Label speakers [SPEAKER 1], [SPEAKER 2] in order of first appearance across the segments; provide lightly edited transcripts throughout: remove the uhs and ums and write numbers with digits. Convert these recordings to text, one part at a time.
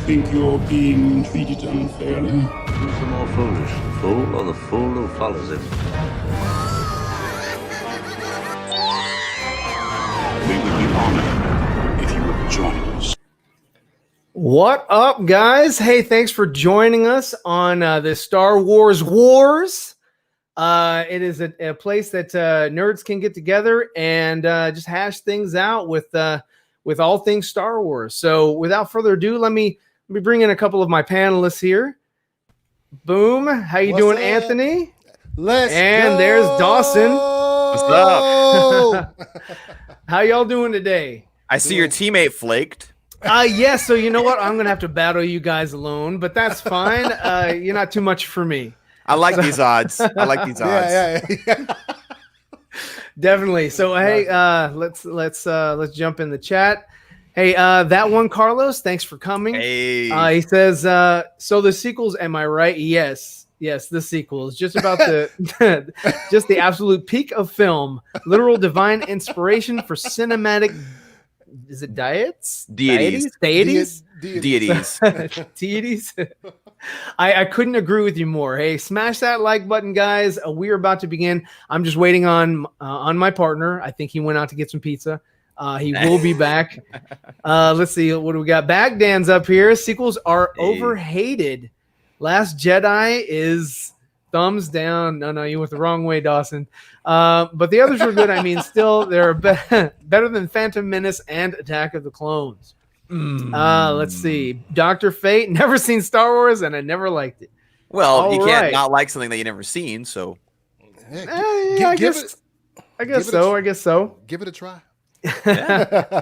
[SPEAKER 1] think you're being treated unfairly?
[SPEAKER 2] Who's the more foolish, the fool or the fool who follows him?
[SPEAKER 1] We would be honored if you would join us.
[SPEAKER 3] What up, guys? Hey, thanks for joining us on the Star Wars Wars. It is a place that nerds can get together and just hash things out with all things Star Wars. So, without further ado, let me bring in a couple of my panelists here. Boom! How you doing, Anthony?
[SPEAKER 4] Let's
[SPEAKER 3] and
[SPEAKER 4] go.
[SPEAKER 3] There's Dawson.
[SPEAKER 5] What's up?
[SPEAKER 3] How y'all doing today?
[SPEAKER 5] I see your teammate flaked.
[SPEAKER 3] Yeah, so you know what? I'm going to have to battle you guys alone, but that's fine. You're not too much for me.
[SPEAKER 5] I like these odds. I like these odds.
[SPEAKER 4] Yeah.
[SPEAKER 3] Definitely. So, hey, let's jump in the chat. Hey, that one, Carlos, thanks for coming.
[SPEAKER 5] Hey.
[SPEAKER 3] He says, so the sequels, am I right? Yes, the sequels. Just about just the absolute peak of film. Literal divine inspiration for cinematic. Is it diets?
[SPEAKER 5] Deities.
[SPEAKER 3] Deities?
[SPEAKER 5] Deities.
[SPEAKER 3] I couldn't agree with you more. Hey, smash that like button, guys. We're about to begin. I'm just waiting on my partner. I think he went out to get some pizza. He will be back. Let's see. What do we got? Bagdan's up here. Sequels are overhated. Last Jedi is thumbs down. No, you went the wrong way, Dawson. But the others were good. I mean, still, they're better than Phantom Menace and Attack of the Clones. Let's see. Dr. Fate, never seen Star Wars, and I never liked it.
[SPEAKER 5] Well, you can't not like something that you never seen, so.
[SPEAKER 3] I guess so.
[SPEAKER 4] Give it a try.
[SPEAKER 5] Yeah.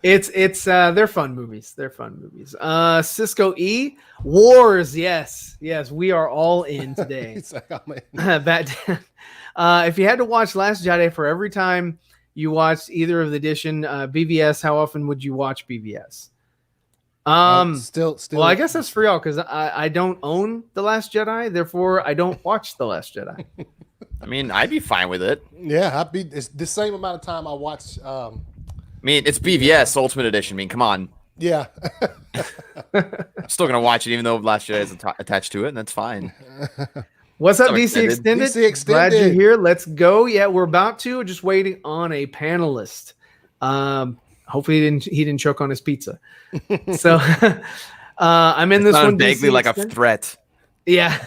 [SPEAKER 3] It's they're fun movies. Cisco E Wars. Yes, we are all in today. If you had to watch Last Jedi for every time you watched either of the edition BVS, how often would you watch BVS?
[SPEAKER 4] Still.
[SPEAKER 3] Well, I guess that's for y'all because I don't own The Last Jedi, therefore I don't watch The Last Jedi.
[SPEAKER 5] I mean, I'd be fine with it.
[SPEAKER 4] Yeah, it's the same amount of time I watch.
[SPEAKER 5] I mean, it's BVS Ultimate Edition. I mean, come on.
[SPEAKER 4] Yeah.
[SPEAKER 5] I'm still gonna watch it, even though Last Jedi is attached to it, and that's fine.
[SPEAKER 3] What's up,
[SPEAKER 5] So
[SPEAKER 3] DC Extended?
[SPEAKER 4] DC Extended.
[SPEAKER 3] Glad you're here. Let's go. Yeah, we're about to. Just waiting on a panelist. Hopefully he didn't choke on his pizza. So I'm in this one.
[SPEAKER 5] Vaguely
[SPEAKER 3] DC
[SPEAKER 5] like
[SPEAKER 3] Extended.
[SPEAKER 5] a threat.
[SPEAKER 3] Yeah.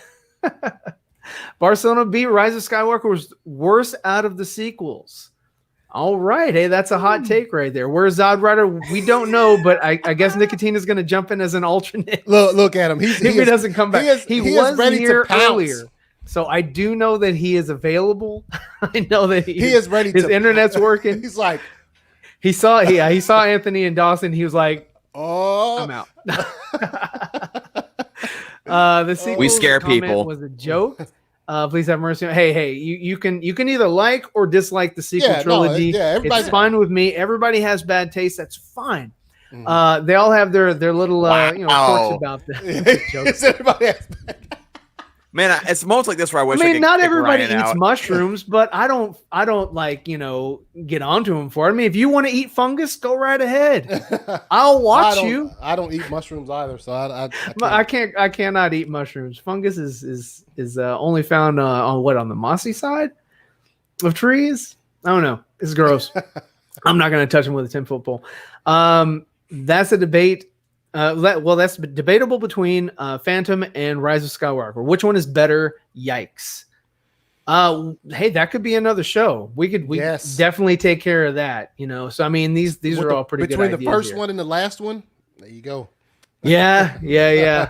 [SPEAKER 3] Barcelona B, Rise of Skywalker was worst out of the sequels. All right. Hey, that's a hot take right there. Where's Zod Rider? We don't know, but I guess Nicotina is going to jump in as an alternate.
[SPEAKER 4] Look at him.
[SPEAKER 3] If he doesn't come back. He was
[SPEAKER 4] ready
[SPEAKER 3] here
[SPEAKER 4] to pounce.
[SPEAKER 3] earlier. So I do know that he is available. I know that he
[SPEAKER 4] is ready.
[SPEAKER 3] His internet's working.
[SPEAKER 4] He's like,
[SPEAKER 3] he saw Anthony and Dawson. He was like,
[SPEAKER 4] "Oh,
[SPEAKER 3] I'm out." The sequel
[SPEAKER 5] We scare people.
[SPEAKER 3] Was a joke. Please have mercy. Hey, you can either like or dislike the sequel trilogy. It's fine with me. Everybody has bad taste. That's fine. They all have their little quirks about the jokes.
[SPEAKER 4] Everybody has bad.
[SPEAKER 5] Man, it's moments like this where I wish.
[SPEAKER 3] I mean,
[SPEAKER 5] could
[SPEAKER 3] not
[SPEAKER 5] kick
[SPEAKER 3] everybody
[SPEAKER 5] Ryan
[SPEAKER 3] eats
[SPEAKER 5] out.
[SPEAKER 3] mushrooms, but I don't like, get onto them for it. I mean, if you want to eat fungus, go right ahead. I'll watch you.
[SPEAKER 4] I don't eat mushrooms either, so
[SPEAKER 3] I cannot eat mushrooms. Fungus is only found on the mossy side of trees. I don't know. It's gross. I'm not going to touch them with a 10-foot pole. That's a debate. That's debatable between Phantom and Rise of Skywalker. Which one is better? Yikes. Hey, that could be another show. We definitely take care of that. So I mean, these are all pretty good ideas.
[SPEAKER 4] Between the first one and the last one, there you go.
[SPEAKER 3] Yeah.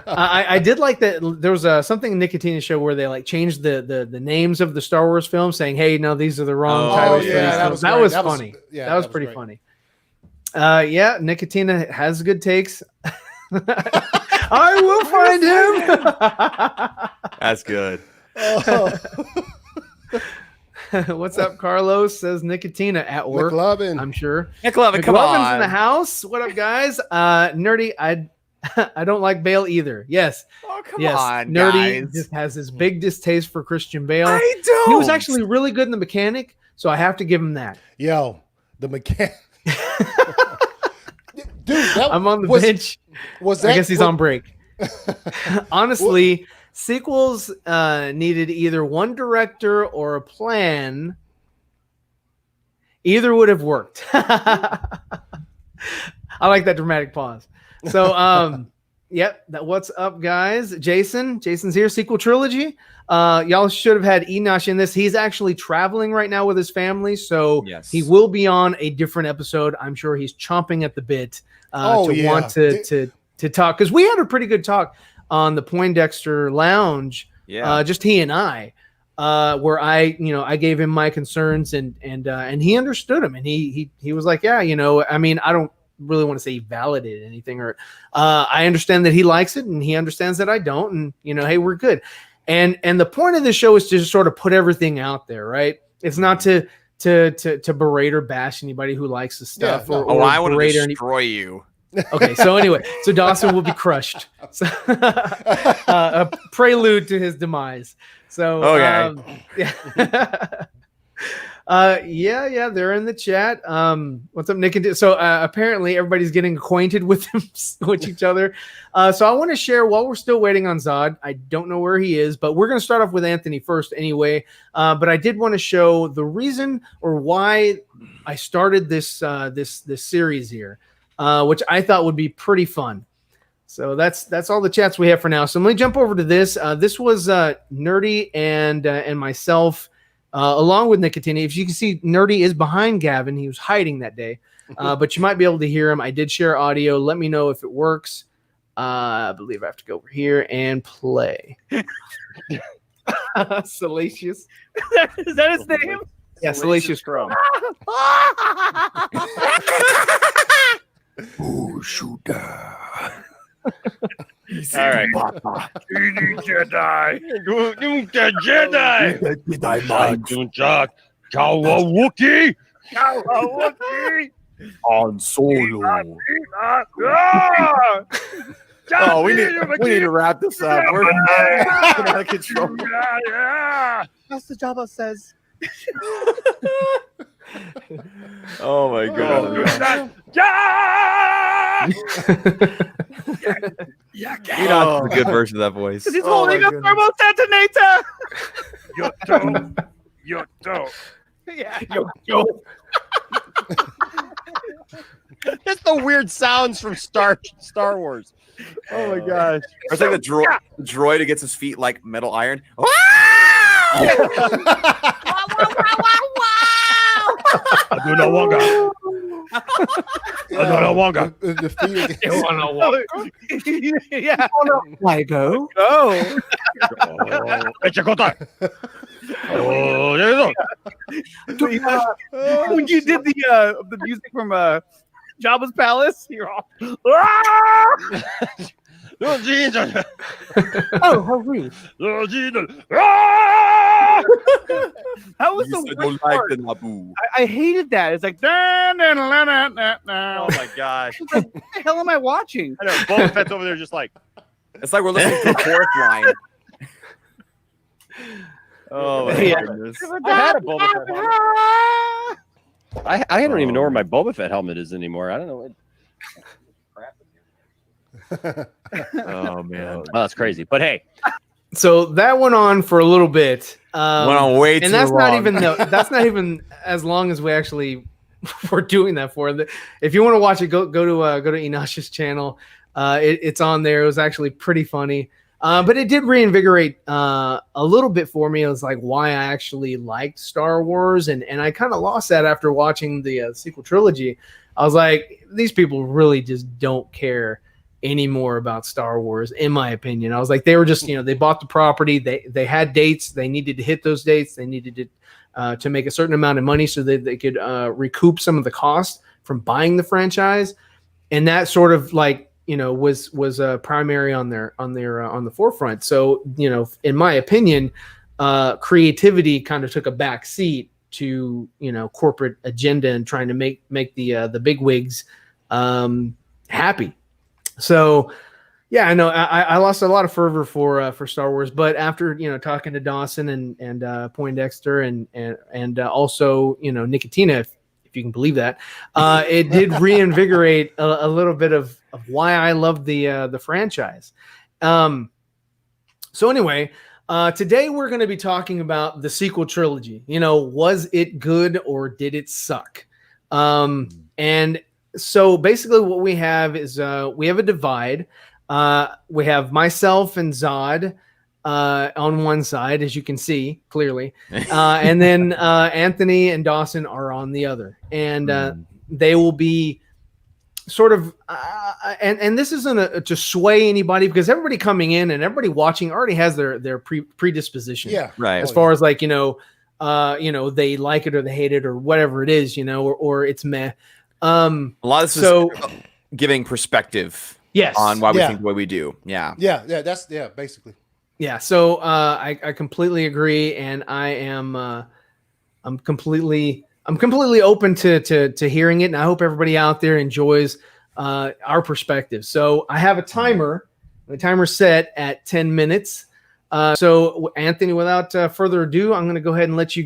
[SPEAKER 3] I did like that. There was something in Nicotina's show where they like changed the names of the Star Wars films, saying, "Hey, no, these are the wrong titles."
[SPEAKER 4] Yeah,
[SPEAKER 3] that was funny. That was pretty funny. Nicotina has good takes. I will find him.
[SPEAKER 5] That's good.
[SPEAKER 3] What's up, Carlos? Says Nicotina at work.
[SPEAKER 4] McLovin.
[SPEAKER 3] I'm sure.
[SPEAKER 5] McLovin, come
[SPEAKER 3] McLovin's
[SPEAKER 5] on.
[SPEAKER 3] in the house. What up, guys? Nerdy, I don't like Bale either. Yes.
[SPEAKER 5] Oh, come
[SPEAKER 3] yes.
[SPEAKER 5] on,
[SPEAKER 3] Nerdy
[SPEAKER 5] guys.
[SPEAKER 3] just has this big distaste for Christian Bale.
[SPEAKER 5] I don't.
[SPEAKER 3] He was actually really good in The Mechanic, so I have to give him that.
[SPEAKER 4] Yo, The Mechanic. Dude,
[SPEAKER 3] I'm on the bench.
[SPEAKER 4] Was
[SPEAKER 3] I
[SPEAKER 4] that?
[SPEAKER 3] guess he's on break. Honestly, sequels needed either one director or a plan. Either would have worked. I like that dramatic pause. So, yep. What's up, guys? Jason's here. Sequel trilogy. Y'all should have had Enosh in this. He's actually traveling right now with his family, so he will be on a different episode. I'm sure he's chomping at the bit want to talk, because we had a pretty good talk on the Poindexter Lounge. Just he and I. Where I gave him my concerns and he understood him, and he was like, yeah, I mean, I don't really want to say he validated anything, or I understand that he likes it and he understands that I don't, and hey, we're good. And the point of the show is to just sort of put everything out there, right? It's not to berate or bash anybody who likes the stuff.
[SPEAKER 4] Yeah, no.
[SPEAKER 3] or
[SPEAKER 5] I want to
[SPEAKER 3] berate
[SPEAKER 5] destroy you.
[SPEAKER 3] Okay, so anyway, so Dawson will be crushed. So, a prelude to his demise. So, yeah. Yeah, they're in the chat. What's up, Nick? So apparently everybody's getting acquainted with each other. So I want to share while we're still waiting on Zod. I don't know where he is, but we're going to start off with Anthony first anyway. But I did want to show the reason or why I started this series here, which I thought would be pretty fun. So that's all the chats we have for now. So let me jump over to this. This was Nerdy and myself, along with Nicotina. If you can see, Nerdy is behind Gavin. He was hiding that day, but you might be able to hear him. I did share audio. Let me know if it works. I believe I have to go over here and play. Salacious.
[SPEAKER 6] Is that his name?
[SPEAKER 3] Yeah, Salacious Crow.
[SPEAKER 1] Oh, shooter.
[SPEAKER 6] All right. Jedi.
[SPEAKER 1] Jedi.
[SPEAKER 6] Kawawuki.
[SPEAKER 1] On Solo.
[SPEAKER 6] Oh, we need to wrap this up. We're out of control. That's the Jabba says.
[SPEAKER 5] Oh my god. You're not a good version of that voice.
[SPEAKER 6] He's holding a thermal detonator. Yoto. Yeah. Yoto. That's the weird sounds from Star Wars. Oh my gosh.
[SPEAKER 5] It's like the droid who gets his feet like metal iron.
[SPEAKER 6] Yeah.
[SPEAKER 3] Lego.
[SPEAKER 6] Oh. When you did the music from Jabba's Palace, you're all.
[SPEAKER 3] Oh, how rude.
[SPEAKER 6] That was the worst part. I hated that. It's like, oh
[SPEAKER 7] my gosh.
[SPEAKER 6] what the hell am I watching?
[SPEAKER 7] I know. Boba Fett's over there just like.
[SPEAKER 5] It's like we're listening to the fourth line.
[SPEAKER 7] Oh my goodness.
[SPEAKER 6] I had a Boba Fett helmet.
[SPEAKER 7] I don't even know where my Boba Fett helmet is anymore. I don't know.
[SPEAKER 5] Oh man.
[SPEAKER 7] Oh, that's crazy. But hey.
[SPEAKER 3] So that went on for a little bit.
[SPEAKER 5] Went on way too
[SPEAKER 3] and that's
[SPEAKER 5] long.
[SPEAKER 3] That's not even as long as we actually were doing that for. If you want to watch it, go to Enosh's channel. It's on there. It was actually pretty funny. But it did reinvigorate a little bit for me. It was like why I actually liked Star Wars, and I kind of lost that after watching the sequel trilogy. I was like, these people really just don't care anymore about Star Wars, in my opinion. I was like, they were just, they bought the property, they had dates, they needed to hit those dates, they needed to make a certain amount of money so that they could recoup some of the cost from buying the franchise, and that sort of like was primary on the forefront. So in my opinion, creativity kind of took a back seat to corporate agenda and trying to make the bigwigs happy. So yeah, I know I lost a lot of fervor for Star Wars, but after talking to Dawson and Poindexter and also Nicotina, if if you can believe that. It did reinvigorate a little bit of why I love the franchise. So anyway, today we're going to be talking about the sequel trilogy. Was it good or did it suck? And so basically what we have is we have a divide. We have myself and Zod on one side, as you can see clearly, and then Anthony and Dawson are on the other, and they will be sort of and this isn't to sway anybody, because everybody coming in and everybody watching already has their predisposition,
[SPEAKER 5] Right.
[SPEAKER 3] as far as like they like it or they hate it or whatever it is, or it's meh.
[SPEAKER 5] A lot of this is giving perspective,
[SPEAKER 3] yes,
[SPEAKER 5] on why we think the way we do. Yeah.
[SPEAKER 4] That's basically.
[SPEAKER 3] Yeah, so I completely agree, and I'm completely open to hearing it, and I hope everybody out there enjoys our perspective. So I have a timer. The timer's set at 10 minutes. So Anthony, without further ado, I'm going to go ahead and let you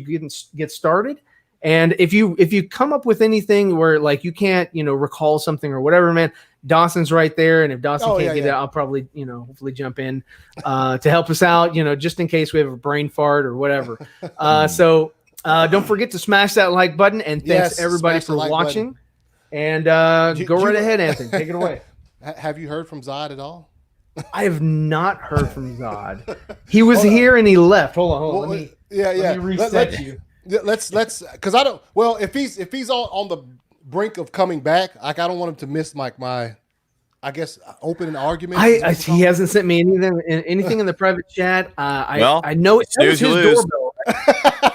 [SPEAKER 3] get started. And if you come up with anything where like you can't recall something or whatever, man, Dawson's right there, and if Dawson can't get it, I'll probably hopefully jump in to help us out, just in case we have a brain fart or whatever. So don't forget to smash that like button, and thanks everybody for watching. Button. And go right ahead, Anthony, take it away.
[SPEAKER 4] Have you heard from Zod at all?
[SPEAKER 3] I have not heard from Zod. He was here and he left. Hold on. Let me reset you.
[SPEAKER 4] Let's because I don't. Well, if he's on the brink of coming back, like I don't want him to miss my I guess opening argument.
[SPEAKER 3] He hasn't sent me anything in the private chat. I know that was his doorbell.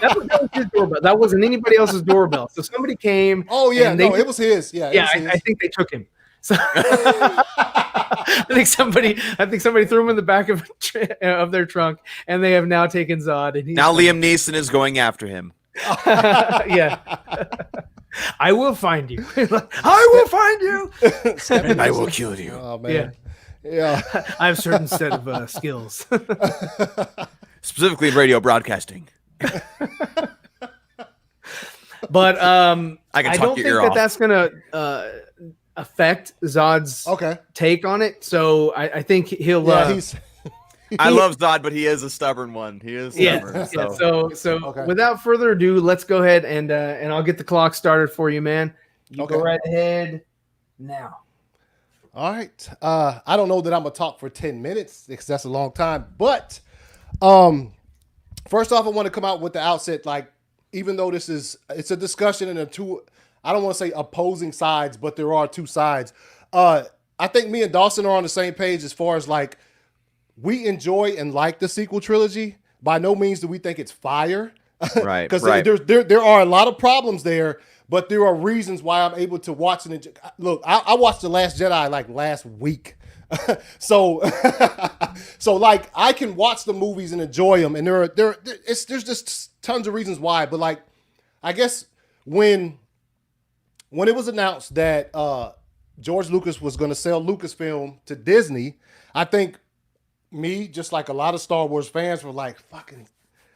[SPEAKER 3] That was his doorbell. That wasn't anybody else's doorbell. So somebody came.
[SPEAKER 4] Oh yeah, it was his. Yeah,
[SPEAKER 3] I think they took him. So I think somebody threw him in the back of their trunk, and they have now taken Zod. And
[SPEAKER 5] now Liam Neeson is going after him.
[SPEAKER 3] Yeah. I will find you. I will find you.
[SPEAKER 5] And I will kill you.
[SPEAKER 4] Oh man. Yeah.
[SPEAKER 3] I have a certain set of skills.
[SPEAKER 5] Specifically in radio broadcasting.
[SPEAKER 3] But
[SPEAKER 5] I
[SPEAKER 3] don't think that's gonna affect Zod's take on it. So I think he'll
[SPEAKER 5] I love Zod, but he is a stubborn one. He is stubborn.
[SPEAKER 3] So without further ado, let's go ahead and I'll get the clock started for you, man. You go right ahead now.
[SPEAKER 4] All right. I don't know that I'm gonna talk for 10 minutes because that's a long time. But first off, I want to come out with the outset, like, even though it's a discussion and I don't want to say opposing sides, but there are two sides. I think me and Dawson are on the same page as far as like, we enjoy and like the sequel trilogy. By no means do we think it's fire.
[SPEAKER 5] Right.
[SPEAKER 4] Because there are a lot of problems there, but there are reasons why I'm able to watch it. Look, I watched The Last Jedi like last week. So like I can watch the movies and enjoy them. And there's just tons of reasons why. But like, I guess when it was announced that George Lucas was going to sell Lucasfilm to Disney, I think me, just like a lot of Star Wars fans, were like, fucking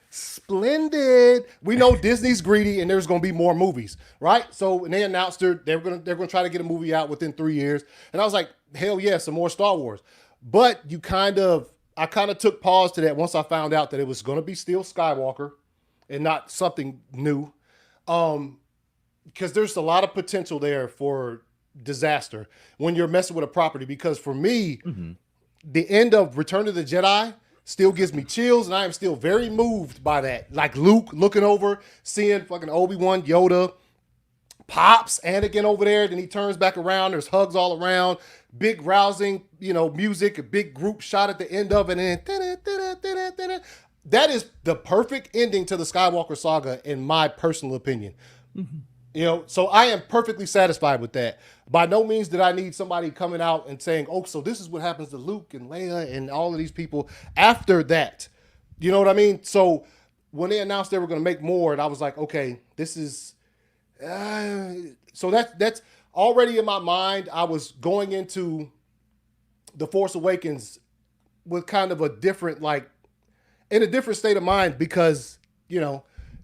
[SPEAKER 4] splendid. We know Disney's greedy and there's going to be more movies, right? So when they announced they're going to try to get a movie out within 3 years. And I was like, hell yeah, some more Star Wars. But I kind of took pause to that once I found out that it was going to be still Skywalker and not something new. Because there's a lot of potential there for disaster when you're messing with a property. Because for me, the end of Return of the Jedi still gives me chills, and I am still very moved by that. Like Luke looking over, seeing fucking Obi-Wan, Yoda, Pops, Anakin over there, then he turns back around, there's hugs all around, big rousing, music, a big group shot at the end of it, and then that is the perfect ending to the Skywalker saga, in my personal opinion. So I am perfectly satisfied with that. By no means did I need somebody coming out and saying, oh, so this is what happens to Luke and Leia and all of these people after that. You know what I mean? So when they announced they were going to make more, and I was like, okay, this is... so that's already in my mind. I was going into The Force Awakens with kind of a different, in a different state of mind because,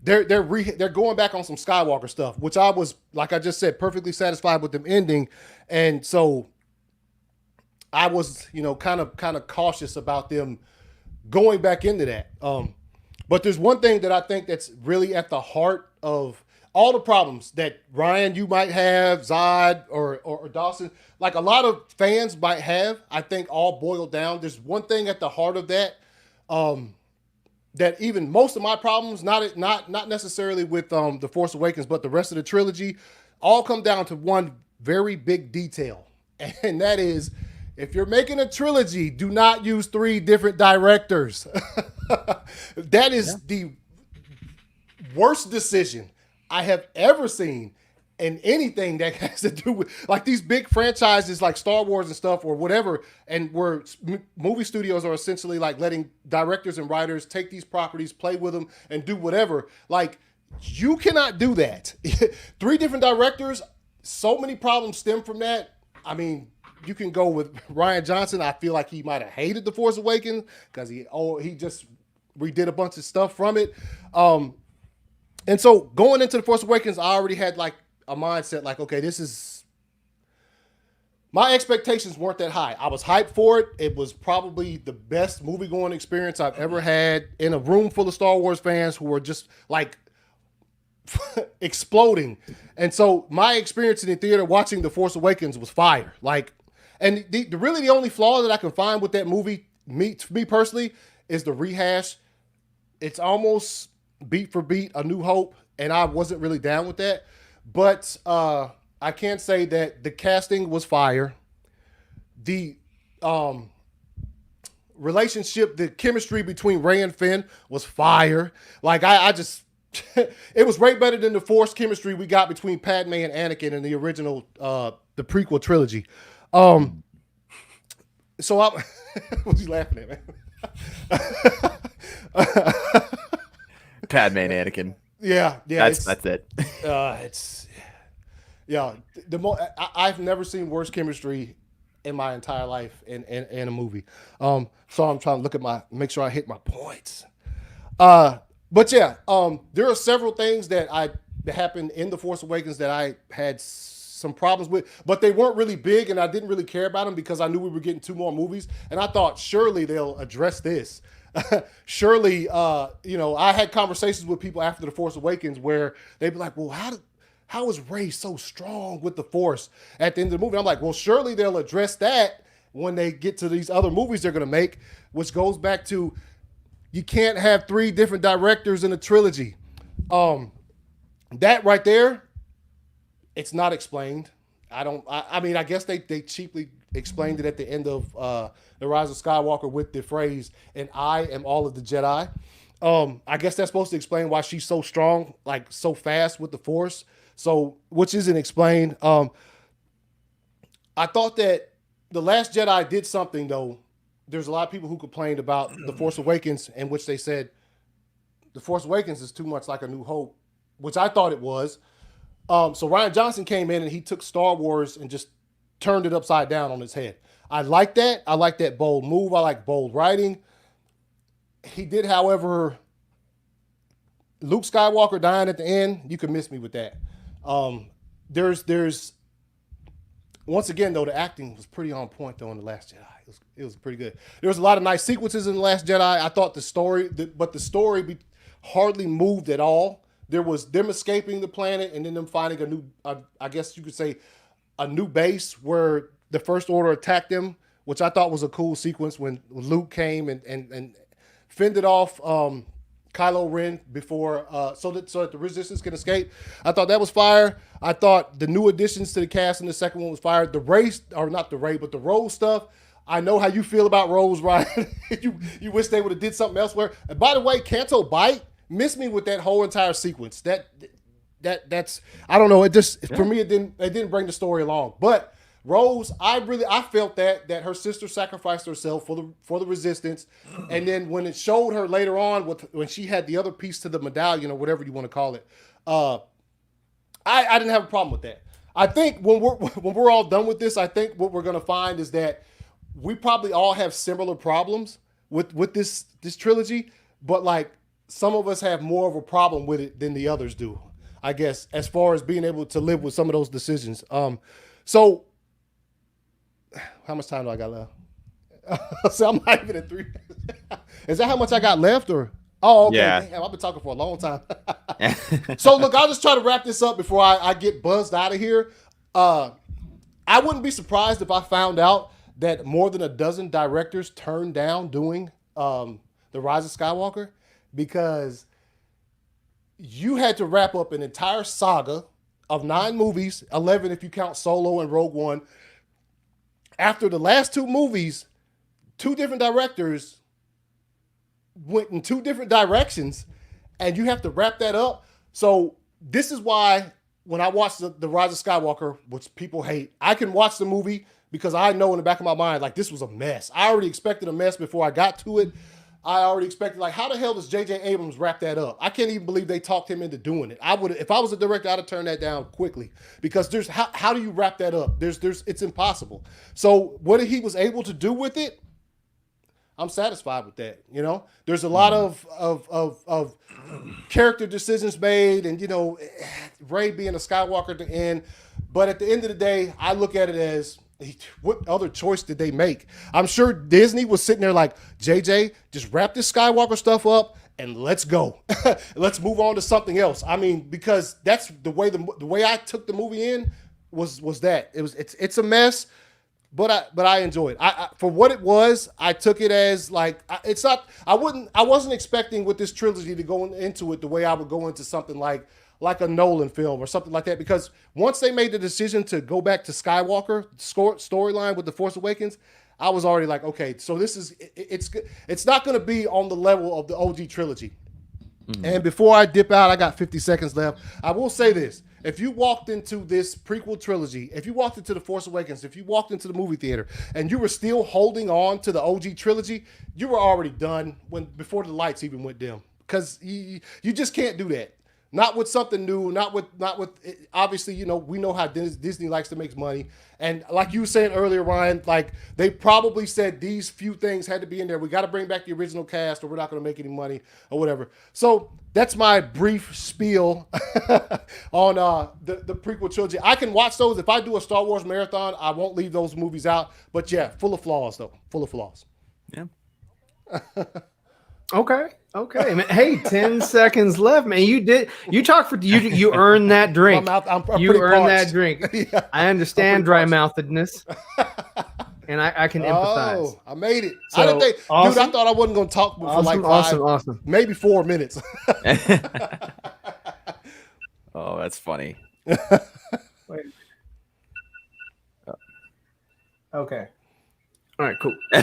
[SPEAKER 4] they're going back on some Skywalker stuff, which I was, like I just said, perfectly satisfied with them ending, and so I was, kind of cautious about them going back into that. But there's one thing that I think that's really at the heart of all the problems that Ryan, you might have, Zod or Dawson, like a lot of fans might have, I think all boiled down. There's one thing at the heart of that, that even most of my problems, not necessarily with The Force Awakens, but the rest of the trilogy, all come down to one very big detail. And that is, if you're making a trilogy, do not use 3 different directors. That is the worst decision I have ever seen in anything that has to do with like these big franchises like Star Wars and stuff or whatever, and where movie studios are essentially like letting directors and writers take these properties, play with them, and do whatever. Like, you cannot do that. 3 different directors, so many problems stem from that. I mean, you can go with Rian Johnson. I feel like he might have hated The Force Awakens because he just redid a bunch of stuff from it. And so going into The Force Awakens, I already had like a mindset like, okay, my expectations weren't that high. I was hyped for it. It was probably the best movie going experience I've ever had in a room full of Star Wars fans who were just like exploding. And so my experience in the theater watching The Force Awakens was fire. Like, and really the only flaw that I can find with that movie, me personally, is the rehash. It's almost beat for beat A New Hope, and I wasn't really down with that. But I can say that the casting was fire. The relationship, the chemistry between Rey and Finn was fire. Like, I just, it was way better than the forced chemistry we got between Padme and Anakin in the original, the prequel trilogy. So I, what's you laughing at, man?
[SPEAKER 5] Padme and Anakin.
[SPEAKER 4] Yeah.
[SPEAKER 5] That's it.
[SPEAKER 4] It's I've never seen worse chemistry in my entire life in a movie. So I'm trying to make sure I hit my points. But yeah, there are several things that happened in The Force Awakens that I had some problems with, but they weren't really big, and I didn't really care about them because I knew we were getting 2 more movies, and I thought surely they'll address this. Surely, I had conversations with people after The Force Awakens where they'd be like, well, how is Rey so strong with the Force at the end of the movie? I'm like, well, surely they'll address that when they get to these other movies they're going to make, which goes back to, you can't have 3 different directors in a trilogy. That right there, it's not explained. I mean, I guess they cheaply explained it at the end of The Rise of Skywalker with the phrase, and I am all of the Jedi. I guess that's supposed to explain why she's so strong, like so fast with the Force. So, which isn't explained. I thought that The Last Jedi did something, though. There's a lot of people who complained about The Force Awakens, in which they said The Force Awakens is too much like A New Hope, which I thought it was. So Rian Johnson came in and he took Star Wars and just turned it upside down on his head. I like that. I like that bold move. I like bold writing. He did, however, Luke Skywalker dying at the end, you can miss me with that. There's once again, though, the acting was pretty on point, though, in The Last Jedi. It was pretty good. There was a lot of nice sequences in The Last Jedi. I thought the story hardly moved at all. There was them escaping the planet and then them finding a new, I guess you could say, a new base where the First Order attacked them, which I thought was a cool sequence when Luke came and fended off Kylo Ren before, so that the Resistance can escape. I thought that was fire. I thought the new additions to the cast in the second one was fire. The Rose stuff. I know how you feel about Rose, Ryan. you wish they would have did something elsewhere. And by the way, Canto Bight missed me with that whole entire sequence. That's I don't know. It just for me it didn't bring the story along. But Rose, I felt that her sister sacrificed herself for the Resistance, and then when it showed her later on when she had the other piece to the medallion or whatever you want to call it, I didn't have a problem with that. I think when we're all done with this, I think what we're gonna find is that we probably all have similar problems with this trilogy, but like some of us have more of a problem with it than the others do, I guess, as far as being able to live with some of those decisions. So how much time do I got left? So I'm not even at 3 minutes. Is that how much I got left, or? Oh, okay.
[SPEAKER 5] Yeah.
[SPEAKER 4] Damn, I've been talking for a long time. So look, I'll just try to wrap this up before I get buzzed out of here. I wouldn't be surprised if I found out that more than a dozen directors turned down doing The Rise of Skywalker, because you had to wrap up an entire saga of 9 movies, 11 if you count Solo and Rogue One. After the last 2 movies, 2 different directors went in 2 different directions, and you have to wrap that up. So this is why when I watch the Rise of Skywalker, which people hate, I can watch the movie because I know in the back of my mind, like, this was a mess. I already expected a mess before I got to it. I already expected, like, how the hell does J.J. Abrams wrap that up? I can't even believe they talked him into doing it. I would, if I was a director, I'd have turned that down quickly, because there's how do you wrap that up? There's it's impossible. So what he was able to do with it, I'm satisfied with that. You know, there's a lot of character decisions made, and, you know, Rey being a Skywalker at the end. But at the end of the day, I look at it as, what other choice did they make? I'm sure Disney was sitting there like, JJ, just wrap this Skywalker stuff up and let's go. Let's move on to something else. I mean, because that's the way I took the movie in was that it's a mess. But I enjoyed it. I for what it was, I took it as, like, it's not. I wasn't expecting with this trilogy to go into it the way I would go into something like a Nolan film or something like that. Because once they made the decision to go back to Skywalker storyline with The Force Awakens, I was already like, okay, so this is it's not going to be on the level of the OG trilogy. Mm-hmm. And before I dip out, I got 50 seconds left. I will say this. If you walked into this prequel trilogy, if you walked into The Force Awakens, if you walked into the movie theater and you were still holding on to the OG trilogy, you were already done before the lights even went dim. Because you just can't do that. Not with something new, not with obviously, you know, we know how Disney likes to make money. And like you were saying earlier, Ryan, like, they probably said these few things had to be in there. We got to bring back the original cast or we're not going to make any money or whatever. So that's my brief spiel on the prequel trilogy. I can watch those. If I do a Star Wars marathon, I won't leave those movies out. But yeah, full of flaws though. Full of flaws.
[SPEAKER 5] Yeah.
[SPEAKER 3] Okay, man. Hey, 10 seconds left, man. You talk for you earned that drink.
[SPEAKER 4] I'm
[SPEAKER 3] you earned
[SPEAKER 4] parched.
[SPEAKER 3] that drink.
[SPEAKER 4] Yeah,
[SPEAKER 3] I understand dry mouthedness, and I can empathize.
[SPEAKER 4] Oh, I made it.
[SPEAKER 3] So,
[SPEAKER 4] I didn't think,
[SPEAKER 3] awesome.
[SPEAKER 4] dude, I thought I wasn't going to talk for like 5,
[SPEAKER 3] awesome.
[SPEAKER 4] maybe 4 minutes.
[SPEAKER 5] Oh, that's funny.
[SPEAKER 3] Wait. Okay. All right, cool. Why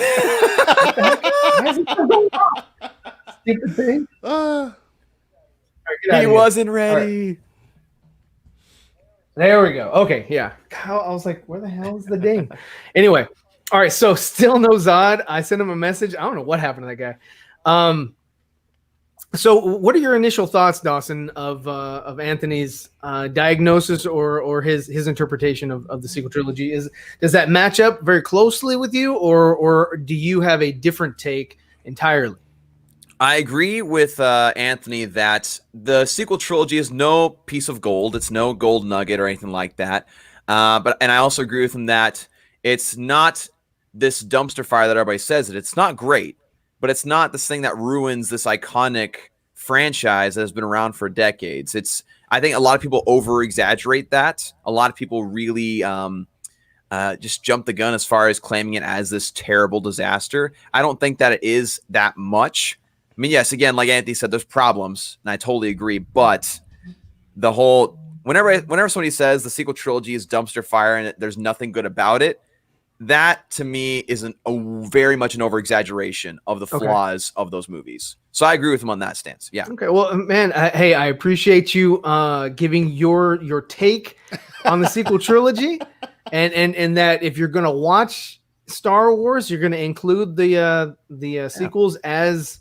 [SPEAKER 3] is it still going off? Stupid thing. All right, get out
[SPEAKER 5] He
[SPEAKER 3] of here.
[SPEAKER 5] wasn't ready.
[SPEAKER 3] Right. There we go. Okay, yeah. I was like, where the hell is the ding? Anyway, all right. So still no Zod. I sent him a message. I don't know what happened to that guy. So what are your initial thoughts, Dawson, of Anthony's diagnosis or his interpretation of the sequel trilogy? Does that match up very closely with you, or do you have a different take entirely?
[SPEAKER 5] I agree with Anthony that the sequel trilogy is no piece of gold. It's no gold nugget or anything like that. And I also agree with him that it's not this dumpster fire that everybody says it. It's not great, but it's not this thing that ruins this iconic franchise that has been around for decades. I think a lot of people over-exaggerate that. A lot of people really just jump the gun as far as claiming it as this terrible disaster. I don't think that it is that much. I mean, yes, again, like Anthony said, there's problems, and I totally agree. But the whole whenever somebody says the sequel trilogy is dumpster fire and there's nothing good about it, that to me is very much an over-exaggeration of the flaws of those movies. So I agree with him on that stance. Yeah.
[SPEAKER 3] Okay. Well, man, hey, I appreciate you giving your take on the sequel trilogy, and that if you're gonna watch Star Wars, you're gonna include the sequels as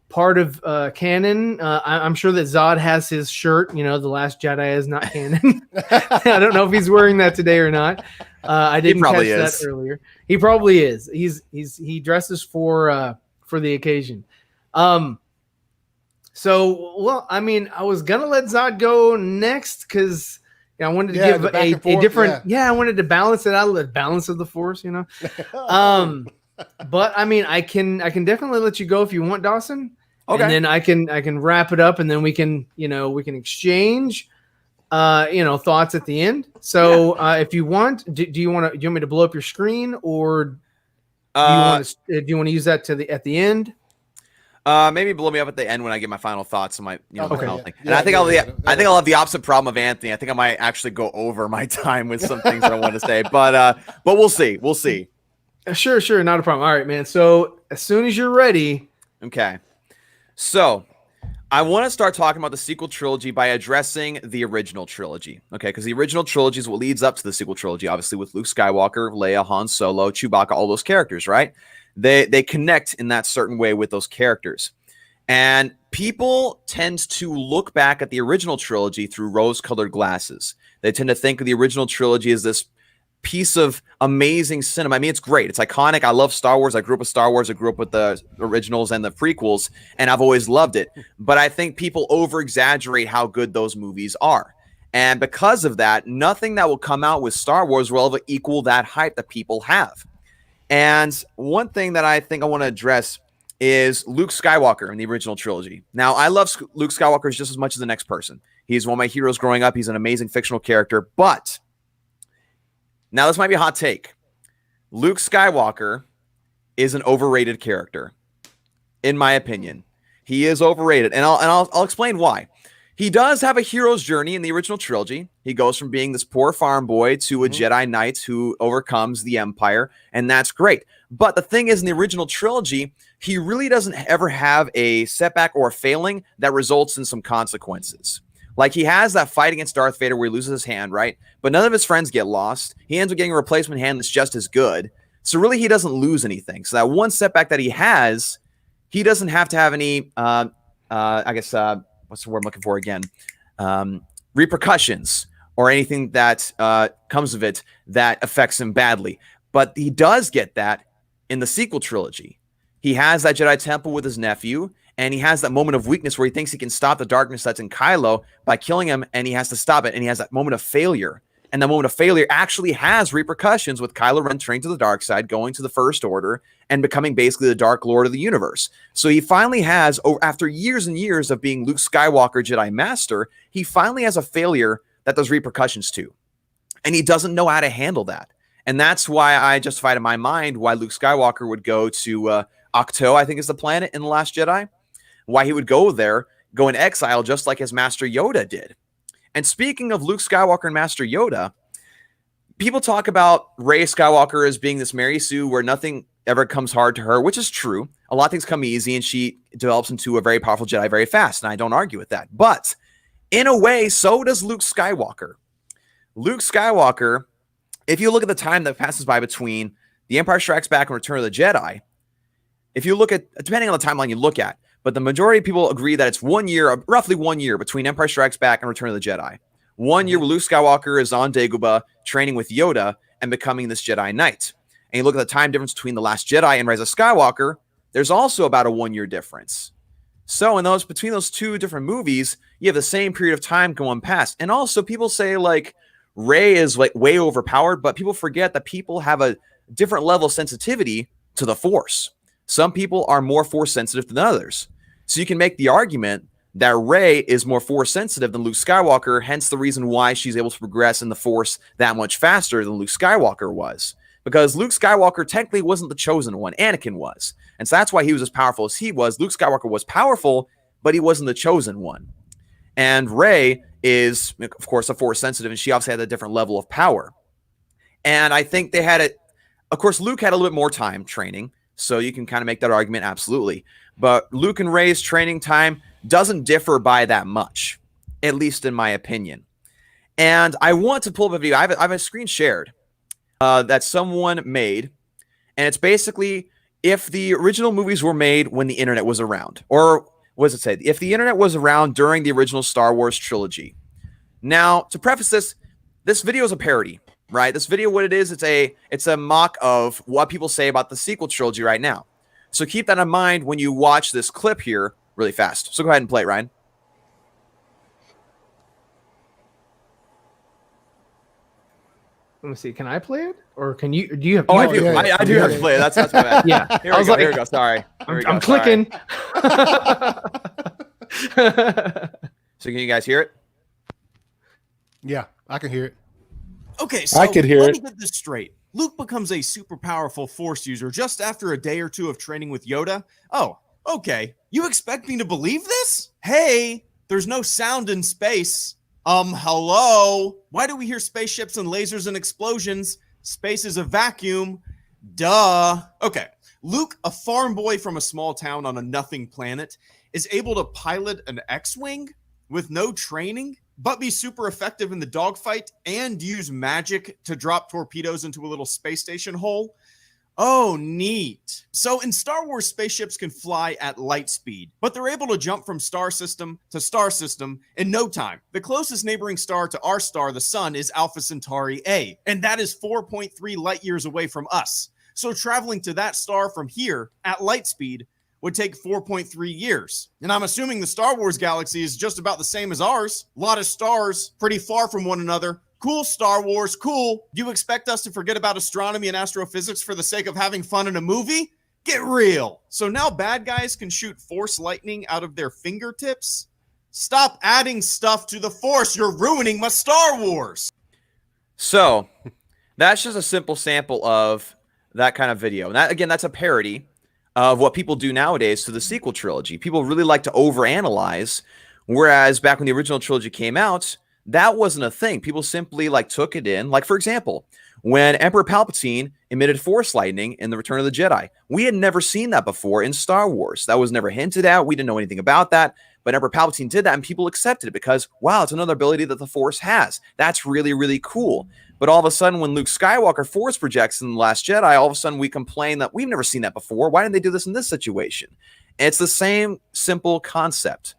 [SPEAKER 3] part of canon. I'm sure that Zod has his shirt. You know, The Last Jedi is not canon. I don't know if he's wearing that today or not. I didn't catch that earlier. He probably is. He dresses for the occasion. So, well, I mean, I was gonna let Zod go next because I wanted to
[SPEAKER 4] Yeah,
[SPEAKER 3] give
[SPEAKER 4] the back
[SPEAKER 3] a
[SPEAKER 4] and forth,
[SPEAKER 3] different. Yeah. I wanted to balance it out, the balance of the force, But I mean, I can definitely let you go if you want, Dawson.
[SPEAKER 5] Okay.
[SPEAKER 3] And then I can wrap it up, and then we can exchange thoughts at the end. So if you want, do you want me to blow up your screen, or do you want to use that at the end?
[SPEAKER 5] Maybe blow me up at the end when I get my final thoughts on my, my
[SPEAKER 4] Okay,
[SPEAKER 5] final
[SPEAKER 4] yeah.
[SPEAKER 5] thing. And
[SPEAKER 4] Yeah,
[SPEAKER 5] I think
[SPEAKER 4] yeah,
[SPEAKER 5] I'll have the opposite problem of Anthony. I think I might actually go over my time with some things that I want to say, but we'll see. We'll see.
[SPEAKER 3] Sure, not a problem. All right, man. So as soon as you're ready.
[SPEAKER 5] Okay. So I want to start talking about the sequel trilogy by addressing the original trilogy. Okay, because the original trilogy is what leads up to the sequel trilogy, obviously with Luke Skywalker, Leia, Han Solo, Chewbacca, all those characters, right? They connect in that certain way with those characters. And people tend to look back at the original trilogy through rose-colored glasses. They tend to think of the original trilogy as this piece of amazing cinema. I mean, it's great. It's iconic. I love Star Wars. I grew up with Star Wars. I grew up with the originals and the prequels, and I've always loved it. But I think people over-exaggerate how good those movies are. And because of that, nothing that will come out with Star Wars will ever equal that hype that people have. And one thing that I think I want to address is Luke Skywalker in the original trilogy. Now, I love Luke Skywalker just as much as the next person. He's one of my heroes growing up. He's an amazing fictional character. But now this might be a hot take. Luke Skywalker is an overrated character, in my opinion. He is overrated, and I'll explain why. He does have a hero's journey in the original trilogy. He goes from being this poor farm boy to a Jedi Knight who overcomes the Empire, and that's great. But the thing is, in the original trilogy, he really doesn't ever have a setback or a failing that results in some consequences. Like, he has that fight against Darth Vader where he loses his hand, right? But none of his friends get lost. He ends up getting a replacement hand that's just as good. So really, he doesn't lose anything. So that one setback that he has, he doesn't have to have any, what's the word I'm looking for again? Repercussions or anything that comes of it that affects him badly. But he does get that in the sequel trilogy. He has that Jedi Temple with his nephew, and he has that moment of weakness where he thinks he can stop the darkness that's in Kylo by killing him, and he has to stop it, and he has that moment of failure. And that moment of failure actually has repercussions with Kylo Ren turning to the dark side, going to the First Order, and becoming basically the Dark Lord of the universe. So he finally has, after years and years of being Luke Skywalker Jedi Master, he finally has a failure that there's repercussions to. And he doesn't know how to handle that. And that's why I justified in my mind why Luke Skywalker would go to Ahch-To, I think is the planet in The Last Jedi. Why he would go there, go in exile, just like his Master Yoda did. And speaking of Luke Skywalker and Master Yoda, people talk about Rey Skywalker as being this Mary Sue where nothing ever comes hard to her, which is true. A lot of things come easy, and she develops into a very powerful Jedi very fast, and I don't argue with that. But in a way, so does Luke Skywalker. Luke Skywalker, if you look at the time that passes by between The Empire Strikes Back and Return of the Jedi, if you look at, depending on the timeline you look at, but the majority of people agree that it's 1 year, roughly 1 year between Empire Strikes Back and Return of the Jedi. 1 year where Luke Skywalker is on Dagobah training with Yoda and becoming this Jedi Knight. And you look at the time difference between The Last Jedi and Rise of Skywalker, there's also about a 1 year difference. So between those two different movies, you have the same period of time going past. And also people say like Rey is like way overpowered, but people forget that people have a different level of sensitivity to the Force. Some people are more Force sensitive than others. So you can make the argument that Rey is more Force sensitive than Luke Skywalker, hence the reason why she's able to progress in the Force that much faster than Luke Skywalker was. Because Luke Skywalker technically wasn't the chosen one. Anakin was. And so that's why he was as powerful as he was. Luke Skywalker was powerful, but he wasn't the chosen one. And Rey is, of course, a Force sensitive, and she obviously had a different level of power. And I think they had it. Of course, Luke had a little bit more time training. So you can kind of make that argument, absolutely. But Luke and Rey's training time doesn't differ by that much, at least in my opinion. And I want to pull up a video. I have a screen shared that someone made. And it's basically if the original movies were made when the internet was around. Or what does it say? If the internet was around during the original Star Wars trilogy. Now, to preface this video is a parody. Right, this video, what it is, it's a mock of what people say about the sequel trilogy right now. So keep that in mind when you watch this clip here really fast. So go ahead and play it, Ryan.
[SPEAKER 3] Let me see. Can I play it, or can you? Do you have?
[SPEAKER 5] Oh,
[SPEAKER 3] you
[SPEAKER 5] I
[SPEAKER 3] have-
[SPEAKER 5] do.
[SPEAKER 4] yeah,
[SPEAKER 5] I do
[SPEAKER 4] yeah.
[SPEAKER 5] have to play it. That's my bad.
[SPEAKER 3] Yeah.
[SPEAKER 5] Here
[SPEAKER 3] I
[SPEAKER 5] we
[SPEAKER 3] was
[SPEAKER 5] go.
[SPEAKER 3] like-
[SPEAKER 5] Here we go. Sorry. Here we go.
[SPEAKER 3] I'm
[SPEAKER 5] Sorry.
[SPEAKER 3] clicking.
[SPEAKER 5] So can you guys hear it?
[SPEAKER 4] Yeah, I can hear it.
[SPEAKER 8] Okay, so
[SPEAKER 6] I could hear
[SPEAKER 8] let
[SPEAKER 6] it.
[SPEAKER 8] me get this straight. Luke becomes a super powerful Force user just after a day or two of training with Yoda. Oh, okay. You expect me to believe this? Hey, there's no sound in space. Hello? Why do we hear spaceships and lasers and explosions? Space is a vacuum. Duh. Okay. Luke, a farm boy from a small town on a nothing planet, is able to pilot an X-Wing with no training, but be super effective in the dogfight and use magic to drop torpedoes into a little space station hole. Oh, neat. So in Star Wars, spaceships can fly at light speed, but they're able to jump from star system to star system in no time. The closest neighboring star to our star, the sun, is Alpha Centauri A, and that is 4.3 light years away from us. So traveling to that star from here at light speed would take 4.3 years. And I'm assuming the Star Wars galaxy is just about the same as ours. A lot of stars, pretty far from one another. Cool, Star Wars, cool. Do you expect us to forget about astronomy and astrophysics for the sake of having fun in a movie? Get real. So now bad guys can shoot Force lightning out of their fingertips? Stop adding stuff to the Force. You're ruining my Star Wars.
[SPEAKER 5] So that's just a simple sample of that kind of video. And that, again, that's a parody of what people do nowadays to the sequel trilogy. People really like to overanalyze, whereas back when the original trilogy came out, that wasn't a thing. People simply like took it in. Like, for example, when Emperor Palpatine emitted Force lightning in The Return of the Jedi, we had never seen that before in Star Wars. That was never hinted at. We didn't know anything about that. But Emperor Palpatine did that, and people accepted it because, wow, it's another ability that the Force has. That's really, really cool. But all of a sudden, when Luke Skywalker Force projects in The Last Jedi, all of a sudden we complain that we've never seen that before. Why didn't they do this in this situation? And it's the same simple concept.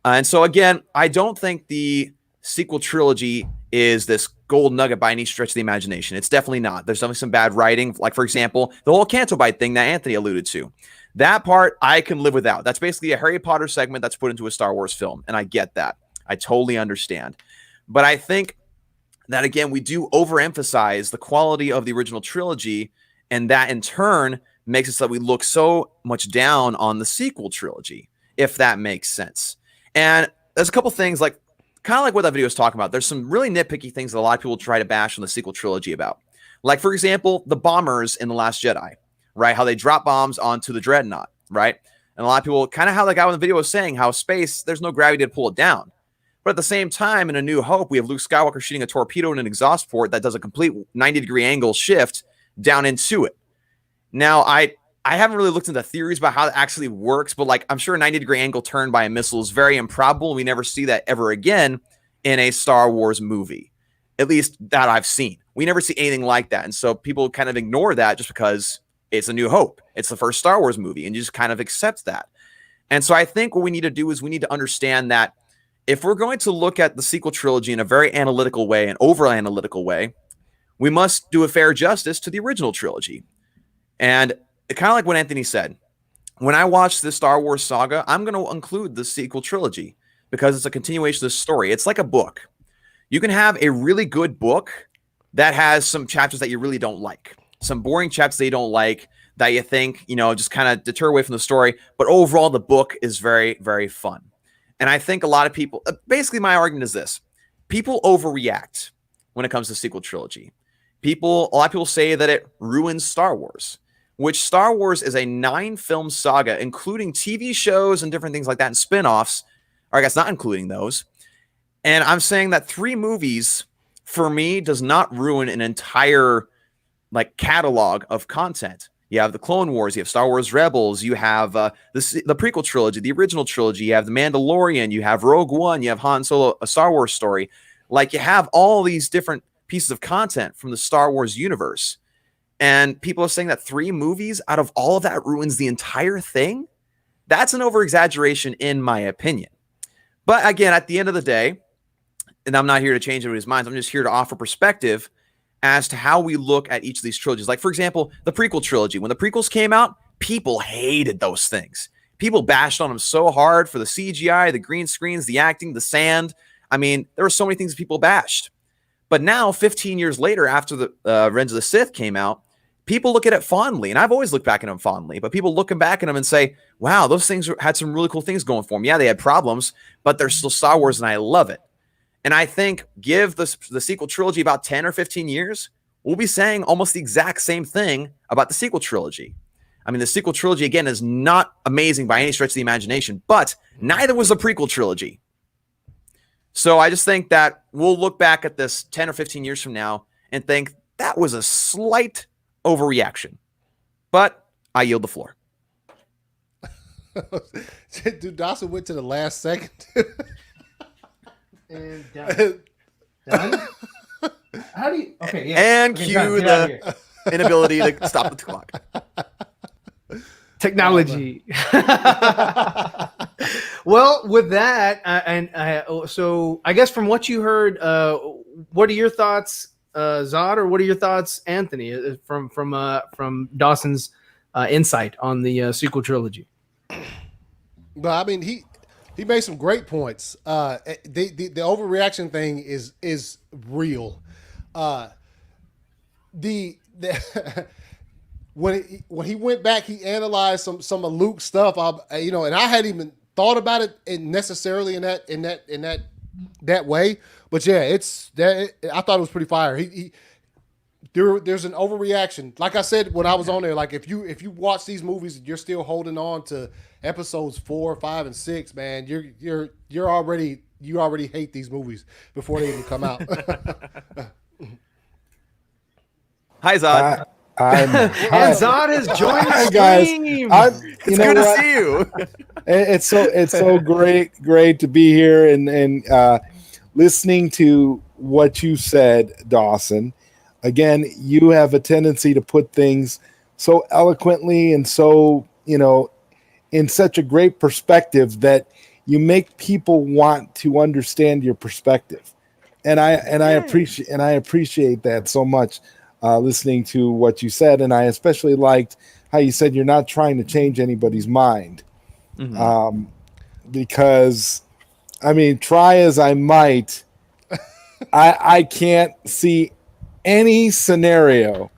[SPEAKER 5] And so, again, I don't think the sequel trilogy is this gold nugget by any stretch of the imagination. It's definitely not. There's definitely some bad writing. Like, for example, the whole Canto Bite thing that Anthony alluded to. That part I can live without. That's basically a Harry Potter segment that's put into a Star Wars film. And I get that. I totally understand. But I think that, again, we do overemphasize the quality of the original trilogy. And that in turn makes it so that we look so much down on the sequel trilogy, if that makes sense. And there's a couple things like, kind of like what that video is talking about. There's some really nitpicky things that a lot of people try to bash on the sequel trilogy about. Like, for example, the bombers in The Last Jedi, right? How they drop bombs onto the Dreadnought, right? And a lot of people, kind of how the guy in the video was saying, how space, there's no gravity to pull it down. But at the same time, in A New Hope, we have Luke Skywalker shooting a torpedo in an exhaust port that does a complete 90-degree angle shift down into it. Now, I haven't really looked into theories about how it actually works, but like, I'm sure a 90-degree angle turn by a missile is very improbable. And we never see that ever again in a Star Wars movie, at least that I've seen. We never see anything like that. And so people kind of ignore that just because it's A New Hope. It's the first Star Wars movie, and you just kind of accept that. And so I think what we need to do is we need to understand that if we're going to look at the sequel trilogy in a very analytical way, an over-analytical way, we must do a fair justice to the original trilogy. And kind of like what Anthony said, when I watch the Star Wars saga, I'm going to include the sequel trilogy because it's a continuation of the story. It's like a book. You can have a really good book that has some chapters that you really don't like, some boring chapters that you don't like, that you think, you know, just kind of deter away from the story. But overall, the book is very, very fun. And I think a lot of people, basically my argument is this: people overreact when it comes to sequel trilogy. A lot of people say that it ruins Star Wars, which Star Wars is a 9-film saga, including TV shows and different things like that and spin-offs, or I guess not including those. And I'm saying that 3 movies, for me, does not ruin an entire like catalog of content. You have the Clone Wars, you have Star Wars Rebels, you have the prequel trilogy, the original trilogy, you have the Mandalorian, you have Rogue One, you have Han Solo, a Star Wars story. Like, you have all these different pieces of content from the Star Wars universe. And people are saying that 3 movies out of all of that ruins the entire thing. That's an over-exaggeration in my opinion. But again, at the end of the day, and I'm not here to change anybody's minds, I'm just here to offer perspective as to how we look at each of these trilogies. Like, for example, the prequel trilogy. When the prequels came out, people hated those things. People bashed on him so hard for the CGI, the green screens, the acting, the sand. I mean, there were so many things people bashed. But now, 15 years later, after the Revenge of the Sith came out, people look at it fondly, and I've always looked back at them fondly, but people looking back at them and say, wow, those things had some really cool things going for them. Yeah, they had problems, but they're still Star Wars, and I love it. And I think give the sequel trilogy about 10 or 15 years, we'll be saying almost the exact same thing about the sequel trilogy. I mean, the sequel trilogy, again, is not amazing by any stretch of the imagination, but neither was the prequel trilogy. So I just think that we'll look back at this 10 or 15 years from now and think that was a slight overreaction. But I yield the floor.
[SPEAKER 4] Dude, Dawson went to the last second.
[SPEAKER 3] And done. Done? How do you? Okay, yeah.
[SPEAKER 5] And
[SPEAKER 3] Okay,
[SPEAKER 5] cue
[SPEAKER 3] done. Get out of here.
[SPEAKER 5] the inability to stop the clock.
[SPEAKER 3] Technology. Well, with that, so I guess from what you heard, what are your thoughts, Zod, or what are your thoughts, Anthony, from Dawson's insight on the sequel trilogy?
[SPEAKER 4] But I mean, he made some great points. The overreaction thing is real. When he went back, he analyzed some of Luke's stuff. And I hadn't even thought about it necessarily in that way. But yeah, I thought it was pretty fire. There's an overreaction. Like I said when I was on there, like if you watch these movies, you're still holding on to episodes 4, 5, and 6. Man, you already hate these movies before they even come out.
[SPEAKER 5] Hi, Zod.
[SPEAKER 3] And Zod has joined the
[SPEAKER 9] guys.
[SPEAKER 3] stream.
[SPEAKER 5] It's good to see you.
[SPEAKER 9] It's so great to be here and listening to what you said, Dawson. Again, you have a tendency to put things so eloquently and so, in such a great perspective that you make people want to understand your perspective. And I appreciate that so much. Listening to what you said, and I especially liked how you said you're not trying to change anybody's mind. Mm-hmm. Because, I mean, try as I might, I can't see any scenario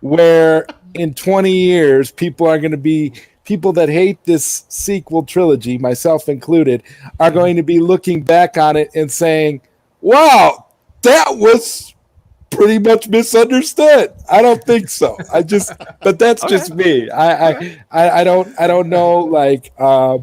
[SPEAKER 9] where in 20 years people are going to be, people that hate this sequel trilogy, myself included, are going to be looking back on it and saying, wow, that was pretty much misunderstood. I don't think so. But that's just me. I don't know. Like, I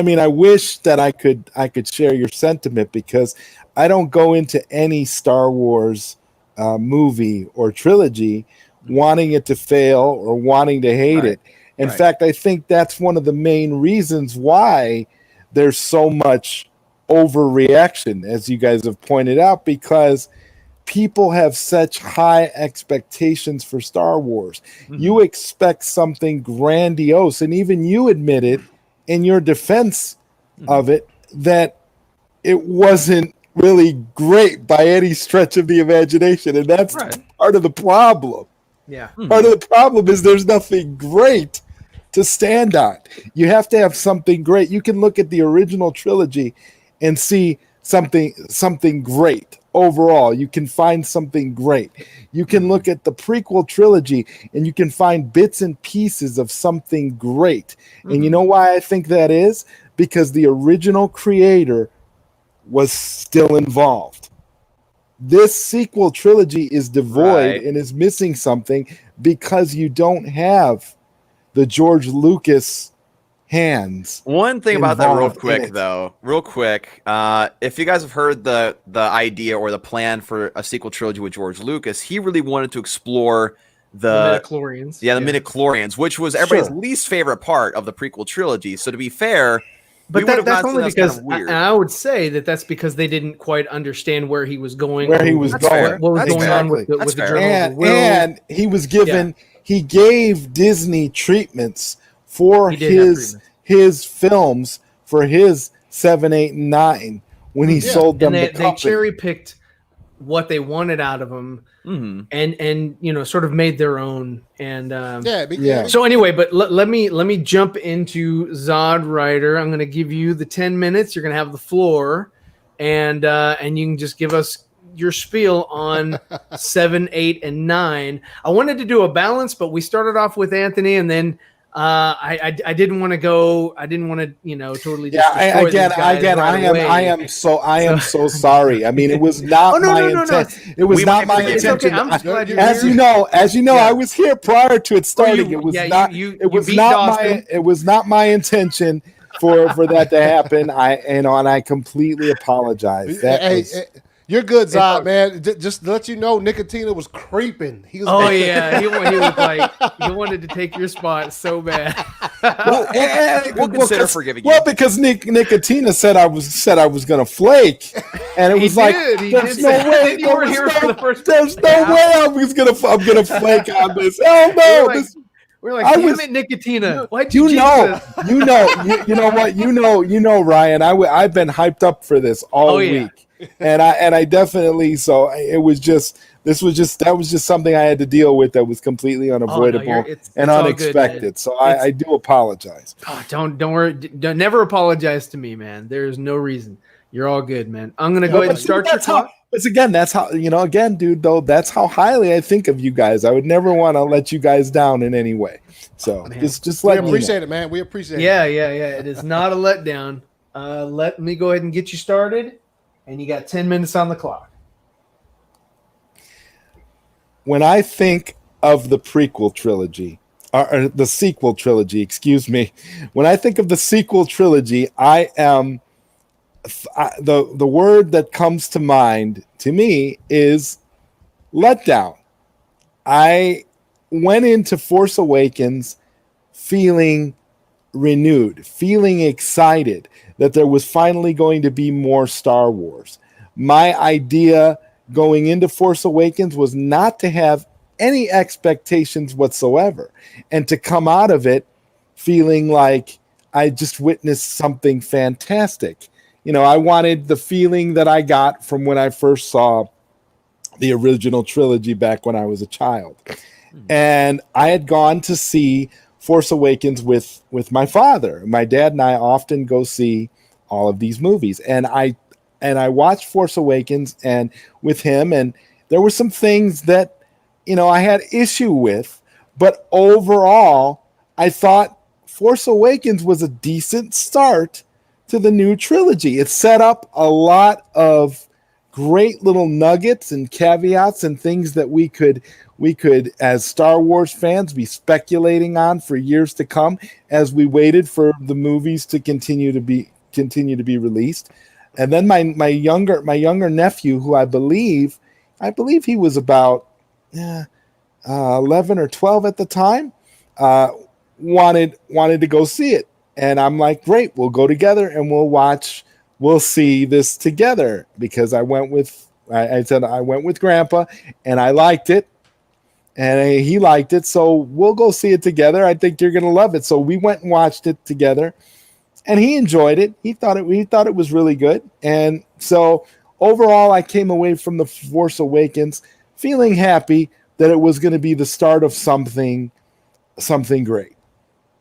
[SPEAKER 9] mean, I wish that I could share your sentiment, because I don't go into any Star Wars movie or trilogy wanting it to fail or wanting to hate it. In fact, I think that's one of the main reasons why there's so much overreaction, as you guys have pointed out, because people have such high expectations for Star Wars. Mm-hmm. You expect something grandiose, and even you admitted in your defense of it that it wasn't really great by any stretch of the imagination, and that's part of the problem.
[SPEAKER 3] Yeah.
[SPEAKER 9] Part of the problem is there's nothing great to stand on. You have to have something great. You can look at the original trilogy and see something great overall. You can find something great. You can look at the prequel trilogy and you can find bits and pieces of something great. Mm-hmm. And you know why I think that is? Because the original creator was still involved. This sequel trilogy is devoid and is missing something because you don't have the George Lucas hands.
[SPEAKER 5] One thing about that real quick, if you guys have heard the idea or the plan for a sequel trilogy with George Lucas, he really wanted to explore the
[SPEAKER 3] midichlorians.
[SPEAKER 5] The midichlorians, which was everybody's least favorite part of the prequel trilogy. So to be fair,
[SPEAKER 3] but that's only because I would say that's because they didn't quite understand where he was going.
[SPEAKER 9] Where he was going.
[SPEAKER 3] What was going on with the journal.
[SPEAKER 9] And he was given, he gave Disney treatments for his films, for his 7, 8, and 9 when he sold them.
[SPEAKER 3] And they cherry picked what they wanted out of them,
[SPEAKER 5] Mm-hmm.
[SPEAKER 3] and you know, sort of made their own. And
[SPEAKER 9] Yeah.
[SPEAKER 3] so anyway, but let me jump into Zod Rider. I'm going to give you the 10 minutes. You're going to have the floor, and you can just give us your spiel on 7, 8, and 9. I wanted to do a balance, but we started off with Anthony, and then I didn't want to go. I didn't want to, you know, totally. Just destroy these guys right away.
[SPEAKER 9] I am so sorry. I mean, it was not
[SPEAKER 3] Oh, no,
[SPEAKER 9] my
[SPEAKER 3] no, no, no.
[SPEAKER 9] intent. It was
[SPEAKER 5] We
[SPEAKER 9] not
[SPEAKER 5] might
[SPEAKER 9] my
[SPEAKER 5] forget.
[SPEAKER 3] It's okay.
[SPEAKER 9] intention.
[SPEAKER 3] I'm just glad you're
[SPEAKER 9] As
[SPEAKER 3] here.
[SPEAKER 9] you know, I was here prior to it starting.
[SPEAKER 3] you-
[SPEAKER 9] It was
[SPEAKER 3] yeah,
[SPEAKER 9] not.
[SPEAKER 3] you
[SPEAKER 9] It was
[SPEAKER 3] beat
[SPEAKER 9] not
[SPEAKER 3] Dawson.
[SPEAKER 9] my. It was not my intention for that to happen. And I completely apologize. That
[SPEAKER 4] Hey,
[SPEAKER 9] was,
[SPEAKER 4] you're good, Zod, man. Just to let you know, Nicotina was creeping. He was
[SPEAKER 3] Oh yeah, he was like he wanted to take your spot so bad.
[SPEAKER 5] We'll consider forgiving you.
[SPEAKER 9] well, because Nicotina said I was going to flake, and it
[SPEAKER 3] He
[SPEAKER 9] was like
[SPEAKER 3] did. He
[SPEAKER 9] there's
[SPEAKER 3] did
[SPEAKER 9] no
[SPEAKER 3] say-
[SPEAKER 9] way.
[SPEAKER 3] you were here for the first.
[SPEAKER 9] There's no
[SPEAKER 3] Yeah.
[SPEAKER 9] way I'm gonna flake on this. Oh
[SPEAKER 3] We're
[SPEAKER 9] no!
[SPEAKER 3] like,
[SPEAKER 9] This,
[SPEAKER 3] we're like,
[SPEAKER 9] I
[SPEAKER 3] damn
[SPEAKER 9] was-
[SPEAKER 3] it, Nicotina. Why'd you
[SPEAKER 9] you
[SPEAKER 3] jinx
[SPEAKER 9] know,
[SPEAKER 3] us?
[SPEAKER 9] you know what, you know, Ryan. I've been hyped up for this all
[SPEAKER 3] Oh, yeah.
[SPEAKER 9] week, and I definitely. So it was just. That was just something I had to deal with that was completely unavoidable
[SPEAKER 3] it's
[SPEAKER 9] and
[SPEAKER 3] all good,
[SPEAKER 9] unexpected.
[SPEAKER 3] man.
[SPEAKER 9] So I do apologize.
[SPEAKER 3] Oh, don't worry. Never apologize to me, man. There's no reason. You're all good, man. I'm gonna go ahead and start your clock.
[SPEAKER 9] But again, that's how, you know, again, dude, though, that's how highly I think of you guys. I would never want to let you guys down in any way. So just
[SPEAKER 4] We
[SPEAKER 9] let me
[SPEAKER 4] appreciate
[SPEAKER 9] know.
[SPEAKER 4] it, man. We appreciate it.
[SPEAKER 3] Yeah. It is not a letdown. Let me go ahead and get you started, and you got 10 minutes on the clock.
[SPEAKER 9] When I think of the prequel trilogy, or the sequel trilogy, excuse me, when I think of the sequel trilogy, the word that comes to mind to me is letdown. I went into Force Awakens feeling renewed, feeling excited that there was finally going to be more Star Wars. My idea going into Force Awakens was not to have any expectations whatsoever, and to come out of it feeling like I just witnessed something fantastic. You know, I wanted the feeling that I got from when I first saw the original trilogy back when I was a child. And I had gone to see Force Awakens with my father. My dad and I often go see all of these movies. And I watched Force Awakens and with him, and there were some things that, you know, I had issue with, but overall, I thought Force Awakens was a decent start to the new trilogy. It set up a lot of great little nuggets and caveats and things that we could, as Star Wars fans, be speculating on for years to come as we waited for the movies to continue to be released. And then my younger nephew, who I believe he was about 11 or 12 at the time, wanted to go see it. And I'm like, great, we'll go together and we'll see this together, because I said I went with Grandpa and I liked it and he liked it. So we'll go see it together. I think you're going to love it. So we went and watched it together, and he enjoyed it. He thought it was really good. And so overall, I came away from the Force Awakens feeling happy that it was going to be the start of something great.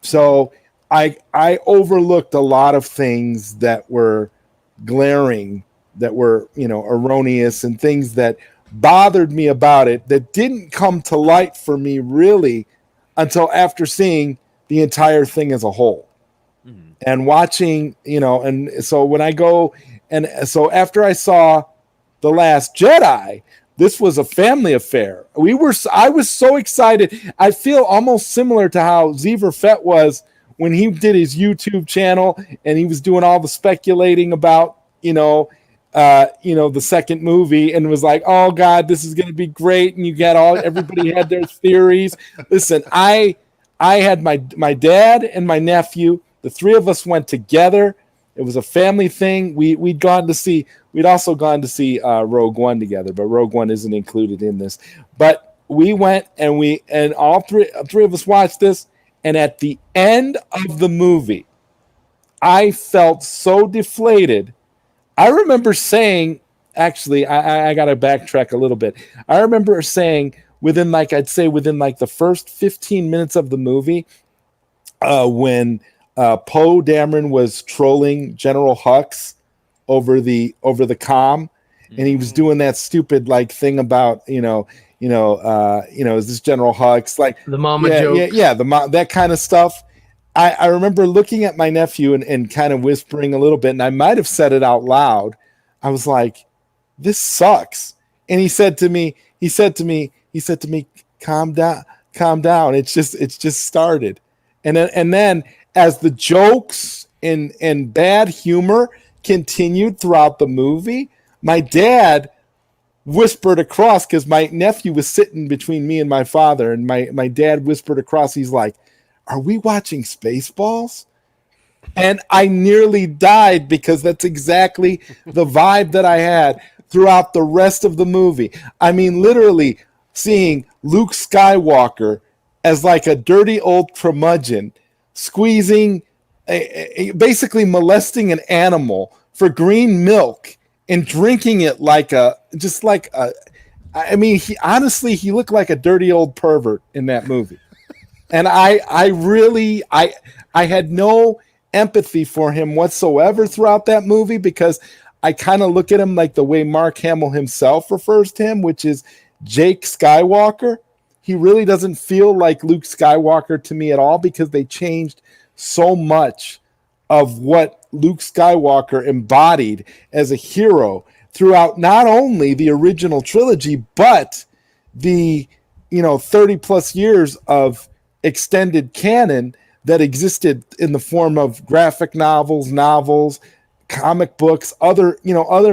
[SPEAKER 9] So I overlooked a lot of things that were glaring, that were, you know, erroneous, and things that bothered me about it that didn't come to light for me really until after seeing the entire thing as a whole. And watching, you know, and so when I go, and so after I saw The Last Jedi, this was a family affair. I was so excited. I feel almost similar to how ZEEVERFETT was when he did his YouTube channel and he was doing all the speculating about, the second movie, and was like, oh God, this is going to be great. And everybody had their theories. Listen, I had my dad and my nephew. The three of us went together. It was a family thing. We'd also gone to see Rogue One together, but Rogue One isn't included in this. But we went and all three of us watched this. And at the end of the movie, I felt so deflated. I remember saying actually, I got to backtrack a little bit. I remember saying within the first 15 minutes of the movie, when Poe Dameron was trolling General Hux over the comm, and he was doing that stupid like thing about is this General Hux, like
[SPEAKER 3] The mama joke.
[SPEAKER 9] that kind of stuff. I remember looking at my nephew and kind of whispering a little bit, and I might have said it out loud. I was like, "This sucks," and he said to me, "Calm down. It's just started," and then as the jokes and bad humor continued throughout the movie, my dad whispered across, because my nephew was sitting between me and my father, and my dad whispered across. He's like, "Are we watching Spaceballs?" And I nearly died, because that's exactly the vibe that I had throughout the rest of the movie. I mean, literally seeing Luke Skywalker as like a dirty old curmudgeon squeezing, basically molesting an animal for green milk and drinking it he looked like a dirty old pervert in that movie. And I had no empathy for him whatsoever throughout that movie, because I kind of look at him like the way Mark Hamill himself refers to him, which is Jake Skywalker. He really doesn't feel like Luke Skywalker to me at all, because they changed so much of what Luke Skywalker embodied as a hero throughout not only the original trilogy, but the 30 plus years of extended canon that existed in the form of graphic novels, comic books, other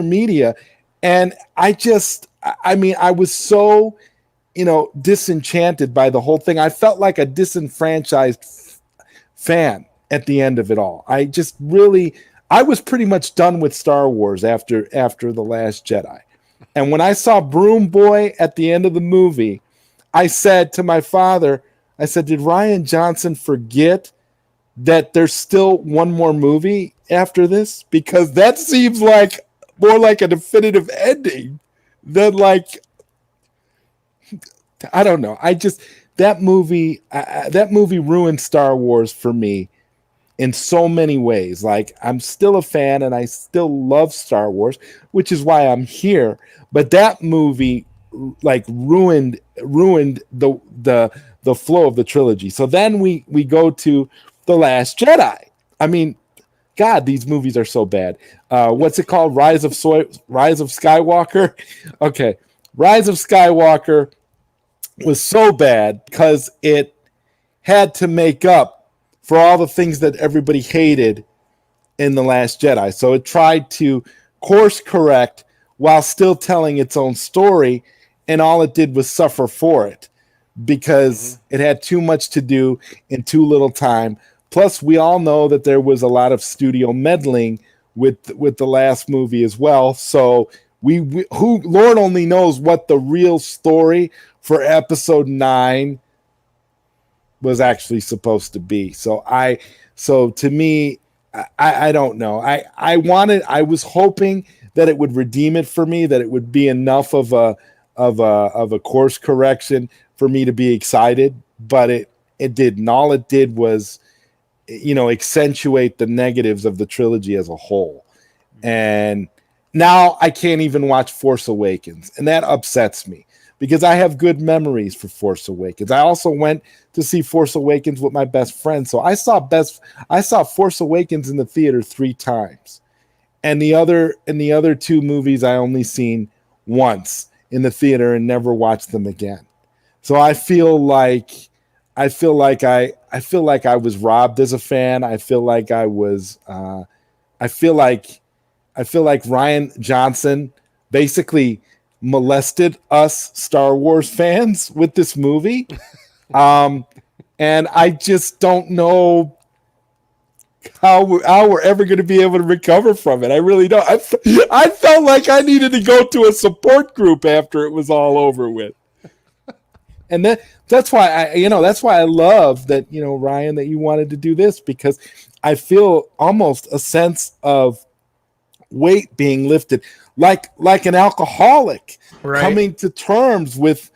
[SPEAKER 9] media. And I was so, disenchanted by the whole thing. I felt like a disenfranchised fan at the end of it all. I was pretty much done with Star Wars after The Last Jedi. And when I saw Broom Boy at the end of the movie, I said to my father, did Rian Johnson forget that there's still one more movie after this? Because that seems like more like a definitive ending than like, I don't know. That movie ruined Star Wars for me in so many ways. Like, I'm still a fan and I still love Star Wars, which is why I'm here. But that movie like ruined the flow of the trilogy. So then we go to The Last Jedi. I mean, God, these movies are so bad. What's it called? Rise of Skywalker. Okay, Rise of Skywalker was so bad because it had to make up for all the things that everybody hated in The Last Jedi. So it tried to course correct while still telling its own story, and all it did was suffer for it because it had too much to do in too little time. Plus, we all know that there was a lot of studio meddling with the last movie as well. So who Lord only knows what the real story for episode 9 was actually supposed to be. So to me, I don't know. I was hoping that it would redeem it for me, that it would be enough of a course correction for me to be excited, but it didn't. All it did was, accentuate the negatives of the trilogy as a whole. And now I can't even watch Force Awakens, and that upsets me because I have good memories for Force Awakens. I also went to see Force Awakens with my best friend, so I saw Force Awakens in the theater 3 times, and the other 2 movies I only seen once in the theater and never watched them again. So I feel like I was robbed as a fan. I feel like Rian Johnson basically molested us Star Wars fans with this movie. And I just don't know how we're ever going to be able to recover from it. I really don't. I felt like I needed to go to a support group after it was all over with. And that's why I love that, Ryan, that you wanted to do this, because I feel almost a sense of weight being lifted. like an alcoholic
[SPEAKER 3] Right.
[SPEAKER 9] coming to terms with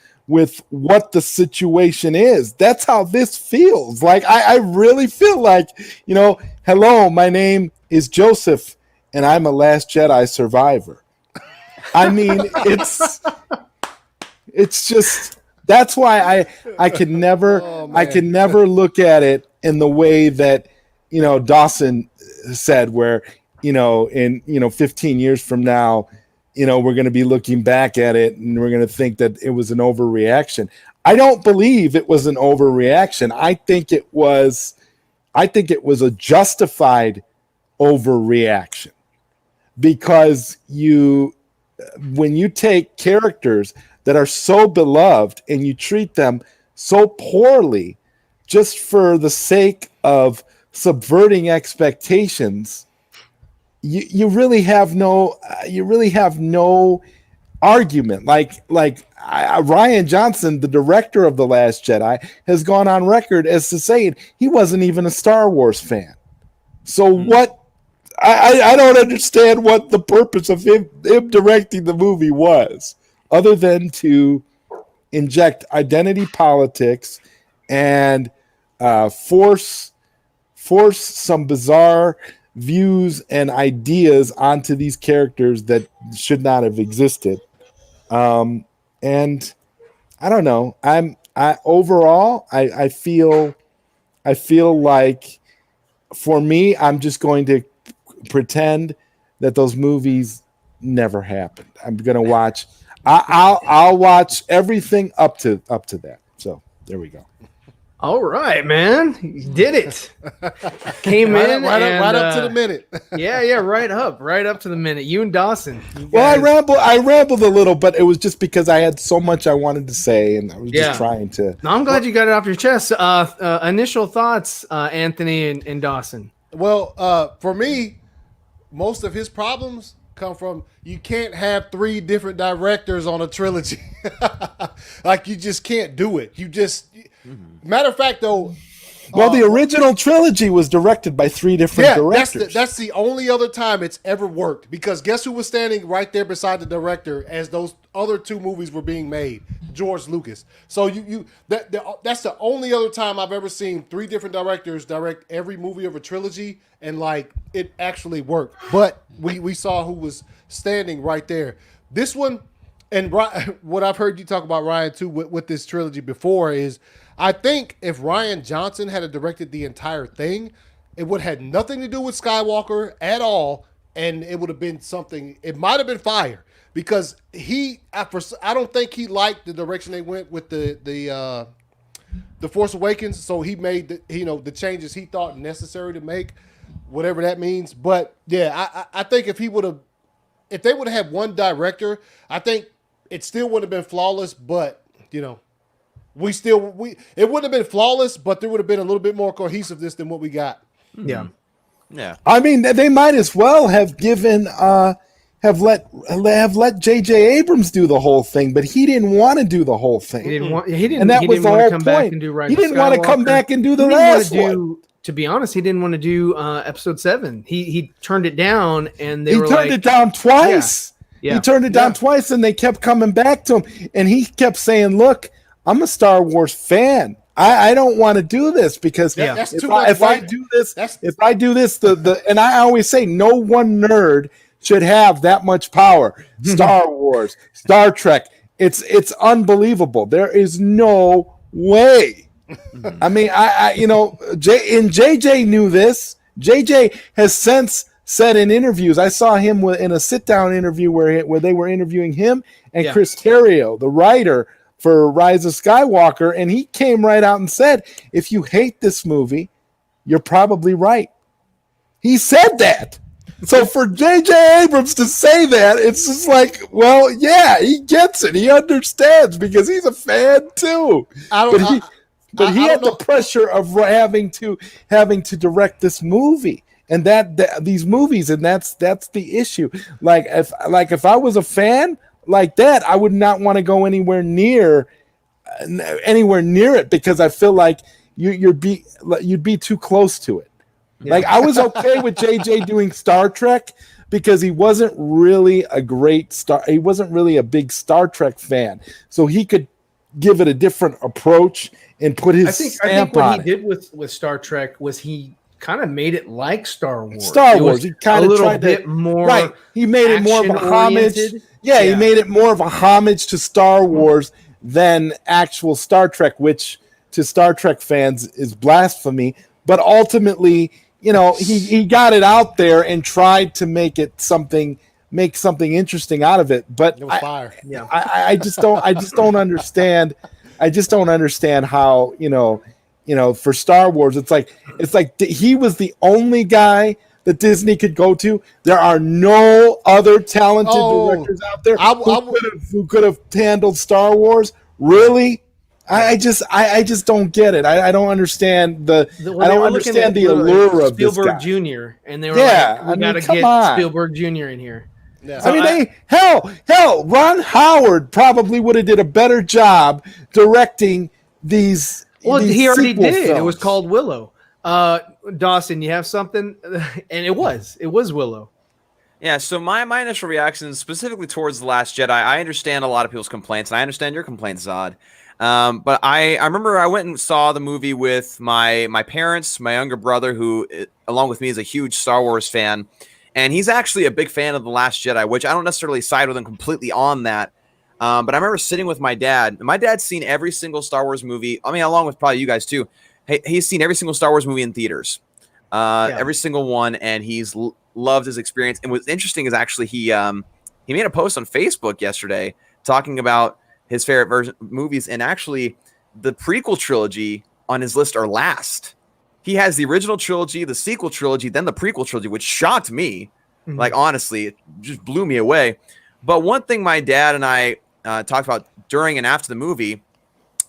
[SPEAKER 9] what the situation is. That's how this feels. Like I really feel like, hello, my name is Joseph and I'm a Last Jedi survivor. I mean, it's just, that's why I can never look at it in the way that Dawson said, where in 15 years from now, we're going to be looking back at it and we're going to think that it was an overreaction. I don't believe it was an overreaction. I think it was a justified overreaction, because when you take characters that are so beloved and you treat them so poorly just for the sake of subverting expectations, you really have no argument. Like Rian Johnson, the director of The Last Jedi, has gone on record as to saying he wasn't even a Star Wars fan. So what? I don't understand what the purpose of him directing the movie was, other than to inject identity politics and force some bizarre views and ideas onto these characters that should not have existed. And I don't know. Overall, I feel like, for me, I'm just going to pretend that those movies never happened. I'm gonna watch. I'll watch everything up to that. So there we go.
[SPEAKER 3] All right, man, you did it. Came in
[SPEAKER 4] right
[SPEAKER 3] and,
[SPEAKER 4] up to the minute.
[SPEAKER 3] yeah, right up to the minute. You and Dawson. You
[SPEAKER 9] Well,
[SPEAKER 3] guys-
[SPEAKER 9] I rambled a little, but it was just because I had so much I wanted to say, and I was just trying to.
[SPEAKER 3] No, I'm glad you got it off your chest. Initial thoughts, Anthony and Dawson.
[SPEAKER 4] Well, for me, most of his problems come from you can't have 3 different directors on a trilogy. Like, you just can't do it. Matter of fact, though.
[SPEAKER 9] Well, the original trilogy was directed by 3 different directors.
[SPEAKER 4] That's the only other time it's ever worked, because guess who was standing right there beside the director as those other 2 movies were being made? George Lucas. So that's the only other time I've ever seen 3 different directors direct every movie of a trilogy, and like it actually worked. But we saw who was standing right there. This one, and what I've heard you talk about, Ryan, too, with this trilogy before, is I think if Rian Johnson had directed the entire thing, it would have had nothing to do with Skywalker at all, and it would have been something. It might have been fire, because I don't think he liked the direction they went with the Force Awakens, so he made the changes he thought necessary to make, whatever that means. But yeah, I think if they would have had one director, I think it still would have been flawless. But it wouldn't have been flawless, but there would have been a little bit more cohesiveness than what we got.
[SPEAKER 3] Yeah.
[SPEAKER 9] I mean, they might as well have given have let J.J. Abrams do the whole thing, but he didn't want to do the whole thing.
[SPEAKER 3] He didn't want. He didn't.
[SPEAKER 9] And that
[SPEAKER 3] he
[SPEAKER 9] was
[SPEAKER 3] didn't
[SPEAKER 9] the
[SPEAKER 3] want
[SPEAKER 9] whole
[SPEAKER 3] to come back
[SPEAKER 9] point.
[SPEAKER 3] and do Rise
[SPEAKER 9] He
[SPEAKER 3] of
[SPEAKER 9] didn't want to come
[SPEAKER 3] Skywalker.
[SPEAKER 9] back and do the
[SPEAKER 3] He didn't wanna
[SPEAKER 9] last one.
[SPEAKER 3] To be honest, he didn't want to do Episode 7. He turned it down, and they
[SPEAKER 9] He
[SPEAKER 3] were
[SPEAKER 9] turned
[SPEAKER 3] like,
[SPEAKER 9] it down twice.
[SPEAKER 3] Yeah.
[SPEAKER 9] He turned it down twice, and they kept coming back to him. And he kept saying, "Look, I'm a Star Wars fan. I don't want to do this because
[SPEAKER 4] That's
[SPEAKER 9] if
[SPEAKER 4] too much
[SPEAKER 9] I
[SPEAKER 4] weight.
[SPEAKER 9] do this, and I always say, no one nerd should have that much power. Star Wars, Star Trek, it's unbelievable. There is no way. I mean, JJ knew this. JJ has since said in interviews. I saw him in a sit-down interview where they were interviewing him and Chris Terrio, the writer for Rise of Skywalker, and he came right out and said, if you hate this movie, you're probably right. He said that. So for J.J. Abrams to say that, it's just like, well, yeah, he gets it. He understands because he's a fan too. But he had the pressure of having to direct this movie and these movies, and that's the issue. Like if I was a fan like that, I would not want to go anywhere near it because I feel like you'd be too close to it. Yeah. Like I was okay with JJ doing Star Trek, because he wasn't really a great star. He wasn't really a big Star Trek fan, so he could give it a different approach and put his
[SPEAKER 3] I think
[SPEAKER 9] stamp
[SPEAKER 3] what
[SPEAKER 9] on
[SPEAKER 3] he
[SPEAKER 9] it.
[SPEAKER 3] did with Star Trek was he kind of made it like Star Wars.
[SPEAKER 9] Star Wars, he kind
[SPEAKER 3] a
[SPEAKER 9] of
[SPEAKER 3] little
[SPEAKER 9] tried
[SPEAKER 3] bit
[SPEAKER 9] to,
[SPEAKER 3] more
[SPEAKER 9] right. He made it more of a homage.
[SPEAKER 3] action-oriented.
[SPEAKER 9] Yeah, he made it more of a homage to Star Wars than actual Star Trek, which to Star Trek fans is blasphemy. But ultimately, you know, he got it out there and tried to make something interesting out of it. But
[SPEAKER 4] It was fire.
[SPEAKER 3] Yeah.
[SPEAKER 9] I just don't understand. I just don't understand how, you know, for Star Wars, it's like he was the only guy that Disney could go to. There are no other talented directors out there who could have handled Star Wars. Really? I just don't get it. I don't understand I don't understand the allure of this
[SPEAKER 3] Spielberg
[SPEAKER 9] guy.
[SPEAKER 3] Jr. And they were
[SPEAKER 9] Yeah,
[SPEAKER 3] like, we got to
[SPEAKER 9] come
[SPEAKER 3] get
[SPEAKER 9] on.
[SPEAKER 3] Spielberg Jr. in here.
[SPEAKER 4] Yeah.
[SPEAKER 9] I mean, hell, Ron Howard probably would have did a better job directing these.
[SPEAKER 3] Well,
[SPEAKER 9] these
[SPEAKER 3] he already
[SPEAKER 9] sequel
[SPEAKER 3] did. It
[SPEAKER 9] films.
[SPEAKER 3] was called Willow. Dawson, you have something? And it was Willow.
[SPEAKER 5] Yeah, so my initial reaction specifically towards The Last Jedi, I understand a lot of people's complaints, and I understand your complaints, Zod. But I remember I went and saw the movie with my parents, my younger brother, who, along with me, is a huge Star Wars fan. And he's actually a big fan of The Last Jedi, which I don't necessarily side with him completely on that. But I remember sitting with my dad. My dad's seen every single Star Wars movie. I mean, along with probably you guys too. He's seen every single Star Wars movie in theaters, every single one, and he's loved his experience. And what's interesting is actually he made a post on Facebook yesterday talking about his favorite movies, and actually the prequel trilogy on his list are last. He has the original trilogy, the sequel trilogy, then the prequel trilogy, which shocked me. Mm-hmm. Like, honestly, it just blew me away. But one thing my dad and I talked about during and after the movie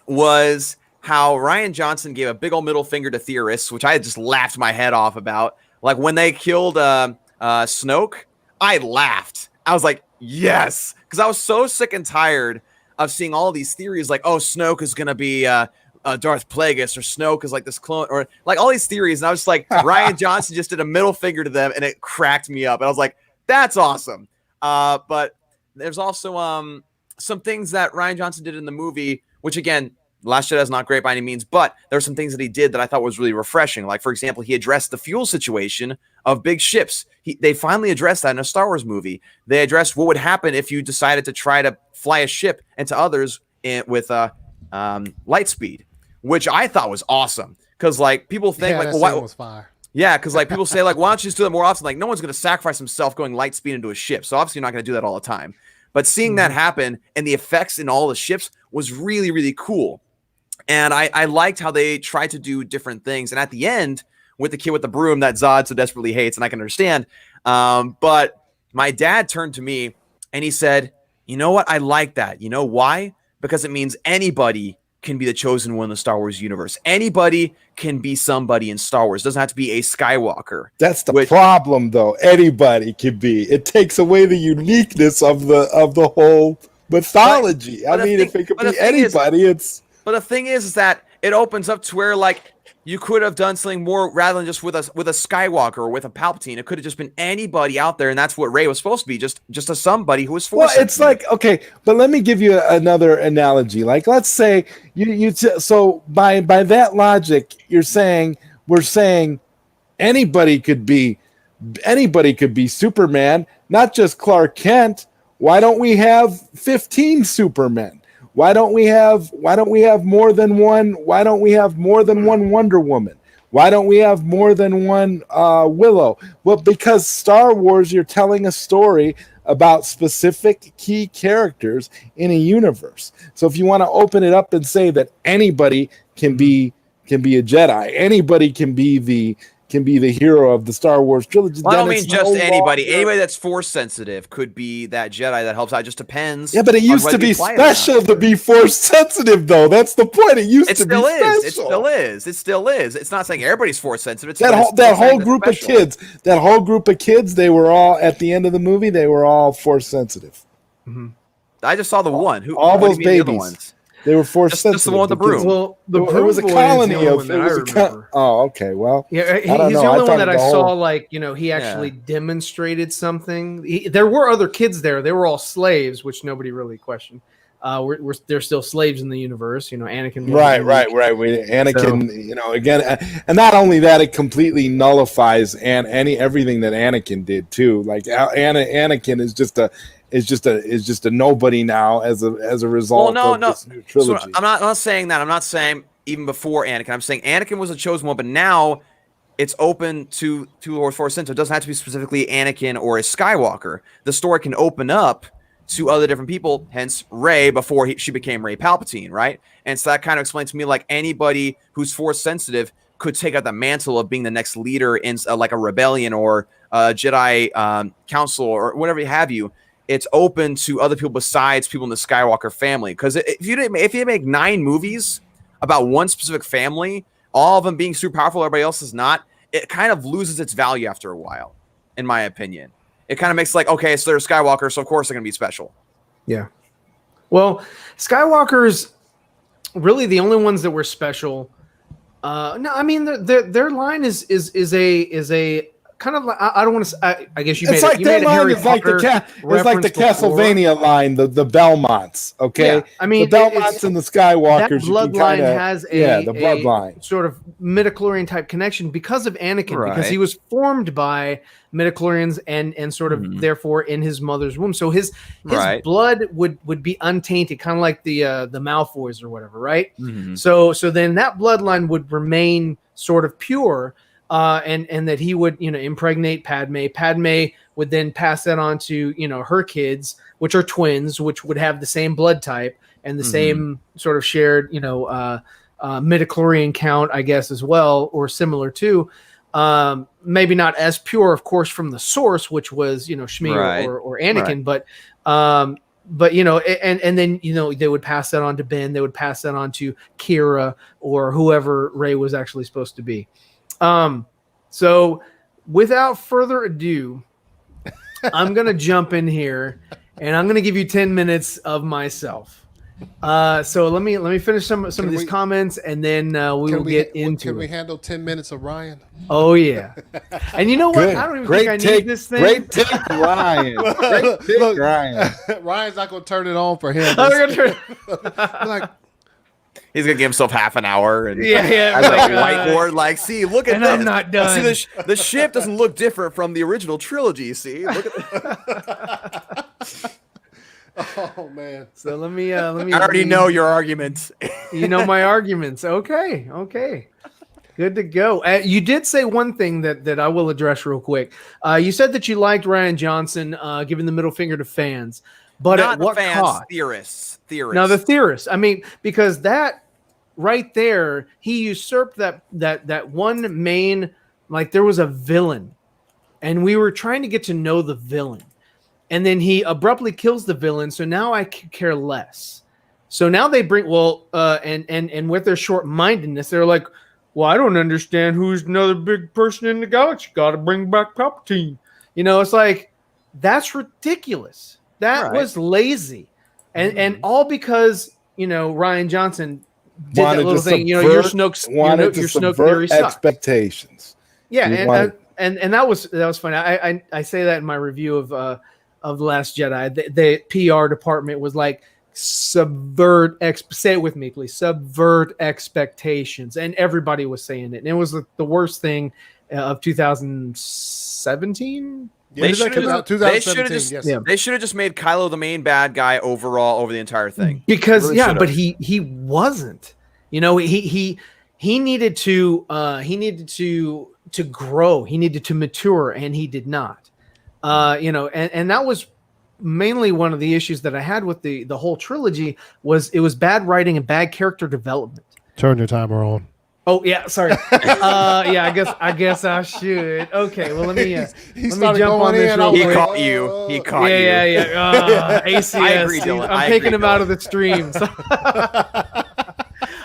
[SPEAKER 5] was how Rian Johnson gave a big old middle finger to theorists, which I just laughed my head off about. Like, when they killed Snoke, I laughed. I was like, yes, because I was so sick and tired of seeing all these theories like, oh, Snoke is going to be Darth Plagueis, or Snoke is like this clone, or like all these theories. And I was just like, Rian Johnson just did a middle finger to them, and it cracked me up. And I was like, that's awesome. But there's also some things that Rian Johnson did in the movie, which, again, Last Jedi is not great by any means, but there were some things that he did that I thought was really refreshing. Like, for example, he addressed the fuel situation of big ships. They finally addressed that in a Star Wars movie. They addressed what would happen if you decided to try to fly a ship into others with light speed, which I thought was awesome. Because, like, people think, like, well, why
[SPEAKER 4] was fire.
[SPEAKER 5] Yeah, because, like, people say, like, why don't you just do that more often? Like, no one's going to sacrifice himself going light speed into a ship. So obviously you're not going to do that all the time. But seeing that happen and the effects in all the ships was really, really cool. And I liked how they tried to do different things. And at the end, with the kid with the broom that Zod so desperately hates, and I can understand. But my dad turned to me and he said, you know what? I like that. You know why? Because it means anybody can be the chosen one in the Star Wars universe. Anybody can be somebody in Star Wars. It doesn't have to be a Skywalker.
[SPEAKER 9] That's the problem, though. Anybody can be. It takes away the uniqueness of the whole mythology. I mean, if it could be anybody, it's...
[SPEAKER 5] But the thing is that it opens up to where, like, you could have done something more rather than just with a Skywalker or with a Palpatine. It could have just been anybody out there, and that's what Rey was supposed to be, just a somebody who was forced.
[SPEAKER 9] Well, it's like, okay, but let me give you another analogy. Like, let's say so by that logic, we're saying anybody could be Superman, not just Clark Kent. Why don't we have 15 Supermen? Why don't we have more than one? Why don't we have more than one Wonder Woman? Why don't we have more than one Willow? Well, because Star Wars, you're telling a story about specific key characters in a universe. So if you want to open it up and say that anybody can be a Jedi, anybody can be the hero of the Star Wars trilogy.
[SPEAKER 5] Well, I don't mean just anybody. Anybody that's force sensitive could be that Jedi that helps out. It just depends.
[SPEAKER 9] Yeah, but it used to be special to be force sensitive, though. That's the point. It used to be special.
[SPEAKER 5] It still is. It still is. It's not saying everybody's force sensitive. It's
[SPEAKER 9] that whole group of kids. That whole group of kids. They were all at the end of the movie. They were all force sensitive.
[SPEAKER 5] Mm-hmm. I just saw the one.
[SPEAKER 9] All those babies. They were force
[SPEAKER 5] That's the
[SPEAKER 9] sensitive.
[SPEAKER 5] one with the broom.
[SPEAKER 3] Well, the
[SPEAKER 9] It was a
[SPEAKER 3] Broom Boy is
[SPEAKER 9] colony
[SPEAKER 3] the only
[SPEAKER 9] of.
[SPEAKER 3] one
[SPEAKER 9] It
[SPEAKER 3] that I
[SPEAKER 9] was a
[SPEAKER 3] remember.
[SPEAKER 9] oh, okay. Well,
[SPEAKER 3] Yeah,
[SPEAKER 9] I don't
[SPEAKER 3] he's
[SPEAKER 9] know.
[SPEAKER 3] the
[SPEAKER 9] I
[SPEAKER 3] only one
[SPEAKER 9] thought
[SPEAKER 3] that I
[SPEAKER 9] the
[SPEAKER 3] saw.
[SPEAKER 9] whole-
[SPEAKER 3] Like, he actually demonstrated something. There were other kids there. They were all slaves, which nobody really questioned. They're still slaves in the universe. Anakin. wasn't
[SPEAKER 9] right.
[SPEAKER 3] unique.
[SPEAKER 9] Anakin, again, and not only that, it completely nullifies everything that Anakin did too. Like Anakin is just a nobody now as a result of this new trilogy.
[SPEAKER 5] So I'm not saying that. I'm not saying even before Anakin. I'm saying Anakin was a chosen one, but now it's open to Lord Force Sense. So it doesn't have to be specifically Anakin or a Skywalker. The story can open up to other different people, hence Rey before she became Rey Palpatine, right? And so that kind of explains to me like anybody who's Force sensitive could take out the mantle of being the next leader in like a rebellion or a Jedi council or whatever have you. It's open to other people besides people in the Skywalker family. Because if you make 9 movies about one specific family, all of them being super powerful, everybody else is not, it kind of loses its value after a while, in my opinion. It kind of makes like, okay, so they're Skywalker, so of course they're going to be special. Yeah.
[SPEAKER 3] Well, Skywalker's really the only ones that were special. No, I mean their line is a kind of like, I don't want to. I guess you made
[SPEAKER 9] It's
[SPEAKER 3] it.
[SPEAKER 9] like
[SPEAKER 3] You
[SPEAKER 9] their
[SPEAKER 3] made a
[SPEAKER 9] line
[SPEAKER 3] Harry
[SPEAKER 9] is like
[SPEAKER 3] Potter
[SPEAKER 9] it's like the
[SPEAKER 3] reference before.
[SPEAKER 9] Castlevania line, the Belmonts. Okay,
[SPEAKER 3] Yeah, I mean,
[SPEAKER 9] the Belmonts and the Skywalkers.
[SPEAKER 3] That bloodline has
[SPEAKER 9] the bloodline
[SPEAKER 3] sort of midichlorian type connection because of Anakin, because he
[SPEAKER 5] Right.
[SPEAKER 3] was formed by midichlorians and sort of therefore in his mother's womb. So his
[SPEAKER 5] Right.
[SPEAKER 3] blood would be untainted, kind of like the Malfoys or whatever, right?
[SPEAKER 5] Mhm.
[SPEAKER 3] So then that bloodline would remain sort of pure. And that he would, impregnate Padme. Padme would then pass that on to, her kids, which are twins, which would have the same blood type and the same sort of shared, midichlorian count, I guess, as well, or similar to. Maybe not as pure, of course, from the source, which was, Shmi
[SPEAKER 5] Right.
[SPEAKER 3] or Anakin, but and then they would pass that on to Ben. They would pass that on to Kira or whoever Rey was actually supposed to be. So without further ado, I'm going to jump in here and I'm going to give you 10 minutes of myself. So let me finish some of these comments and then we will get into
[SPEAKER 4] Can
[SPEAKER 3] it.
[SPEAKER 4] we handle 10 minutes of Ryan?
[SPEAKER 3] Oh yeah. And you know what?
[SPEAKER 9] Good.
[SPEAKER 3] I don't even
[SPEAKER 9] Great
[SPEAKER 3] think I
[SPEAKER 9] take.
[SPEAKER 3] need this thing.
[SPEAKER 9] Great take, Ryan. Great take,
[SPEAKER 4] Look,
[SPEAKER 9] Ryan.
[SPEAKER 4] Ryan's not going to turn it on for him.
[SPEAKER 3] I'm gonna turn-
[SPEAKER 4] like,
[SPEAKER 5] He's going to give himself half an hour. And
[SPEAKER 3] Yeah,
[SPEAKER 5] as a
[SPEAKER 3] right.
[SPEAKER 5] whiteboard, like, see, look at
[SPEAKER 3] And
[SPEAKER 5] this.
[SPEAKER 3] I'm not done.
[SPEAKER 5] See, the ship doesn't look different from the original trilogy. See, look at
[SPEAKER 4] oh man.
[SPEAKER 3] So let me
[SPEAKER 5] I already know your argument.
[SPEAKER 3] You know my arguments. Okay. Good to go. You did say one thing that I will address real quick. You said that you liked Ryan Johnson giving the middle finger to fans, but
[SPEAKER 5] Not
[SPEAKER 3] at what
[SPEAKER 5] the fans,
[SPEAKER 3] cost?
[SPEAKER 5] theorists.
[SPEAKER 3] Now the theorists. I mean, because that right there, he usurped that one main. Like there was a villain, and we were trying to get to know the villain, and then he abruptly kills the villain. So now I could care less. So now they bring and with their short-mindedness, they're like, well, I don't understand who's another big person in the galaxy. Got to bring back Palpatine. It's like that's ridiculous. That was lazy, and all because Ryan Johnson did that little thing. Your Snoke theory sucked.
[SPEAKER 9] Expectations.
[SPEAKER 3] Yeah,
[SPEAKER 9] He
[SPEAKER 3] and that was funny. I say that in my review of The Last Jedi. The PR department was like, say it with me, please. Subvert expectations, and everybody was saying it. And it was the worst thing of 2017.
[SPEAKER 4] Yeah, they should have 2017. Yes.
[SPEAKER 5] They should have just made Kylo the main bad guy overall over the entire thing.
[SPEAKER 3] Because
[SPEAKER 5] Really
[SPEAKER 3] but he wasn't. He needed to grow. He needed to mature, and he did not. And that was mainly one of the issues that I had with the whole trilogy was it was bad writing and bad character development.
[SPEAKER 4] Turn your timer on.
[SPEAKER 3] Oh yeah, sorry. I guess I should. Okay, well let me jump on this real
[SPEAKER 5] He
[SPEAKER 3] quick.
[SPEAKER 5] caught you. He caught you.
[SPEAKER 3] Yeah. ACS.
[SPEAKER 5] I agree, Dylan.
[SPEAKER 3] I'm taking him out of the streams.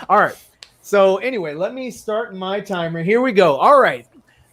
[SPEAKER 3] All right. So anyway, let me start my timer. Here we go. All right.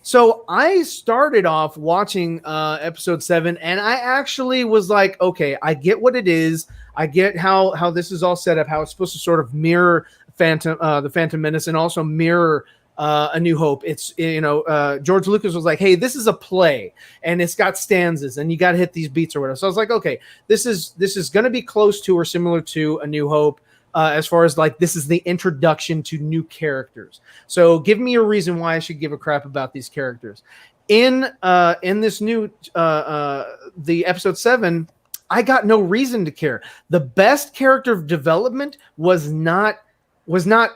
[SPEAKER 3] So I started off watching episode 7, and I actually was like, okay, I get what it is. I get how this is all set up, how it's supposed to sort of mirror the Phantom Menace and also mirror A New Hope. It's, George Lucas was like, hey, this is a play and it's got stanzas and you got to hit these beats or whatever. So I was like, okay, this is going to be close to or similar to A New Hope. As far as like, this is the introduction to new characters. So give me a reason why I should give a crap about these characters. In this new, the episode 7, I got no reason to care. The best character development was not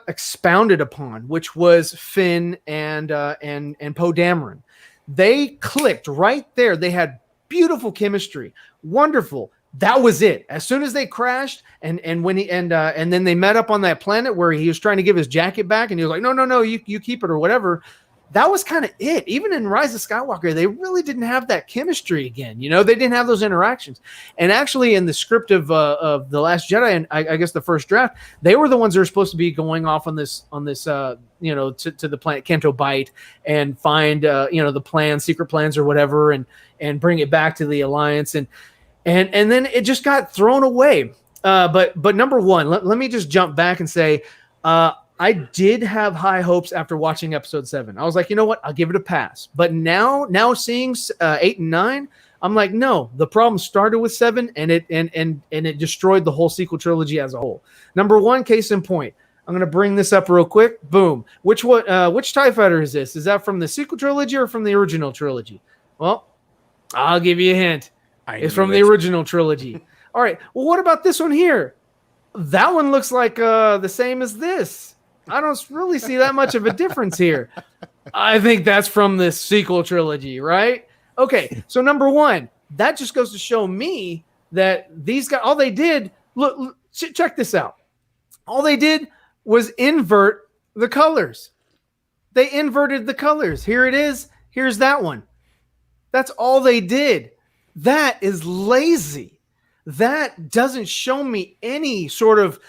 [SPEAKER 3] expounded upon, which was Finn and Poe Dameron. They clicked right there. They had beautiful chemistry, wonderful. That was it. As soon as they crashed and then they met up on that planet where he was trying to give his jacket back and he was like, no, you keep it or whatever. That was kind of it. Even in Rise of Skywalker, they really didn't have that chemistry again. They didn't have those interactions. And actually in the script of The Last Jedi, and I guess the first draft, they were the ones that were supposed to be going off on this to the planet Canto Bight and find, the plans, secret plans or whatever, and bring it back to the Alliance. And then it just got thrown away. But number one, let me just jump back and say, I did have high hopes after watching episode 7. I was like, you know what? I'll give it a pass. But now seeing 8 and 9, I'm like, no, the problem started with 7 and it destroyed the whole sequel trilogy as a whole. Number one, case in point. I'm going to bring this up real quick. Boom. Which TIE fighter is this? Is that from the sequel trilogy or from the original trilogy? Well, I'll give you a hint. It's from the original trilogy. All right. Well, what about this one here? That one looks like the same as this. I don't really see that much of a difference here. I think that's from the sequel trilogy, right? Okay. So number one, that just goes to show me that these guys, all they did, look, check this out. All they did was invert the colors. They inverted the colors. Here it is. Here's that one. That's all they did. That is lazy. That doesn't show me any sort of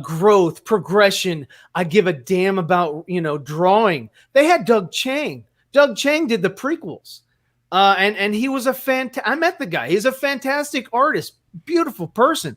[SPEAKER 3] growth, progression. I give a damn about, drawing. They had Doug Chiang. Doug Chiang did the prequels. And he was I met the guy. He's a fantastic artist, beautiful person.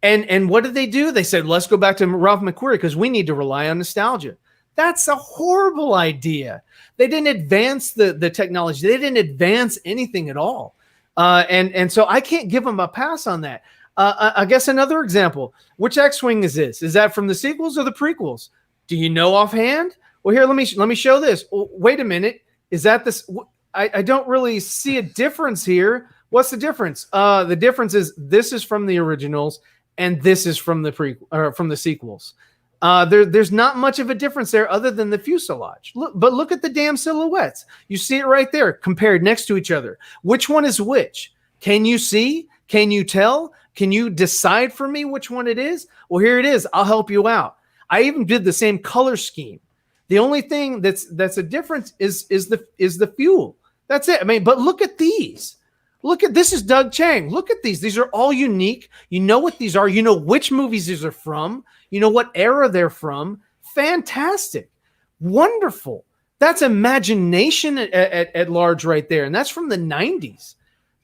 [SPEAKER 3] And what did they do? They said, let's go back to Ralph McQuarrie because we need to rely on nostalgia. That's a horrible idea. They didn't advance the technology. They didn't advance anything at all. And so I can't give them a pass on that. I guess another example, which X-Wing is this? Is that from the sequels or the prequels? Do you know offhand? Well, here, let me show this. Well, wait a minute. Is that this? I don't really see a difference here. What's the difference? The difference is this is from the originals and this is from from the sequels. There's not much of a difference there other than the fuselage. Look at the damn silhouettes. You see it right there compared next to each other. Which one is which? Can you see? Can you tell? Can you decide for me which one it is? Well, here it is. I'll help you out. I even did the same color scheme. The only thing that's a difference is the fuel. That's it. I mean, but look at these. This is Doug Chiang. Look at these. These are all unique. You know what these are. You know which movies these are from. You know what era they're from. Fantastic. Wonderful. That's imagination at large right there. And that's from the 90s.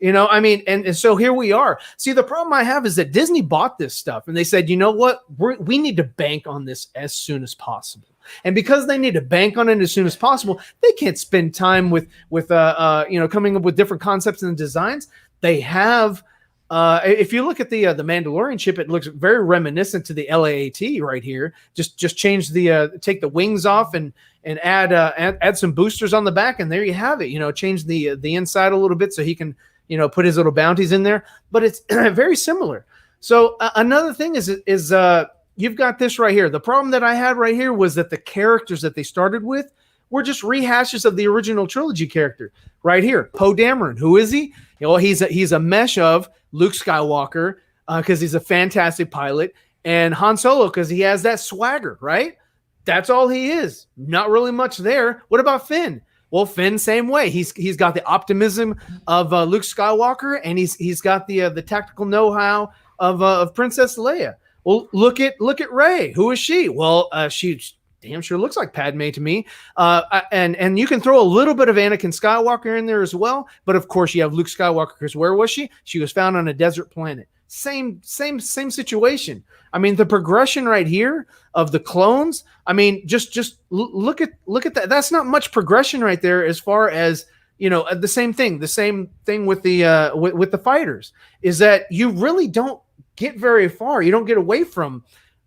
[SPEAKER 3] And so here we are. See, the problem I have is that Disney bought this stuff and they said, you know what? We need to bank on this as soon as possible. And because they need to bank on it as soon as possible, they can't spend time with coming up with different concepts and designs. They have, if you look at the Mandalorian ship, it looks very reminiscent to the LAAT right here. Just change take the wings off and add some boosters on the back, and there you have it. Change the inside a little bit so he can put his little bounties in there. But it's very similar. So another thing is you've got this right here. The problem that I had right here was that the characters that they started with were just rehashes of the original trilogy character. Right here, Poe Dameron. Who is he? He's a mesh of Luke Skywalker because he's a fantastic pilot, and Han Solo because he has that swagger, right? That's all he is. Not really much there. What about Finn? Well, Finn, same way. He's got the optimism of Luke Skywalker, and he's got the tactical know-how of Princess Leia. Well, look at Rey. Who is she? Well, she's damn sure looks like Padme to me. And you can throw a little bit of Anakin Skywalker in there as well. But of course, you have Luke Skywalker, because where was she? She was found on a desert planet. Same situation. I mean, the progression right here of the clones. I mean, just look at that. That's not much progression right there, as far as, you know, the same thing with the with the fighters, is that you really don't get very far. You don't get away from,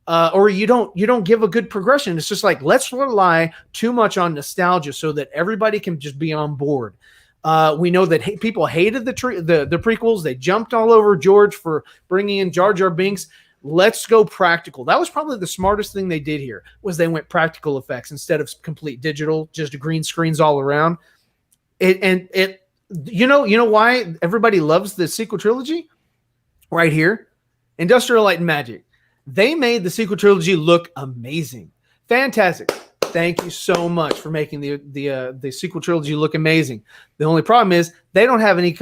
[SPEAKER 3] or you don't give a good progression. It's just like, let's rely too much on nostalgia so that everybody can just be on board. We know that people hated the prequels. They jumped all over George for bringing in Jar Jar Binks. Let's go practical. That was probably the smartest thing they did here, was they went practical effects instead of complete digital, just green screens all around. You know why everybody loves the sequel trilogy? Right here, Industrial Light and Magic. They made the sequel trilogy look amazing, fantastic. Thank you so much for making the sequel trilogy look amazing. The only problem is they don't have any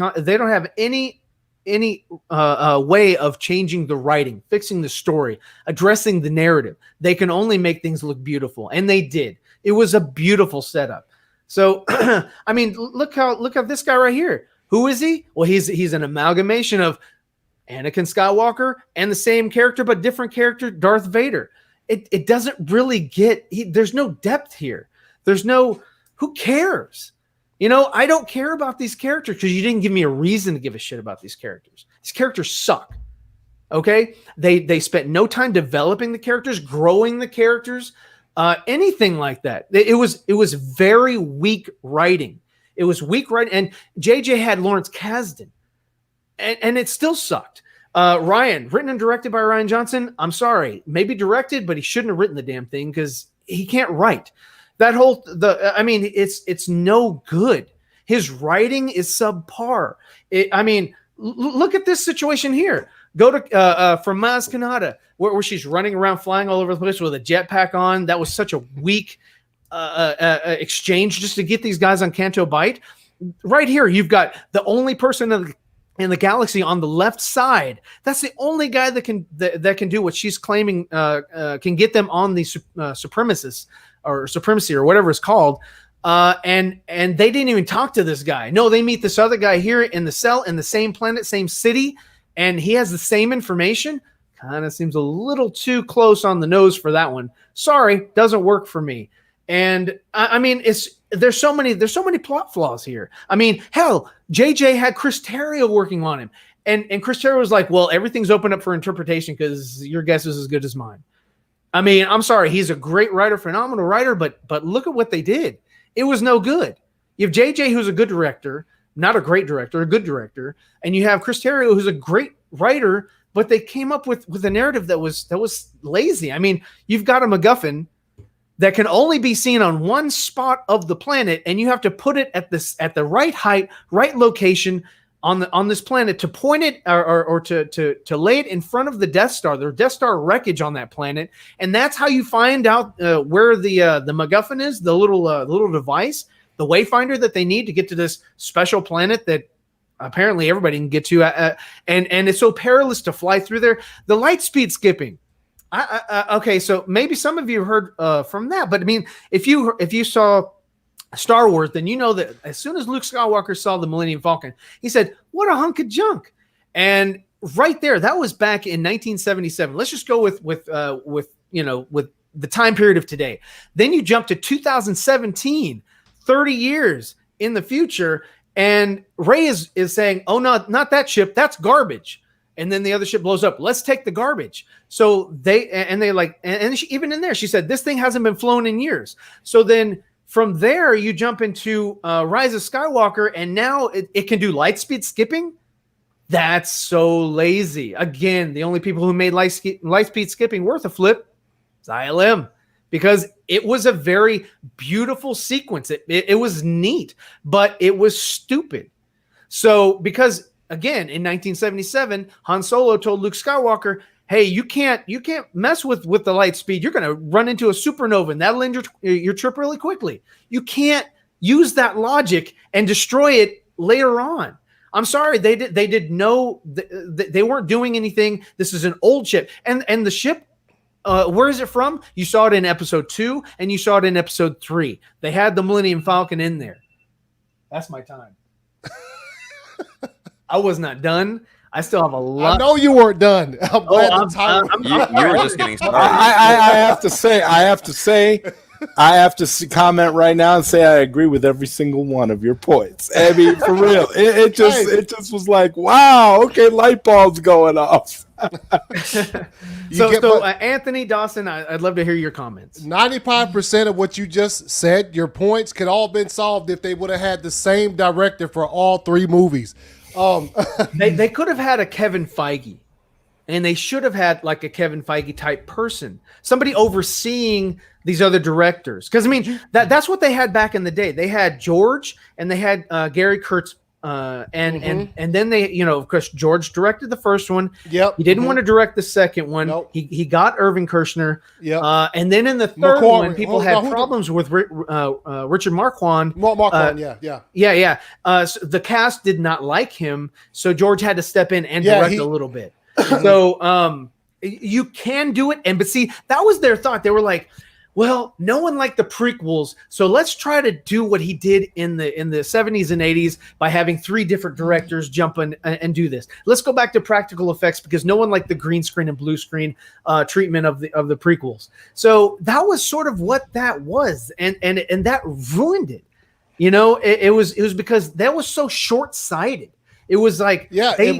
[SPEAKER 3] way of changing the writing, fixing the story, addressing the narrative. They can only make things look beautiful, and they did. It was a beautiful setup. So, I mean, look how this guy right here. Who is he? Well, he's an amalgamation of Anakin Skywalker and the same character but different character, Darth Vader. It doesn't really there's no depth here. There's no, who cares? You know, I don't care about these characters because you didn't give me a reason to give a shit about these characters. These characters suck. Okay? They spent no time developing the characters, growing the characters, anything like that. It was very weak writing. It was weak writing. And JJ had Lawrence Kasdan. And it still sucked. Ryan, written and directed by Rian Johnson. I'm sorry, maybe directed, but he shouldn't have written the damn thing because he can't write. It's no good. His writing is subpar. Look at this situation here. Go to from Maz Kanata, where she's running around, flying all over the place with a jetpack on. That was such a weak exchange just to get these guys on Canto Bight. Right here, you've got the only person in the galaxy on the left side. That's the only guy that can do what she's claiming can get them on the supremacists or supremacy or whatever it's called. And they didn't even talk to this guy. No, they meet this other guy here in the cell in the same planet, same city, and he has the same information. Kind of seems a little too close on the nose for that one. Sorry, doesn't work for me. And there's so many plot flaws here. I mean, hell, JJ had Chris Terrio working on him, and Chris Terrio was like, "Well, everything's open up for interpretation because your guess is as good as mine." I mean, I'm sorry, he's a great writer, phenomenal writer, but look at what they did. It was no good. You have JJ, who's a good director, not a great director, a good director, and you have Chris Terrio, who's a great writer, but they came up with a narrative that was lazy. I mean, you've got a MacGuffin that can only be seen on one spot of the planet, and you have to put it at the right height, right location on this planet to point it or to lay it in front of the Death Star. There's Death Star wreckage on that planet, and that's how you find out where the MacGuffin is, the little device, the wayfinder that they need to get to this special planet that apparently everybody can get to, and it's so perilous to fly through there. The light speed skipping. Okay, so maybe some of you heard from that, but I mean, if you saw Star Wars, then you know that as soon as Luke Skywalker saw the Millennium Falcon, he said, "What a hunk of junk!" And right there, that was back in 1977. Let's just go with the time period of today. Then you jump to 2017, 30 years in the future, and Rey is saying, "Oh no, not that ship. That's garbage." And then the other ship blows up. Let's take the garbage. So even in there, she said, this thing hasn't been flown in years. So then from there, you jump into Rise of Skywalker, and now it can do light speed skipping. That's so lazy. Again, the only people who made light speed skipping worth a flip is ILM, because it was a very beautiful sequence. It was neat, but it was stupid. So because again, in 1977, Han Solo told Luke Skywalker, "Hey, you can't mess with the light speed. You're going to run into a supernova, and that'll end your trip really quickly. You can't use that logic and destroy it later on." I'm sorry, they weren't doing anything. This is an old ship, and the ship Where is it from? You saw it in episode 2 and you saw it in episode 3. They had the Millennium Falcon in there. That's my time. I was not done. I still have a lot.
[SPEAKER 4] I know you weren't done. I'm glad the title.
[SPEAKER 5] You were just getting started.
[SPEAKER 9] I have to comment right now and say I agree with every single one of your points. I mean, for real, it just was like, wow, okay, light bulbs going off.
[SPEAKER 3] Anthony Dawson, I'd love to hear your comments.
[SPEAKER 4] 95% of what you just said, your points could all been solved if they would have had the same director for all 3 movies.
[SPEAKER 3] They could have had a Kevin Feige, and they should have had like a Kevin Feige type person, somebody overseeing these other directors. Because I mean, that's what they had back in the day. They had George and they had Gary Kurtz, and then they, of course, George directed the first one.
[SPEAKER 4] Yep.
[SPEAKER 3] He didn't want to direct the second one.
[SPEAKER 4] Nope.
[SPEAKER 3] He got Irving Kershner.
[SPEAKER 4] Yep.
[SPEAKER 3] And then in the third one, people had problems with Richard Marquand.
[SPEAKER 4] Yeah.
[SPEAKER 3] So the cast did not like him, so George had to step in and direct a little bit. So you can do it, but see, that was their thought. They were like, well, no one liked the prequels, so let's try to do what he did in the 70s and 80s by having 3 different directors jump in and do this. Let's go back to practical effects because no one liked the green screen and blue screen treatment of the prequels. So that was sort of what that was, and that ruined it. It was because that was so short-sighted. It was like, that's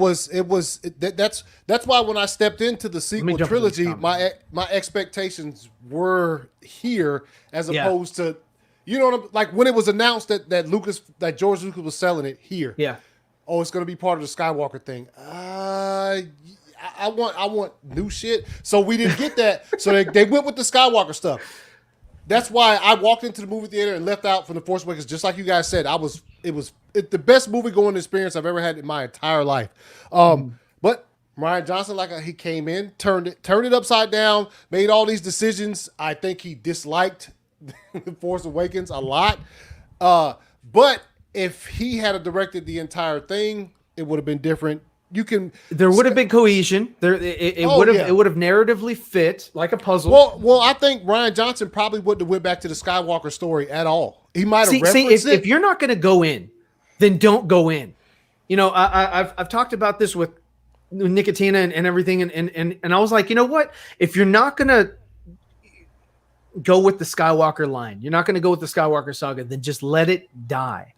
[SPEAKER 3] why when I stepped into the sequel trilogy, my expectations were here as opposed to, like when it was announced that George Lucas was selling it here. Yeah.
[SPEAKER 4] Oh, it's going to be part of the Skywalker thing. I want new shit. So we didn't get that. So they went with the Skywalker stuff. That's why I walked into the movie theater and left out from The Force Awakens, just like you guys said. It was the best movie going experience I've ever had in my entire life. But Rian Johnson, he came in, turned it upside down, made all these decisions. I think he disliked The Force Awakens a lot. But if he had directed the entire thing, it would have been different. There
[SPEAKER 3] would have been cohesion. It would have narratively fit like a puzzle.
[SPEAKER 4] Well, I think Rian Johnson probably wouldn't have went back to the Skywalker story at all. He might have referenced it.
[SPEAKER 3] If you're not going to go in, then don't go in. I've talked about this with Nicotina and everything, and I was like, you know what? If you're not going to go with the Skywalker line, you're not going to go with the Skywalker saga, then just let it die.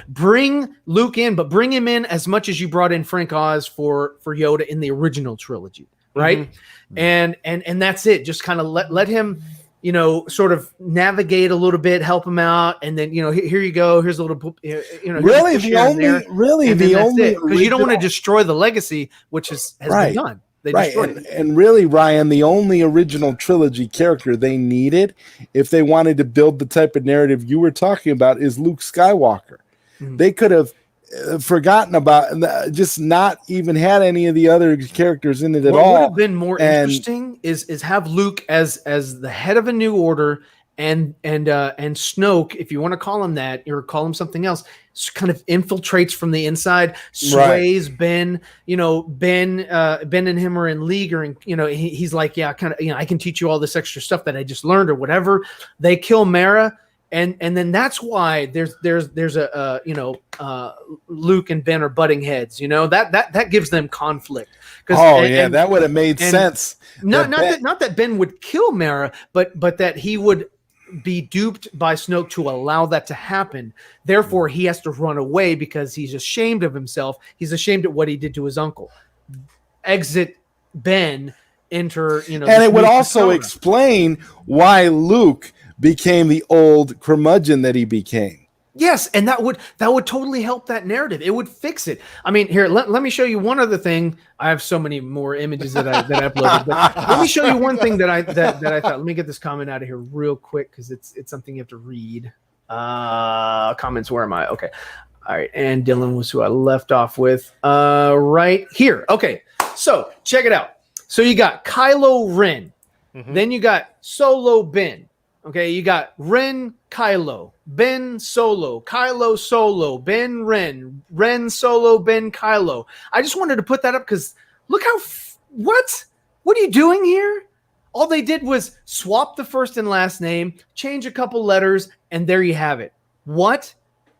[SPEAKER 3] Bring Luke in, but bring him in as much as you brought in Frank Oz for Yoda in the original trilogy, right? And that's it. Just kind of let him, sort of navigate a little bit, help him out, and then here you go. Here's a little,
[SPEAKER 9] really the only
[SPEAKER 3] because you don't want to destroy the legacy, which has been done.
[SPEAKER 9] And really, Ryan, the only original trilogy character they needed, if they wanted to build the type of narrative you were talking about, is Luke Skywalker. They could have forgotten about, just not even had any of the other characters in it at all.
[SPEAKER 3] What would have been more interesting is have Luke as the head of a new order, and Snoke, if you want to call him that or call him something else, kind of infiltrates from the inside, sways Ben. Ben and him are in league, or he's like, I can teach you all this extra stuff that I just learned or whatever. They kill Mara, and then that's why there's a Luke and Ben are butting heads. That gives them conflict.
[SPEAKER 9] That would have made sense.
[SPEAKER 3] Not that Ben would kill Mara, but that he would be duped by Snoke to allow that to happen. Therefore, he has to run away because he's ashamed of himself. He's ashamed of what he did to his uncle. Exit Ben, enter,
[SPEAKER 9] and it would also explain why Luke became the old curmudgeon that he became.
[SPEAKER 3] Yes, and that would totally help that narrative. It would fix it. I mean, here, let me show you one other thing. I have so many more images that I uploaded. But let me show you one thing that I thought. Let me get this comment out of here real quick because it's something you have to read. Comments, where am I? Okay. All right, and Dylan was who I left off with. Right here. Okay, so check it out. So you got Kylo Ren. Then you got Solo Ben. Okay, you got Ren Kylo, Ben Solo, Kylo Solo, Ben Ren, Ren Solo, Ben Kylo. I just wanted to put that up because look how what are you doing here? All they did was swap the first and last name, change a couple letters, and there you have it. What?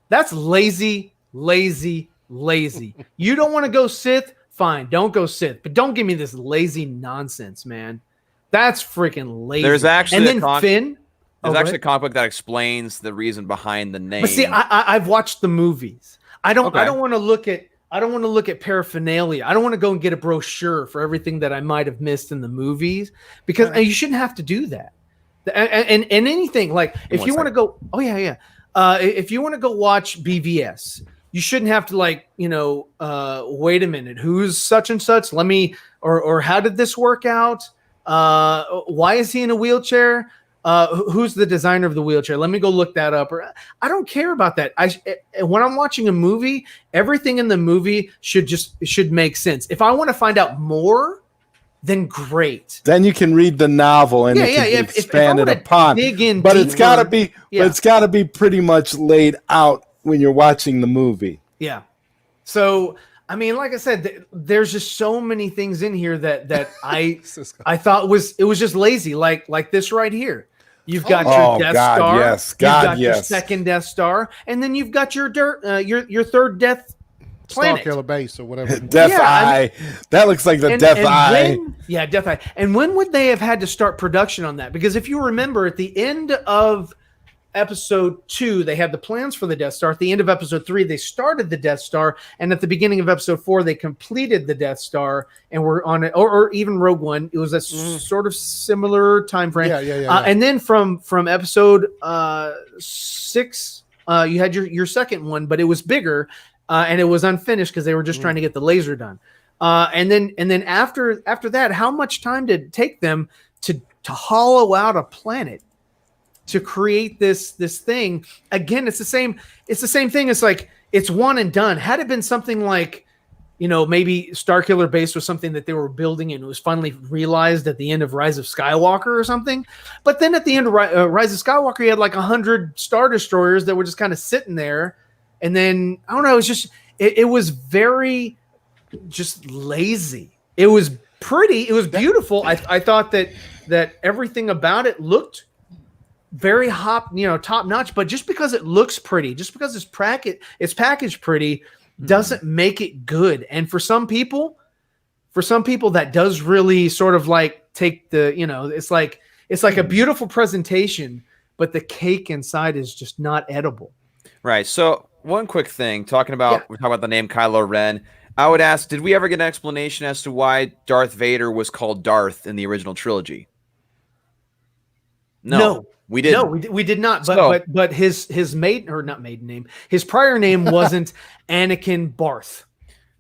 [SPEAKER 3] That's lazy, lazy, lazy. You don't want to go Sith? Fine, don't go Sith. But don't give me this lazy nonsense, man. That's freaking lazy.
[SPEAKER 5] There's actually
[SPEAKER 3] and then Finn.
[SPEAKER 5] There's actually a comic book that explains the reason behind the name.
[SPEAKER 3] But see, I've watched the movies. I don't want to look at paraphernalia. I don't want to go and get a brochure for everything that I might have missed in the movies, because you shouldn't have to do that. And anything, like if you want to go, if you want to go watch BVS, you shouldn't have to wait a minute, who's such and such? Let me, or how did this work out? Why is he in a wheelchair? Who's the designer of the wheelchair? Let me go look that up. Or I don't care about that. When I'm watching a movie, everything in the movie should make sense. If I want to find out more, then great.
[SPEAKER 9] Then you can read the novel and it can be expanded upon. But it's got to be pretty much laid out when you're watching the movie.
[SPEAKER 3] Yeah. So I mean, like I said, there's just so many things in here that I thought was just lazy. Like this right here. You've got your Death Star.
[SPEAKER 9] Yes,
[SPEAKER 3] you've got your second Death Star, and then you've got your third Death Planet.
[SPEAKER 4] Star Killer Base or whatever.
[SPEAKER 9] Death Eye. That looks like the Death Eye.
[SPEAKER 3] Death Eye. And when would they have had to start production on that? Because if you remember, at the end of Episode 2, they had the plans for the Death Star. At the end of Episode 3, they started the Death Star, and at the beginning of Episode 4, they completed the Death Star and were on it. Or even Rogue One, it was a sort of similar time frame. And then from Episode 6, you had your second one, but it was bigger, and it was unfinished because they were just trying to get the laser done. And then after that, how much time did it take them to hollow out a planet? To create this thing again, it's the same thing. It's like it's one and done. Had it been something like, maybe Starkiller Base was something that they were building and it was finally realized at the end of Rise of Skywalker or something. But then at the end of Rise of Skywalker, you had like 100 Star Destroyers that were just kind of sitting there, and then I don't know. It's just it was very just lazy. It was pretty. It was beautiful. I thought that everything about it looked very top notch, but just because it looks pretty, just because it's packaged pretty, doesn't make it good. And for some people that does really sort of like take the, it's like a beautiful presentation, but the cake inside is just not edible.
[SPEAKER 5] Right. So one quick thing, we're talking about the name Kylo Ren. I would ask, did we ever get an explanation as to why Darth Vader was called Darth in the original trilogy? No. We didn't.
[SPEAKER 3] No, we did not. But his not maiden name. His prior name wasn't Anakin Barth.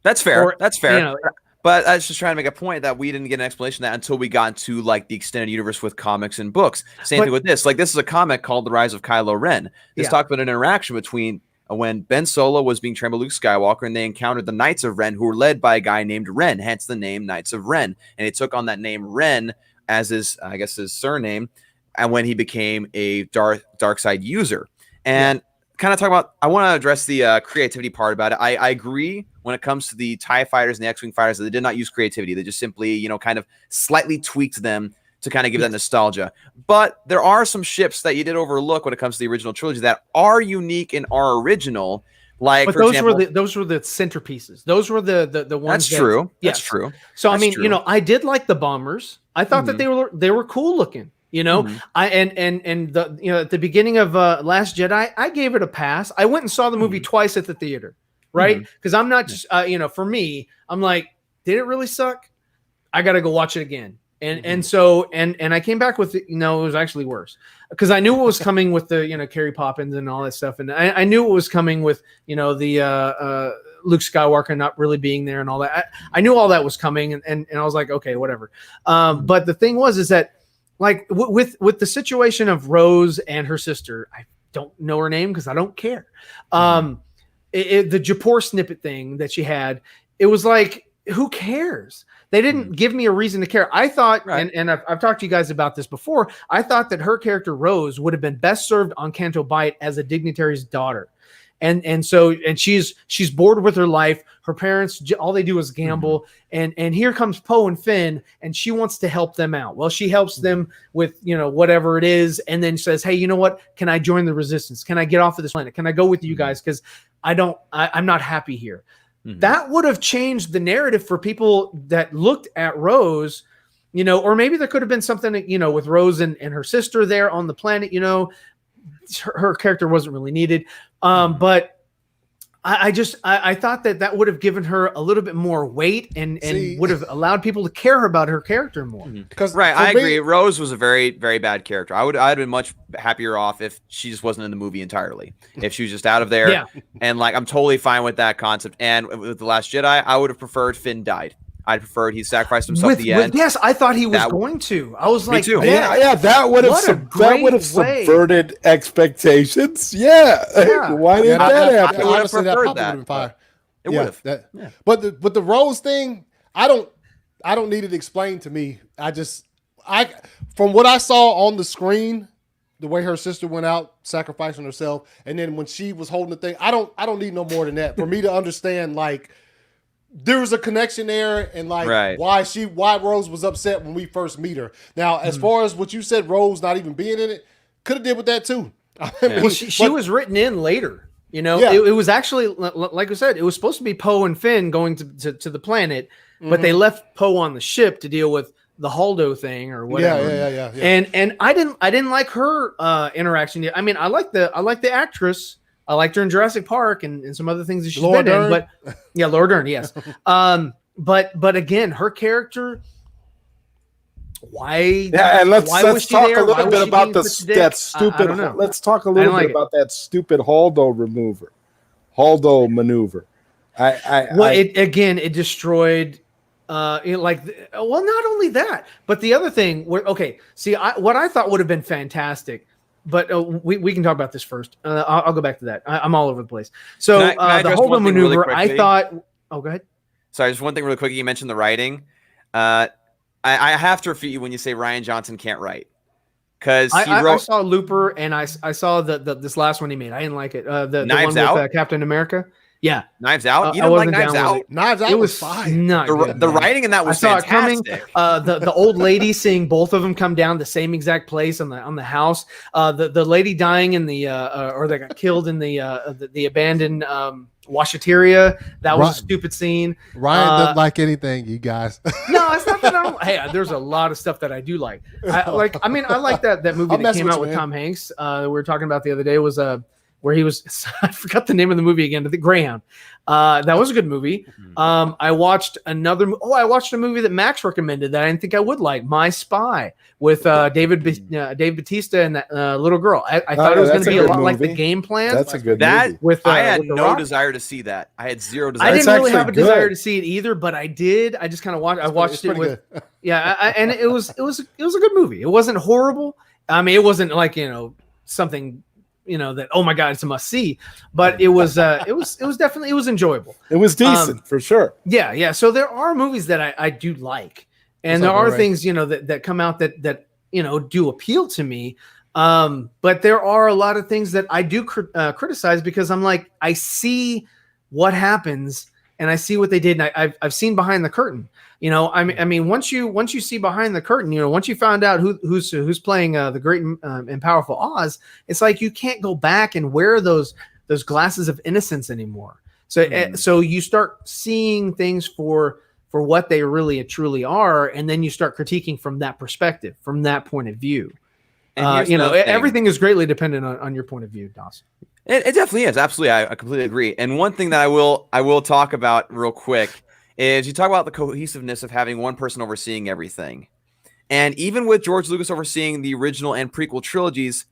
[SPEAKER 5] That's fair. That's fair. But I was just trying to make a point that we didn't get an explanation of that until we got into like the extended universe with comics and books. Same thing with this. Like this is a comic called The Rise of Kylo Ren. This talked about an interaction between when Ben Solo was being trained by Luke Skywalker, and they encountered the Knights of Ren, who were led by a guy named Ren, hence the name Knights of Ren. And he took on that name Ren as his surname. And when he became a dark side user, and kind of talk about, I want to address the creativity part about it. I agree when it comes to the TIE fighters and the X-Wing fighters that they did not use creativity. They just simply, kind of slightly tweaked them to kind of give that nostalgia. But there are some ships that you did overlook when it comes to the original trilogy that are unique and are original. Like,
[SPEAKER 3] but those were the centerpieces. Those were the ones.
[SPEAKER 5] That's true. Yes. That's true.
[SPEAKER 3] So I mean, I did like the bombers. I thought that they were cool looking. I at the beginning of Last Jedi, I gave it a pass. I went and saw the movie twice at the theater, right? Because I'm not just for me, I'm like, did it really suck? I got to go watch it again. And so I came back with it was actually worse because I knew what was coming with the Carrie Poppins and all that stuff, and I knew what was coming with the Luke Skywalker not really being there and all that. I knew all that was coming, and I was like, okay, whatever. But the thing is that. Like with the situation of Rose and her sister, I don't know her name because I don't care. The Japor snippet thing that she had, it was like, who cares? They didn't give me a reason to care. I thought, and I've talked to you guys about this before, I thought that her character Rose would have been best served on Canto Bight as a dignitary's daughter. and she's bored with her life. Her parents, all they do is gamble, and here comes Poe and Finn, and she wants to help them out. Well, she helps them with whatever it is, and then says, "Hey, you know what? Can I join the Resistance? Can I get off of this planet? Can I go with you guys? Because I'm not happy here." That would have changed the narrative for people that looked at Rose, or maybe there could have been something, with Rose and her sister there on the planet. Her character wasn't really needed, but I thought that would have given her a little bit more weight and would have allowed people to care about her character more.
[SPEAKER 5] Right, I agree. Rose was a very, very bad character. I'd been much happier off if she just wasn't in the movie entirely. If she was just out of there, and I'm totally fine with that concept. And with The Last Jedi, I would have preferred Finn died. I preferred he sacrificed himself at the end.
[SPEAKER 3] Yes, I thought he was going to. I was like,
[SPEAKER 9] yeah, that would have subverted expectations. Yeah. Why didn't that happen?
[SPEAKER 5] I would have preferred that. It would have.
[SPEAKER 4] But the Rose thing, I don't need it explained to me. From what I saw on the screen, the way her sister went out sacrificing herself, and then when she was holding the thing, I don't need no more than that for me to understand there was a connection there, and why Rose was upset when we first meet her. Now, as far as what you said, Rose not even being in it, could have did with that too.
[SPEAKER 3] She was written in later. It was actually, like I said, it was supposed to be Poe and Finn going to the planet, but they left Poe on the ship to deal with the Holdo thing or whatever. Yeah. And I didn't like her interaction. I mean, I like the actress. I liked her in Jurassic Park and some other things that she's been in, but Laura Dern, yes. But again, her character, why?
[SPEAKER 9] Yeah, and let's talk a little bit about that stupid. Let's talk a little bit about that stupid Holdo maneuver.
[SPEAKER 3] It destroyed. Not only that, but the other thing. What I thought would have been fantastic. But we can talk about this first. I'll go back to that. I'm all over the place. So the Holdo maneuver, really I thought. Oh, go ahead.
[SPEAKER 5] Sorry, just one thing really quick. You mentioned the writing. I have to refute you when you say Rian Johnson can't write, because I
[SPEAKER 3] saw Looper and I saw this last one he made. I didn't like it. The
[SPEAKER 5] Knives
[SPEAKER 3] one
[SPEAKER 5] Out?
[SPEAKER 3] with Captain America. Yeah,
[SPEAKER 5] Knives Out. You don't like Knives Out?
[SPEAKER 4] Knives Out was fine.
[SPEAKER 5] The writing in that was fantastic.
[SPEAKER 3] It coming. The old lady seeing both of them come down the same exact place on the house. The lady dying in the or they got killed in the abandoned washateria. That was a stupid scene.
[SPEAKER 4] Ryan doesn't like anything, you guys.
[SPEAKER 3] No, it's not that I don't. Hey, there's a lot of stuff that I do like. I like that movie that came out with Tom Hanks. We were talking about the other day was where he was, I forgot the name of the movie again, The Greyhound. That was a good movie. I watched a movie that Max recommended that I didn't think I would like, My Spy, with Dave Bautista and that little girl. I thought it was going to be a lot like The Game Plan.
[SPEAKER 9] That's a good movie.
[SPEAKER 5] I had no desire to see that. I had zero desire.
[SPEAKER 3] I didn't really have a desire to see it either, but I did. I just kind of watched. I watched it with, and it was a good movie. It wasn't horrible. I mean, it wasn't like something. That, oh my God, it's a must see, but it was definitely, it was enjoyable.
[SPEAKER 9] It was decent for sure.
[SPEAKER 3] Yeah. So there are movies that I do like, and there are things, that come out that do appeal to me. But there are a lot of things that I do criticize because I'm like, I see what happens and I see what they did. And I've seen behind the curtain. I mean, once you see behind the curtain, once you found out who's playing the great and powerful Oz, it's like you can't go back and wear those glasses of innocence anymore. So you start seeing things for what they really truly are, and then you start critiquing from that perspective, from that point of view. Everything is greatly dependent on your point of view, Dawson.
[SPEAKER 5] It definitely is. Absolutely, I completely agree. And one thing that I will talk about real quick is you talk about the cohesiveness of having one person overseeing everything. And even with George Lucas overseeing the original and prequel trilogies,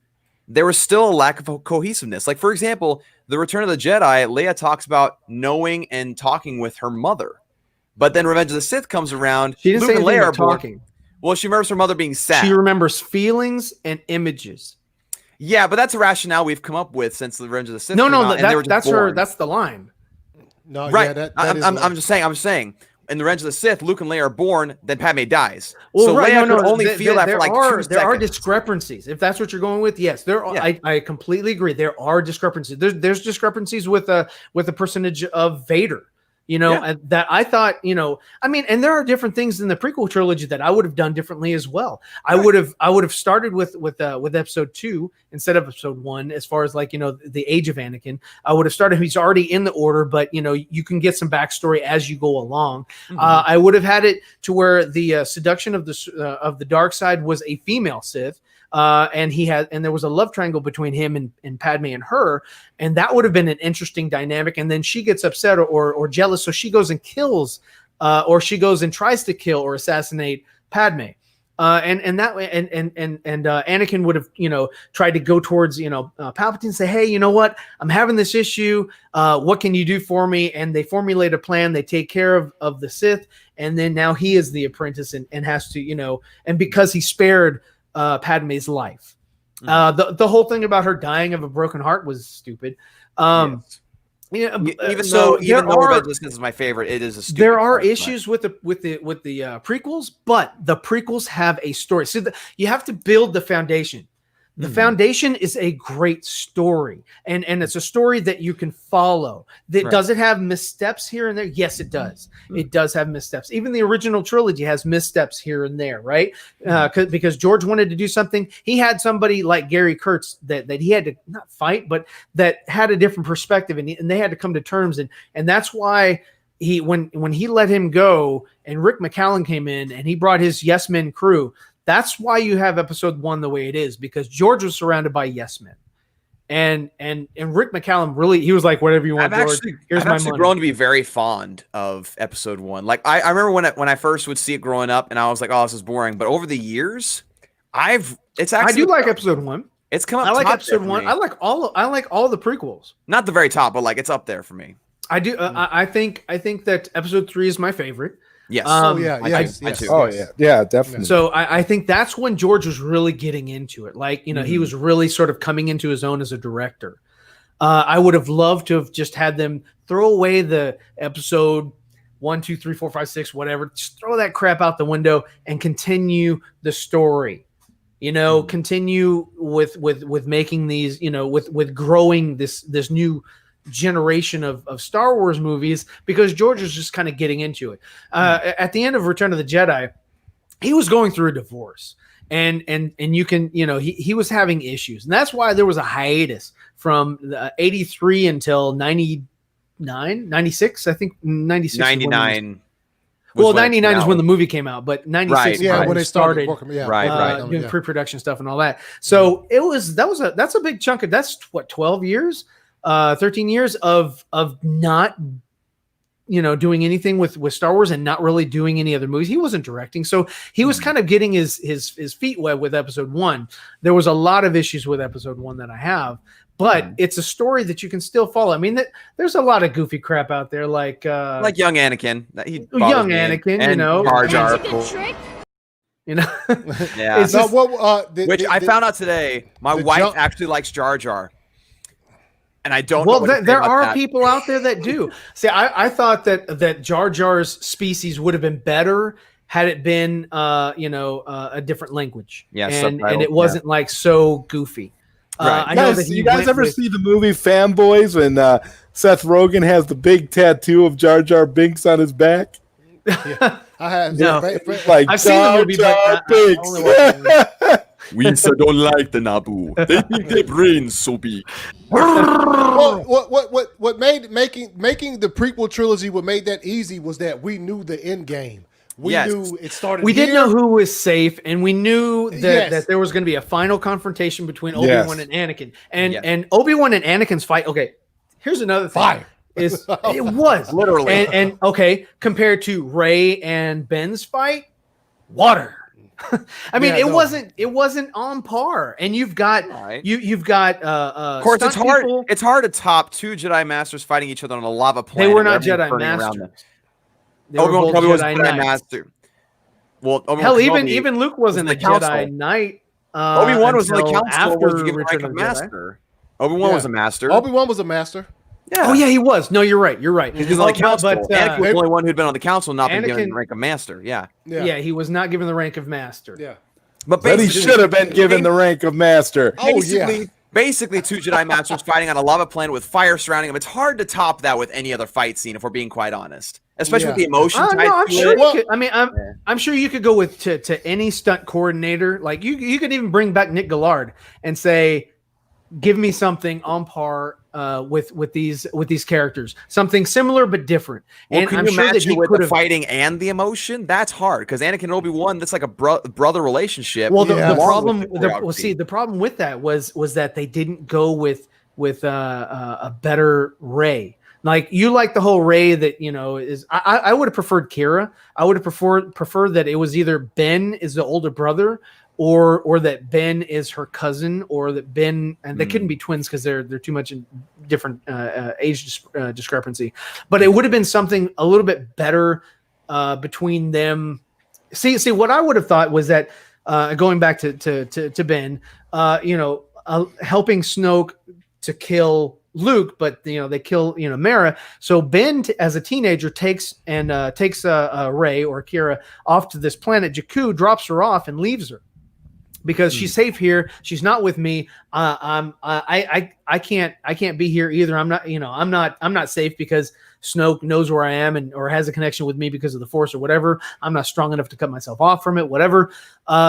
[SPEAKER 5] there was still a lack of cohesiveness. Like, for example, The Return of the Jedi, Leia talks about knowing and talking with her mother. But then Revenge of the Sith comes around.
[SPEAKER 3] She didn't say anything about talking.
[SPEAKER 5] Well, she remembers her mother being sad.
[SPEAKER 3] She remembers feelings and images.
[SPEAKER 5] Yeah, but that's a rationale we've come up with since The Revenge of the Sith.
[SPEAKER 3] That's her. That's the line.
[SPEAKER 4] No,
[SPEAKER 5] right.
[SPEAKER 4] Yeah,
[SPEAKER 5] I'm just saying. in the Revenge of the Sith, Luke and Leia are born, then Padme dies.
[SPEAKER 3] Well,
[SPEAKER 5] So
[SPEAKER 3] right,
[SPEAKER 5] Leia
[SPEAKER 3] no,
[SPEAKER 5] could only
[SPEAKER 3] there-
[SPEAKER 5] feel that
[SPEAKER 3] there
[SPEAKER 5] for like
[SPEAKER 3] are,
[SPEAKER 5] 2
[SPEAKER 3] There are
[SPEAKER 5] seconds.
[SPEAKER 3] discrepancies. If that's what you're going with, yes, there are.
[SPEAKER 5] Yeah.
[SPEAKER 3] I completely agree. There are discrepancies. There's discrepancies with the personage of Vader. And that I thought, I mean, and there are different things in the prequel trilogy that I would have done differently as well. I would have started with episode 2 instead of episode 1, as far as like, the age of Anakin. I would have started, he's already in the order, but you can get some backstory as you go along. I would have had it to where the seduction of the dark side was a female Sith. And there was a love triangle between him and Padme and her, and that would have been an interesting dynamic. And then she gets upset or jealous, so she goes and kills, or she goes and tries to kill or assassinate Padme. And that way, and Anakin would have, tried to go towards, Palpatine and say, hey, you know what? I'm having this issue. What can you do for me? And they formulate a plan. They take care of the Sith, and then now he is the apprentice and has to, and because he spared Padme's life. The whole thing about her dying of a broken heart was stupid.
[SPEAKER 5] Yes. Even though Revenge is my favorite, it is a stupid
[SPEAKER 3] there are
[SPEAKER 5] part,
[SPEAKER 3] issues with the prequels, but the prequels have a story. So you have to build the foundation. The foundation is a great story, and it's a story that you can follow. Does it have missteps here and there? Yes, it does. It does have missteps. Even the original trilogy has missteps here and there, right? Because George wanted to do something. He had somebody like Gary Kurtz that he had to not fight, but that had a different perspective, and they had to come to terms. And that's why when he let him go, and Rick McCallum came in and he brought his Yes Men crew. That's why you have episode 1 the way it is, because George was surrounded by yes men, and Rick McCallum really, he was like, whatever you want, George. I've actually
[SPEAKER 5] grown to be very fond of episode 1. Like I remember when I first would see it growing up, and I was like, oh, this is boring. But over the years, I do
[SPEAKER 3] like episode 1.
[SPEAKER 5] It's come up.
[SPEAKER 3] I like episode 1. I like all the prequels.
[SPEAKER 5] Not the very top, but like it's up there for me.
[SPEAKER 3] I do. I think that episode 3 is my favorite.
[SPEAKER 5] Yes.
[SPEAKER 3] I
[SPEAKER 5] too.
[SPEAKER 9] Oh yeah, definitely.
[SPEAKER 3] So I think that's when George was really getting into it. Like, he was really sort of coming into his own as a director. I would have loved to have just had them throw away the episode 1, 2, 3, 4, 5, 6, whatever. Just throw that crap out the window and continue the story. Continue with making these, with growing this new generation of Star Wars movies, because George was just kind of getting into it. At the end of Return of the Jedi, he was going through a divorce, and you can, he was having issues, and that's why there was a hiatus from 83 until 99, 96. I think 96.
[SPEAKER 5] 99.
[SPEAKER 3] Well, 99 is when the movie came out, but 96
[SPEAKER 4] when they started working,
[SPEAKER 3] doing pre-production stuff and all that. So that's a big chunk of, that's what, 12 years, 13 years of not, doing anything with Star Wars and not really doing any other movies. He wasn't directing, so he was kind of getting his feet wet with episode 1. There was a lot of issues with episode 1 that I have, but it's a story that you can still follow. I mean, there's a lot of goofy crap out there, like
[SPEAKER 5] young Anakin.
[SPEAKER 3] Young Anakin,
[SPEAKER 5] and Jar Jar. Yeah.
[SPEAKER 3] It's just,
[SPEAKER 5] which I found out today. My wife actually likes Jar Jar. And I don't
[SPEAKER 3] know.
[SPEAKER 5] Well,
[SPEAKER 3] there are people out there that do. See, I thought that Jar Jar's species would have been better had it been, a different language.
[SPEAKER 5] Yeah,
[SPEAKER 3] and it wasn't like so goofy.
[SPEAKER 9] Right.
[SPEAKER 3] I know that
[SPEAKER 9] you guys ever see the movie Fanboys when Seth Rogen has the big tattoo of Jar Jar Binks on his back?
[SPEAKER 4] Yeah, I have.
[SPEAKER 3] No.
[SPEAKER 4] Like
[SPEAKER 3] I've seen the movie, but
[SPEAKER 5] we don't like the Naboo. They think their brains so big.
[SPEAKER 4] Well, what made making the prequel trilogy, what made that easy was that we knew the end game. We knew it started.
[SPEAKER 3] We didn't know who was safe, and we knew that there was going to be a final confrontation between Obi-Wan and Anakin. And Obi-Wan and Anakin's fight. Okay, here's another thing.
[SPEAKER 4] Fire.
[SPEAKER 3] It was
[SPEAKER 5] literally
[SPEAKER 3] and okay, compared to Rey and Ben's fight, water. I mean, it wasn't on par, and you've got you've got
[SPEAKER 5] of course it's hard. It's hard to top 2 Jedi Masters fighting each other on a lava planet.
[SPEAKER 3] They were not Jedi Masters.
[SPEAKER 5] Obi-Wan probably was Jedi Master. Well,
[SPEAKER 3] hell, even Luke wasn't a Jedi Knight.
[SPEAKER 5] Obi-Wan was the council
[SPEAKER 3] after
[SPEAKER 5] was given rank of Master. Obi-Wan was a Master.
[SPEAKER 4] Obi-Wan was a Master.
[SPEAKER 5] Yeah.
[SPEAKER 3] Oh yeah, he was. No, you're right. You're right.
[SPEAKER 5] He was on the council. Anakin was the
[SPEAKER 3] uh,
[SPEAKER 5] only one who'd been on the council, not been given
[SPEAKER 3] Anakin-
[SPEAKER 5] the rank of master. Yeah.
[SPEAKER 3] yeah, he was not given the rank of master.
[SPEAKER 4] Yeah.
[SPEAKER 5] But
[SPEAKER 9] But he
[SPEAKER 5] basically-
[SPEAKER 9] should have been given the rank of master.
[SPEAKER 4] Oh,
[SPEAKER 5] basically,
[SPEAKER 4] yeah.
[SPEAKER 5] basically, two Jedi Masters fighting on a lava planet with fire surrounding them. It's hard to top that with any other fight scene, if we're being quite honest. Especially with the emotion tied
[SPEAKER 3] No, I'm
[SPEAKER 5] to
[SPEAKER 3] sure
[SPEAKER 5] it.
[SPEAKER 3] you could. I mean, I'm sure you could go with to any stunt coordinator. Like you could even bring back Nick Gillard and say, give me something on par with these characters, something similar but different.
[SPEAKER 5] Well,
[SPEAKER 3] And
[SPEAKER 5] can
[SPEAKER 3] I'm
[SPEAKER 5] you
[SPEAKER 3] sure
[SPEAKER 5] match
[SPEAKER 3] that
[SPEAKER 5] it
[SPEAKER 3] he
[SPEAKER 5] with
[SPEAKER 3] could
[SPEAKER 5] the
[SPEAKER 3] have.
[SPEAKER 5] fighting and the emotion? That's hard because Anakin and Obi-Wan, that's like a brother relationship.
[SPEAKER 3] Well, the
[SPEAKER 5] along
[SPEAKER 3] problem,
[SPEAKER 5] with the
[SPEAKER 3] the,
[SPEAKER 5] choreography.
[SPEAKER 3] well, see, the problem with that was that they didn't go with a better Rey. Like you like the whole Rey that is. I would have preferred Kira. I would have preferred that it was either Ben is the older brother, or that Ben is her cousin, or that Ben and they couldn't be twins because they're too much in different age discrepancy. But it would have been something a little bit better between them. See, what I would have thought was that going back to Ben, helping Snoke to kill Luke, but they kill Mara. So Ben, as a teenager, takes Rey or Kira off to this planet Jakku, drops her off, and leaves her because she's safe here. She's not with me. I can't be here either. I'm not safe because Snoke knows where I am or has a connection with me because of the Force or whatever. I'm not strong enough to cut myself off from it, whatever.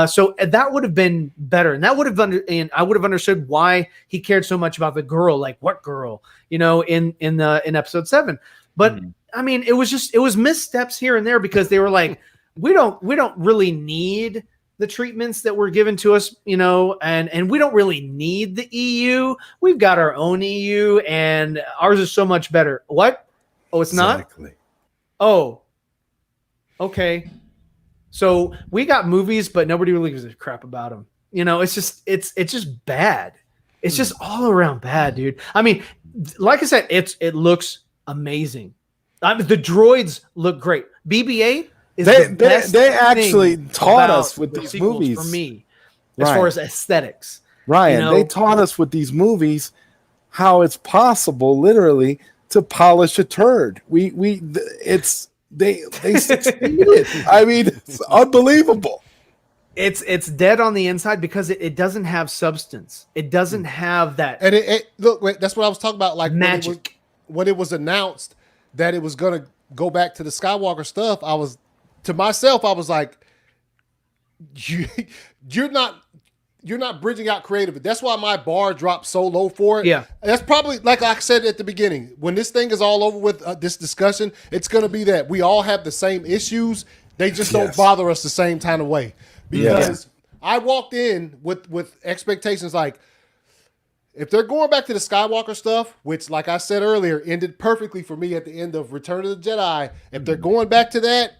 [SPEAKER 3] So that would have been better. And that would have and I would have understood why he cared so much about the girl, like what girl, in episode 7. But I mean, it was missteps here and there because they were like, we don't really need the treatments that were given to us, and we don't really need the EU. We've got our own EU and ours is so much better. What? Oh, it's
[SPEAKER 9] Exactly.
[SPEAKER 3] not? Oh, okay. So we got movies, but nobody really gives a crap about them. It's just bad. It's just all around bad, dude. I mean, like I said, it looks amazing. The droids look great. BB-8 is the best
[SPEAKER 9] they actually
[SPEAKER 3] thing
[SPEAKER 9] taught
[SPEAKER 3] about
[SPEAKER 9] us with
[SPEAKER 3] the
[SPEAKER 9] these
[SPEAKER 3] sequels
[SPEAKER 9] movies.
[SPEAKER 3] for me, as
[SPEAKER 9] Right.
[SPEAKER 3] far as aesthetics.
[SPEAKER 9] Ryan, they taught us with these movies how it's possible, literally, to polish a turd. They succeeded. I mean, it's unbelievable.
[SPEAKER 3] It's dead on the inside because it doesn't have substance. It doesn't have that.
[SPEAKER 4] And look, that's what I was talking about. Like
[SPEAKER 3] magic.
[SPEAKER 4] When it was announced that it was gonna go back to the Skywalker stuff, I was like, you're not bridging out creatively. That's why my bar dropped so low for it.
[SPEAKER 3] Yeah.
[SPEAKER 4] That's probably, like I said at the beginning, when this thing is all over with this discussion, it's going to be that we all have the same issues. They just don't bother us the same kind of way. Because I walked in with expectations like, if they're going back to the Skywalker stuff, which, like I said earlier, ended perfectly for me at the end of Return of the Jedi, if they're going back to that,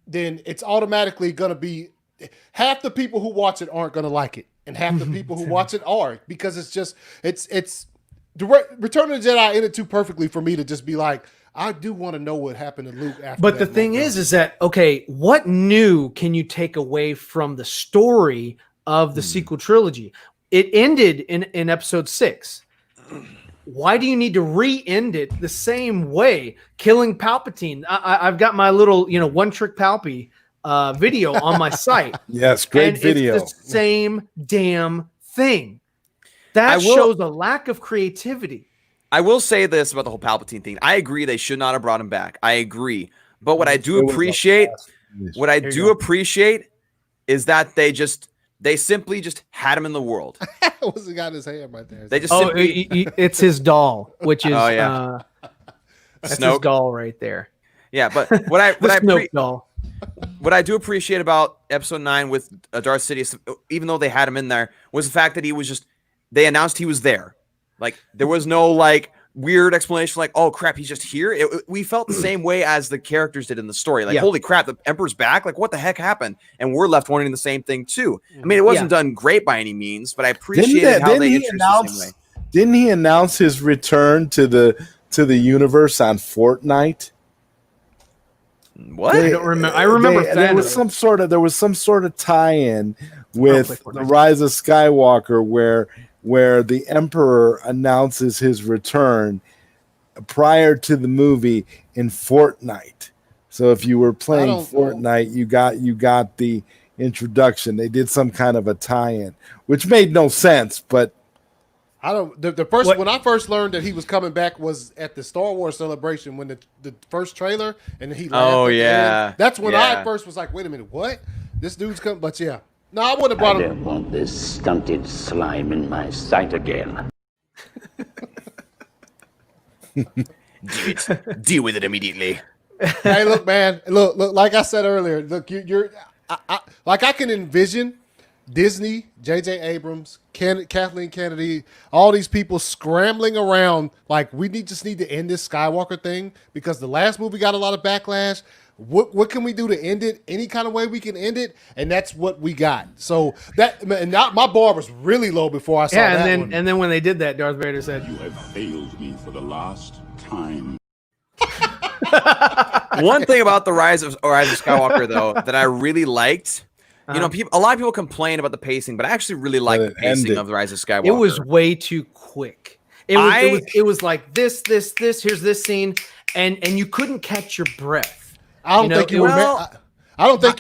[SPEAKER 4] then it's automatically going to be half the people who watch it aren't going to like it. And half the people who watch it are, because it's Return of the Jedi ended too perfectly for me to just be like, I do want to know what happened to Luke after.
[SPEAKER 3] But the thing is that, okay, what new can you take away from the story of the sequel trilogy? It ended in episode 6. Why do you need to re-end it the same way? Killing Palpatine. I've got my little, one trick Palpy video on my site.
[SPEAKER 9] Yes, great video.
[SPEAKER 3] It's the same damn thing. That shows a lack of creativity.
[SPEAKER 5] I will say this about the whole Palpatine thing. I agree they should not have brought him back. I agree. But what I do appreciate, is that they simply just had him in the world.
[SPEAKER 4] What's he got in his hand right there?
[SPEAKER 5] They just
[SPEAKER 3] it's his doll, which is that's his
[SPEAKER 5] Snoke
[SPEAKER 3] doll right there.
[SPEAKER 5] Yeah, but what I do appreciate about episode 9 with Darth Sidious, even though they had him in there, was the fact that they announced he was there. Like, there was no weird explanation like, oh crap, he's just here. We felt the same way as the characters did in the story. Like, holy crap, the Emperor's back. Like, what the heck happened? And we're left wondering the same thing too. I mean, it wasn't done great by any means, but I appreciated how they introduced the same way.
[SPEAKER 9] Didn't he announce his return to the universe on Fortnite?
[SPEAKER 5] What?
[SPEAKER 3] I don't remember. I remember
[SPEAKER 9] there was some sort of tie-in with the Rise of Skywalker where the Emperor announces his return, prior to the movie in Fortnite. So if you were playing
[SPEAKER 4] don't know.
[SPEAKER 9] Fortnite, you got the introduction. They did some kind of a tie-in, which made no sense, but
[SPEAKER 4] I don't. The first when I first learned that he was coming back was at the Star Wars celebration when the first trailer and he laughed.
[SPEAKER 5] Oh,
[SPEAKER 4] at the
[SPEAKER 5] yeah.
[SPEAKER 4] end. That's when
[SPEAKER 5] Yeah.
[SPEAKER 4] I first was like, wait a minute, what? This dude's coming. But yeah, no, I would have brought him.
[SPEAKER 10] don't want this stunted slime in my sight again.
[SPEAKER 5] Deal with it immediately.
[SPEAKER 4] Hey, look, man, look. Like I said earlier, look, you're like I can envision Disney, J.J. Abrams, Kathleen Kennedy, all these people scrambling around like we just need to end this Skywalker thing because the last movie got a lot of backlash. What can we do to end it? Any kind of way we can end it, and that's what we got. So my bar was really low before I saw that one.
[SPEAKER 3] And then when they did that, Darth Vader said,
[SPEAKER 1] You have failed me for the last time.
[SPEAKER 5] One thing about the Rise of Skywalker, though, that I really liked, a lot of people complain about the pacing, but I actually really like the pacing of the Rise of Skywalker.
[SPEAKER 3] it was way too quick. It was like this. Here's this scene, and you couldn't catch your breath.
[SPEAKER 4] I don't think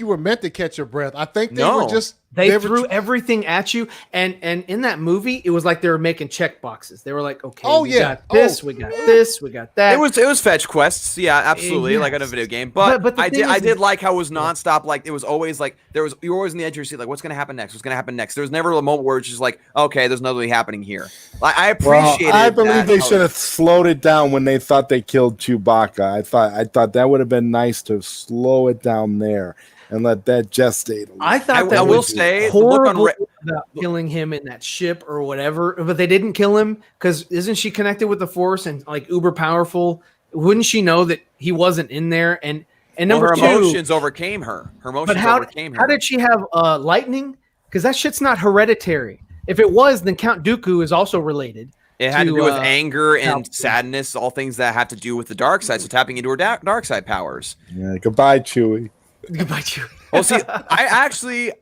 [SPEAKER 4] you were meant to catch your breath. I think they were just
[SPEAKER 3] they threw everything at you, and in that movie, it was like they were making check boxes. They were like, okay, we got this, we got this, we got that.
[SPEAKER 5] It was fetch quests, yeah, absolutely, like in a video game. But I did like how it was nonstop. Like it was always like you were always in the edge of your seat. Like what's gonna happen next? What's gonna happen next? There was never a moment where it's just like, okay, there's nothing happening here. Like I appreciated.
[SPEAKER 9] I believe they should have slowed it down when they thought they killed Chewbacca. I thought that would have been nice to slow it down there and let that gestate.
[SPEAKER 3] I thought that
[SPEAKER 5] I will
[SPEAKER 3] was
[SPEAKER 5] say,
[SPEAKER 3] horrible about killing him in that ship or whatever, but they didn't kill him because isn't she connected with the Force and like uber powerful? Wouldn't she know that he wasn't in there? And number
[SPEAKER 5] her
[SPEAKER 3] two,
[SPEAKER 5] emotions overcame her. Her emotions overcame her.
[SPEAKER 3] How did she have lightning? Because that shit's not hereditary. If it was, then Count Dooku is also related.
[SPEAKER 5] It had to do with anger and sadness, all things that have to do with the dark side. So tapping into her dark side powers.
[SPEAKER 9] Yeah, goodbye, Chewie.
[SPEAKER 3] Goodbye, Chewie.
[SPEAKER 5] Well, see, I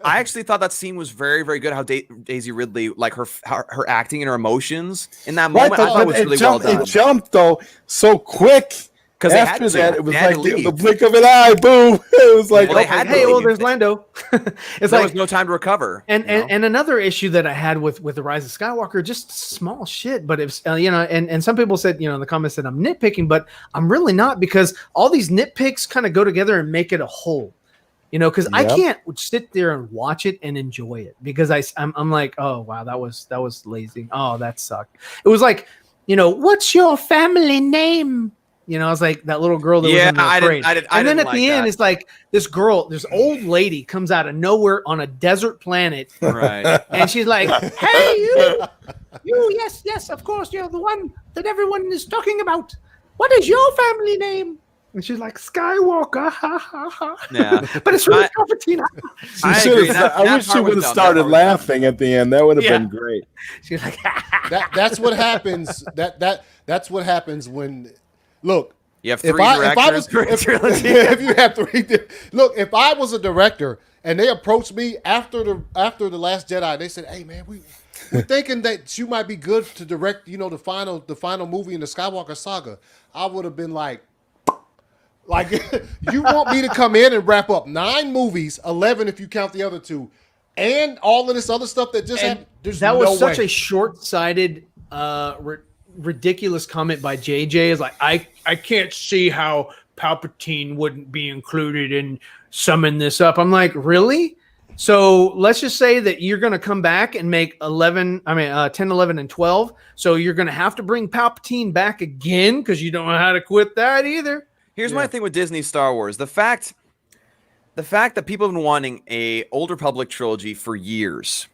[SPEAKER 5] actually thought that scene was very, very good. How Daisy Ridley, like her acting and her emotions in that moment, I thought it was really well done.
[SPEAKER 9] It jumped though so quick. Because after that, it was like the blink of an eye, boom. It was like,
[SPEAKER 3] there's Lando.
[SPEAKER 5] There was no time to recover.
[SPEAKER 3] And another issue that I had with the Rise of Skywalker, just small shit, but it's and some people said in the comments that I'm nitpicking, but I'm really not because all these nitpicks kind of go together and make it a whole. Because I can't sit there and watch it and enjoy it because I'm like, oh wow, that was lazy. Oh, that sucked. It was like, what's your family name? I was like that little girl that was in the parade. And then at the end, it's like this old lady comes out of nowhere on a desert planet.
[SPEAKER 5] Right.
[SPEAKER 3] And she's like, hey, you, yes, of course, you're the one that everyone is talking about. What is your family name? And she's like, Skywalker, ha, ha, ha.
[SPEAKER 5] Yeah.
[SPEAKER 3] But it's really Palpatine.
[SPEAKER 9] I wish she would have started laughing at the end. That would have been great.
[SPEAKER 3] She's like,
[SPEAKER 4] that's what happens. That's what happens when. Look,
[SPEAKER 5] you have three directors.
[SPEAKER 4] If you have three, look, if I was a director and they approached me after the Last Jedi, they said, "Hey, man, we're thinking that you might be good to direct, the final movie in the Skywalker saga." I would have been like, you want me to come in and wrap up 9 movies, 11 if you count the other 2, and all of this other stuff that just happened?
[SPEAKER 3] That was such a short-sighted, ridiculous comment by JJ. Is like, I can't see how Palpatine wouldn't be included and summon this up. I'm like, really? So let's just say that you're going to come back and make 10, 11, and 12. So you're going to have to bring Palpatine back again because you don't know how to quit that either.
[SPEAKER 5] Here's my thing with Disney Star Wars. The fact that people have been wanting a Old Republic trilogy for years,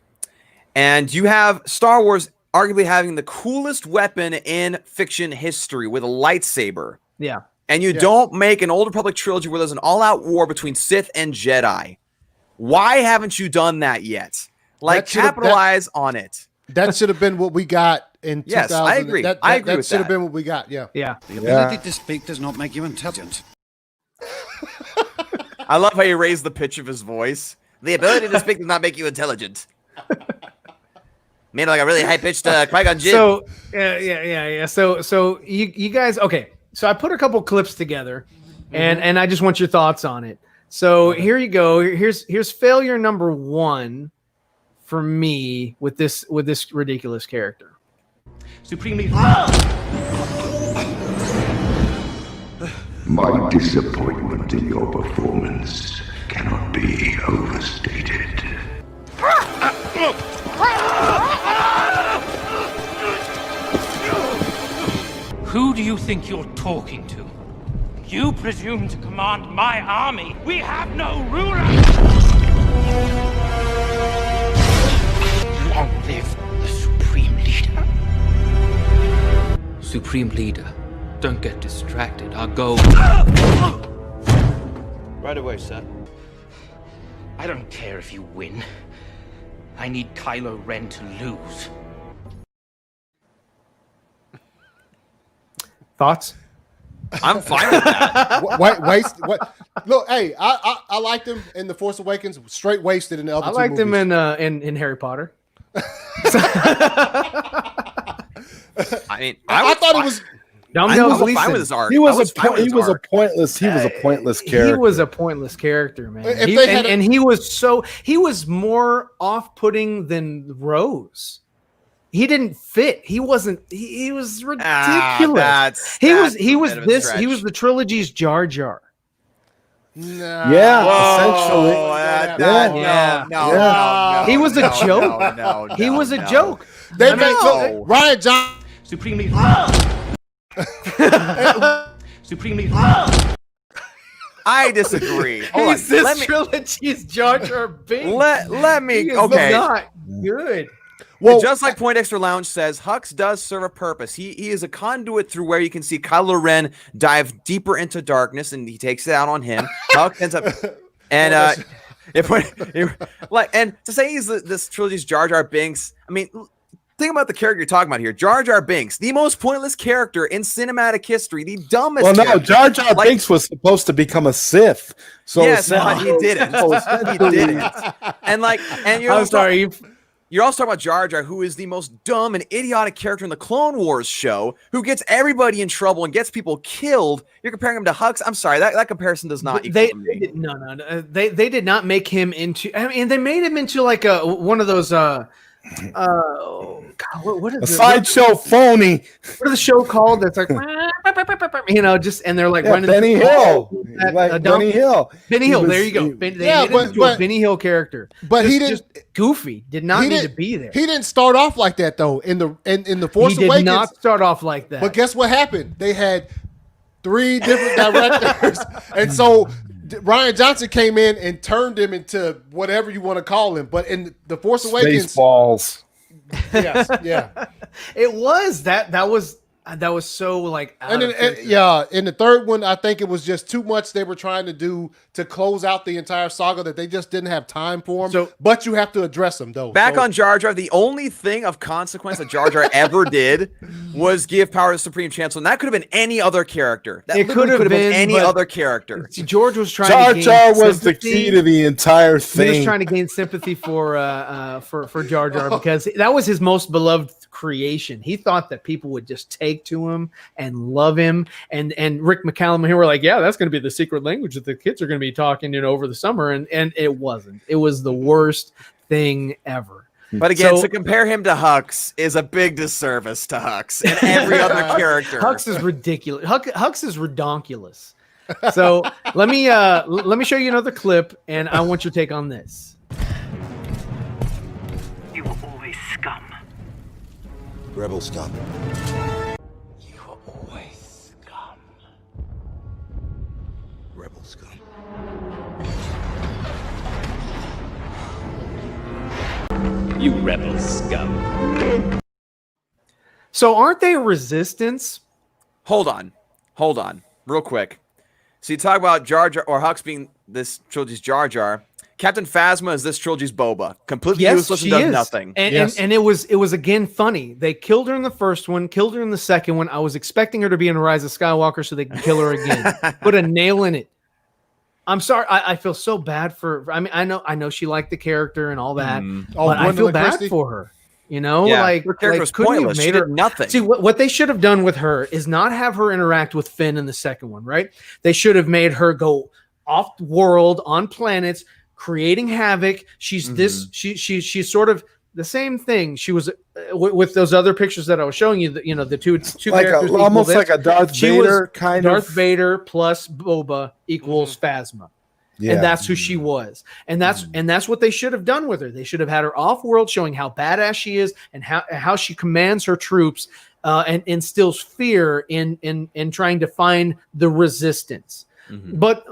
[SPEAKER 5] and you have Star Wars arguably having the coolest weapon in fiction history with a lightsaber.
[SPEAKER 3] Yeah.
[SPEAKER 5] And you don't make an Old Republic trilogy where there's an all-out war between Sith and Jedi. Why haven't you done that yet? Like, capitalize on it.
[SPEAKER 4] That should have been what we got in 2000.
[SPEAKER 5] Yes, I agree. I agree with that.
[SPEAKER 4] That should have been what we got, yeah.
[SPEAKER 1] The ability to speak does not make you intelligent.
[SPEAKER 5] I love how he raised the pitch of his voice. The ability to speak does not make you intelligent. Made like a really high pitched Qui-Gon Jinn.
[SPEAKER 3] So yeah. So you guys, okay. So I put a couple clips together, and I just want your thoughts on it. So here you go. Here's failure number 1 for me with this ridiculous character.
[SPEAKER 1] Supremely.
[SPEAKER 10] My disappointment in your performance cannot be overstated.
[SPEAKER 11] Who do you think you're talking to? You presume to command my army. We have no ruler. Long live the Supreme Leader. Supreme Leader, don't get distracted. Our goal...
[SPEAKER 8] Right away, sir.
[SPEAKER 11] I don't care if you win. I need Kylo Ren to lose.
[SPEAKER 3] Thoughts?
[SPEAKER 5] I'm fine with that.
[SPEAKER 4] What? Look, hey, I liked him in The Force Awakens. Straight wasted in the other
[SPEAKER 3] I
[SPEAKER 4] two
[SPEAKER 3] liked him
[SPEAKER 4] movies.
[SPEAKER 3] in Harry Potter.
[SPEAKER 5] I mean,
[SPEAKER 4] I thought it was.
[SPEAKER 5] I was fine with his arc.
[SPEAKER 9] He was
[SPEAKER 5] I fine with his arc.
[SPEAKER 9] a pointless character.
[SPEAKER 3] He was a pointless character, man.
[SPEAKER 4] If
[SPEAKER 3] He,
[SPEAKER 4] they had
[SPEAKER 3] and he was more off-putting than Rose. He didn't fit. He wasn't. He was ridiculous. He was the trilogy's Jar Jar.
[SPEAKER 4] Nah.
[SPEAKER 9] Yeah, essentially.
[SPEAKER 5] No.
[SPEAKER 3] He was a joke.
[SPEAKER 5] No.
[SPEAKER 3] He was a joke.
[SPEAKER 4] They made Ryan Johnson.
[SPEAKER 1] Supremely. Supremely.
[SPEAKER 5] I disagree. Hold
[SPEAKER 3] He's
[SPEAKER 5] on.
[SPEAKER 3] this trilogy's Jar Jar Binks.
[SPEAKER 5] Let me.
[SPEAKER 3] He is
[SPEAKER 5] Okay.
[SPEAKER 3] not good.
[SPEAKER 4] Well,
[SPEAKER 5] Just like Poindexter Lounge says, Hux does serve a purpose. He is a conduit through where you can see Kylo Ren dive deeper into darkness, and he takes it out on him. Hux ends up, and and to say he's this trilogy's Jar Jar Binks. I mean, think about the character you're talking about here, Jar Jar Binks, the most pointless character in cinematic history, the dumbest.
[SPEAKER 9] Well, no,
[SPEAKER 5] character.
[SPEAKER 9] Jar Jar Binks was supposed to become a Sith. So
[SPEAKER 5] Yes, but he didn't. He didn't. And you're
[SPEAKER 3] I'm sorry.
[SPEAKER 5] You're also talking about Jar Jar, who is the most dumb and idiotic character in the Clone Wars show, who gets everybody in trouble and gets people killed. You're comparing him to Hux. I'm sorry, that comparison does not equal to me.
[SPEAKER 3] No. They did not make him into. I mean, they made him into like one of those. God, what is
[SPEAKER 9] a sideshow phony.
[SPEAKER 3] What is the show called? That's like, just and they're like running.
[SPEAKER 9] Benny Hill.
[SPEAKER 3] Benny Hill. There you go. They made him into a
[SPEAKER 4] but
[SPEAKER 3] Benny Hill character.
[SPEAKER 4] But he didn't.
[SPEAKER 3] Just goofy. Did not need to be there.
[SPEAKER 4] He didn't start off like that though. In the Force Awakens,
[SPEAKER 3] he did not start off like that.
[SPEAKER 4] But guess what happened? They had 3 different directors, and so Ryan Johnson came in and turned him into whatever you want to call him. But in the Force Awakens,
[SPEAKER 9] Spaceballs.
[SPEAKER 4] Yes, yeah,
[SPEAKER 3] it was that was so like.
[SPEAKER 4] In the third one, I think it was just too much they were trying to do to close out the entire saga that they just didn't have time for them. But you have to address them though.
[SPEAKER 5] Back on Jar Jar, the only thing of consequence that Jar Jar ever did was give power to the Supreme Chancellor, and that could have been any other character. That could have been any other character.
[SPEAKER 3] George was trying.
[SPEAKER 9] Jar
[SPEAKER 3] to
[SPEAKER 9] Jar was the key to the entire thing.
[SPEAKER 3] He was trying to gain sympathy for Jar Jar because that was his most beloved creation. He thought that people would just take to him and love him. And Rick McCallum here were like, yeah, that's going to be the secret language that the kids are going to be talking in over the summer. And it wasn't. It was the worst thing ever.
[SPEAKER 5] But again, to compare him to Hux is a big disservice to Hux and every other character.
[SPEAKER 3] Hux is ridiculous. Hux is redonkulous. So let me show you another clip, and I want your take on this.
[SPEAKER 11] You were always scum.
[SPEAKER 12] Rebel scum.
[SPEAKER 11] You were always scum.
[SPEAKER 12] Rebel scum.
[SPEAKER 10] You rebel scum.
[SPEAKER 3] So aren't they resistance?
[SPEAKER 5] Hold on, real quick. So you talk about Jar Jar or Hux being this trilogy's Jar Jar. Captain Phasma is this trilogy's Boba. Completely useless and does nothing.
[SPEAKER 3] And it was again funny. They killed her in the first one, killed her in the second one. I was expecting her to be in Rise of Skywalker so they can kill her again. Put a nail in it. I'm sorry. I feel so bad for. I mean, I know she liked the character and all that, but I feel bad for her. You know,
[SPEAKER 5] Yeah,
[SPEAKER 3] like
[SPEAKER 5] her character was
[SPEAKER 3] couldn't you have
[SPEAKER 5] pointless. She
[SPEAKER 3] made
[SPEAKER 5] did
[SPEAKER 3] her
[SPEAKER 5] nothing.
[SPEAKER 3] See, what they should have done with her is not have her interact with Finn in the second one, right? They should have made her go off world on planets, creating havoc. She's she's sort of the same thing. She was with those other pictures that I was showing you. The two
[SPEAKER 9] like
[SPEAKER 3] characters
[SPEAKER 9] almost like a Darth Vader kind of.
[SPEAKER 3] Darth Vader plus Boba equals Phasma.
[SPEAKER 9] Yeah.
[SPEAKER 3] And that's who she was. And that's what they should have done with her. They should have had her off world, showing how badass she is and how she commands her troops and instills fear in trying to find the resistance. But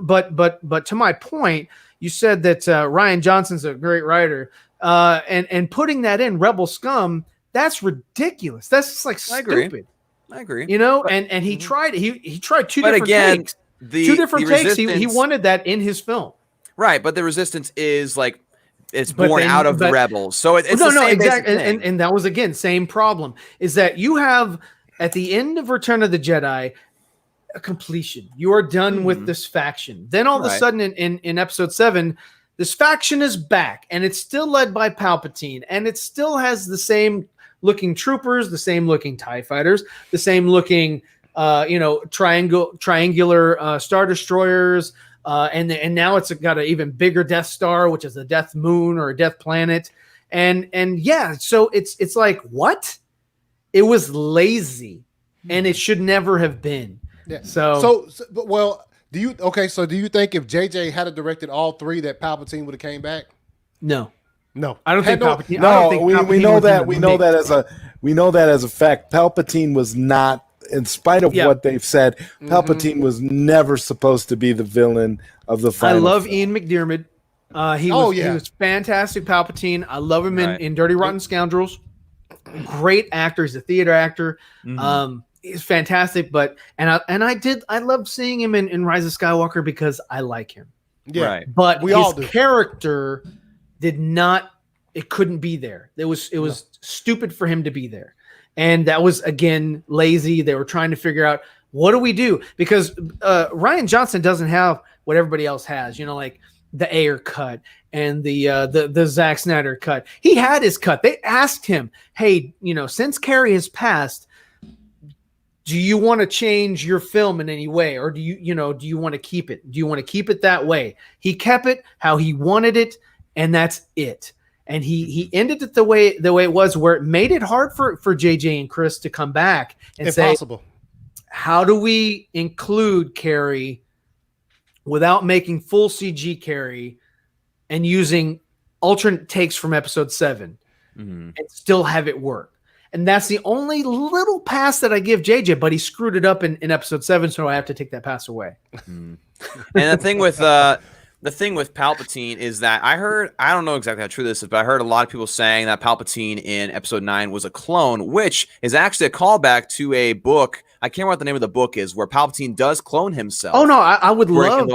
[SPEAKER 3] to my point, you said that Rian Johnson's a great writer, and putting that in Rebel Scum, that's ridiculous. That's just like stupid.
[SPEAKER 5] I agree.
[SPEAKER 3] You know, and he tried he tried two different takes. Two different takes. He wanted that in his film,
[SPEAKER 5] right? But the resistance is like it's born out of the rebels, so it's
[SPEAKER 3] no exactly. And that was again same problem. Is that you have at the end of Return of the Jedi a completion. You are done with this faction. Then all of a sudden in Episode 7, this faction is back, and it's still led by Palpatine, and it still has the same looking troopers, the same looking TIE fighters, the same looking triangular Star Destroyers, and now it's got an even bigger Death Star, which is a Death Moon or a Death Planet, and yeah, so it's like what? It was lazy, and it should never have been.
[SPEAKER 4] Yeah.
[SPEAKER 3] So
[SPEAKER 4] do you think if JJ had directed all three that Palpatine would have came back?
[SPEAKER 3] No.
[SPEAKER 4] I don't think
[SPEAKER 3] Palpatine.
[SPEAKER 9] No,
[SPEAKER 3] Palpatine
[SPEAKER 9] we know
[SPEAKER 3] was
[SPEAKER 9] that.
[SPEAKER 3] in the
[SPEAKER 9] We know
[SPEAKER 3] mix.
[SPEAKER 9] that as a fact. Palpatine was not, in spite of what they've said, Palpatine was never supposed to be the villain of the final.
[SPEAKER 3] I love
[SPEAKER 9] film.
[SPEAKER 3] Ian McDiarmid. He was fantastic Palpatine. I love him in Dirty Rotten Scoundrels. Great actor. He's a theater actor. He's fantastic. But I love seeing him in Rise of Skywalker because I like him.
[SPEAKER 4] Yeah,
[SPEAKER 5] right.
[SPEAKER 3] But
[SPEAKER 4] we all do.
[SPEAKER 3] his character did not. It couldn't be there. It was stupid for him to be there, and that was again lazy. They were trying to figure out what do we do because Rian Johnson doesn't have what everybody else has. You know, like the Ayer cut and the Zack Snyder cut. He had his cut. They asked him, "Hey, since Carrie has passed, do you want to change your film in any way, or do you want to keep it? Do you want to keep it that way?" He kept it how he wanted it, and that's it. And he ended it the way it was, where it made it hard for JJ and Chris to come back and
[SPEAKER 4] Impossible.
[SPEAKER 3] say, how do we include Carrie without making full CG Carrie and using alternate takes from Episode 7 and still have it work? And that's the only little pass that I give JJ, but he screwed it up in Episode 7, so I have to take that pass away.
[SPEAKER 5] And the thing with Palpatine is that I don't know exactly how true this is, but I heard a lot of people saying that Palpatine in Episode 9 was a clone, which is actually a callback to a book. I can't remember what the name of the book is, where Palpatine does clone himself.
[SPEAKER 3] Oh no, I would love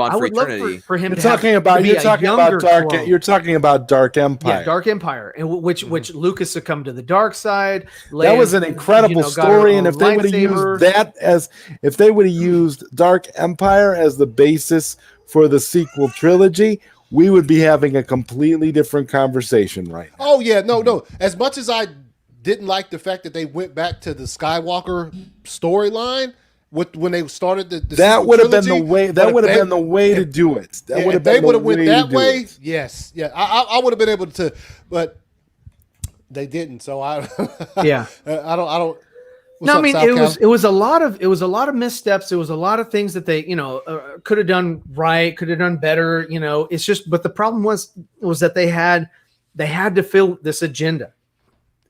[SPEAKER 3] for him
[SPEAKER 9] You're
[SPEAKER 3] to
[SPEAKER 9] talking
[SPEAKER 3] have,
[SPEAKER 9] about
[SPEAKER 3] to be
[SPEAKER 9] you're
[SPEAKER 3] a
[SPEAKER 9] talking
[SPEAKER 3] younger
[SPEAKER 9] about Dark.
[SPEAKER 3] clone.
[SPEAKER 9] You're talking about Dark Empire.
[SPEAKER 3] Yeah, Dark Empire, and which Lucas succumbed to the dark side.
[SPEAKER 9] That was an incredible story, and if they would have used Dark Empire as the basis for the sequel trilogy, we would be having a completely different conversation right now.
[SPEAKER 4] Oh yeah, no. As much as I didn't like the fact that they went back to the Skywalker storyline when they started the
[SPEAKER 9] that would have been the way. That would have been the way to do it. That would have been.
[SPEAKER 4] They would have went that
[SPEAKER 9] to
[SPEAKER 4] way.
[SPEAKER 9] it.
[SPEAKER 4] Yes, yeah. I would have been able to, but they didn't. So I
[SPEAKER 3] Yeah.
[SPEAKER 4] I don't.
[SPEAKER 3] No, I mean it was a lot of missteps. It was a lot of things that they could have done right, could have done better. It's just, but the problem was that they had to fill this agenda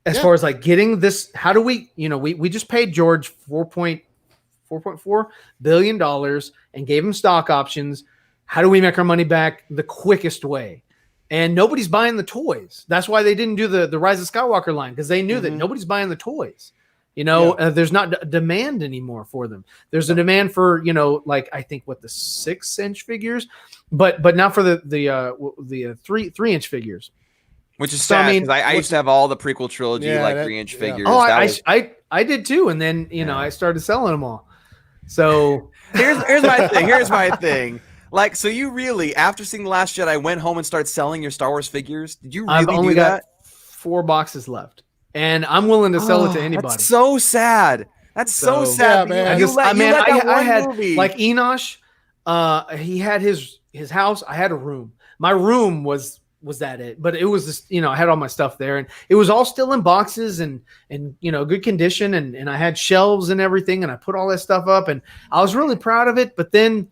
[SPEAKER 3] as far as like getting this. How do we we just paid George $4.4 billion and gave him stock options. How do we make our money back the quickest way? And nobody's buying the toys. That's why they didn't do the Rise of Skywalker line, because they knew that nobody's buying the toys. There's not a demand anymore for them. There's a demand for, like I think the 6-inch figures, but not for the 3-inch figures.
[SPEAKER 5] Which is sad, because I used to have all the prequel trilogy 3-inch figures.
[SPEAKER 3] Oh, I did too, and then I started selling them all. So
[SPEAKER 5] here's my thing. Here's my thing. Like, so you really, after seeing The Last Jedi, went home and started selling your Star Wars figures? Did you really
[SPEAKER 3] I've only
[SPEAKER 5] do that?
[SPEAKER 3] got 4 boxes left. and I'm willing to sell it to anybody.
[SPEAKER 5] That's so sad. That's so sad.
[SPEAKER 4] Yeah, man.
[SPEAKER 3] I had like Enosh. He had his house. I had a room. My room was that it, but it was just, I had all my stuff there, and it was all still in boxes and good condition, and I had shelves and everything, and I put all that stuff up, and I was really proud of it. But then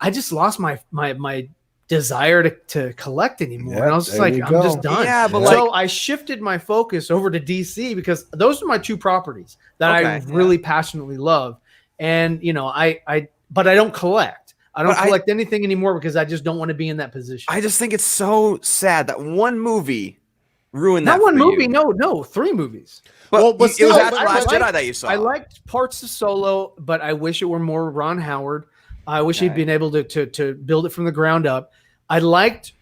[SPEAKER 3] I just lost my desire to collect anymore. And I was just like, I'm just done.
[SPEAKER 5] Yeah, but
[SPEAKER 3] so I shifted my focus over to DC because those are my two properties that I really passionately love. And but I don't collect. I don't collect anything anymore because I just don't want to be in that position.
[SPEAKER 5] I just think it's so sad that one movie ruined that.
[SPEAKER 3] Not one
[SPEAKER 5] for
[SPEAKER 3] movie,
[SPEAKER 5] you.
[SPEAKER 3] no, 3 movies.
[SPEAKER 5] But
[SPEAKER 4] still,
[SPEAKER 5] it was after
[SPEAKER 3] I
[SPEAKER 5] Last
[SPEAKER 3] liked-
[SPEAKER 5] Jedi that you saw.
[SPEAKER 3] I liked parts of Solo, but I wish it were more Ron Howard. I wish he'd been able to build it from the ground up. I liked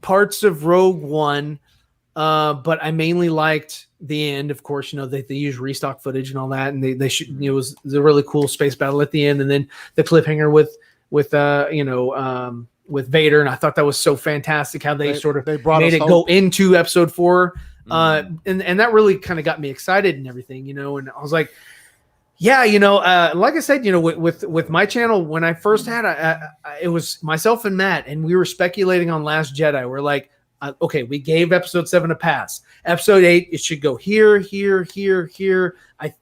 [SPEAKER 3] parts of Rogue One, but I mainly liked the end. Of course, they use restock footage and all that, and they should. It was the really cool space battle at the end, and then the cliffhanger with Vader, and I thought that was so fantastic how they made it go into Episode 4, and that really kind of got me excited and everything, and I was like, yeah, like I said, with my channel, when I first had it was myself and Matt, and we were speculating on Last Jedi. We're like, okay, we gave Episode 7 a pass. Episode 8, it should go here, here, here, here.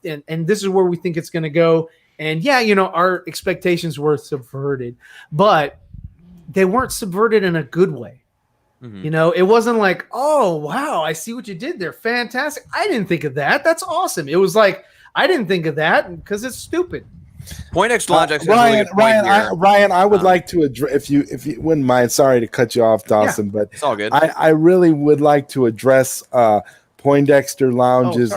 [SPEAKER 3] And this is where we think it's going to go. And yeah, our expectations were subverted, but they weren't subverted in a good way. Mm-hmm. It wasn't like, oh, wow, I see what you did there. Fantastic. I didn't think of that. That's awesome. It was like, I didn't think of that because it's stupid.
[SPEAKER 5] Poindexter Logic.
[SPEAKER 9] Ryan, I would like to address, if you wouldn't mind. Sorry to cut you off, Dawson, but
[SPEAKER 5] it's all good.
[SPEAKER 9] I really would like to address Poindexter Lounge's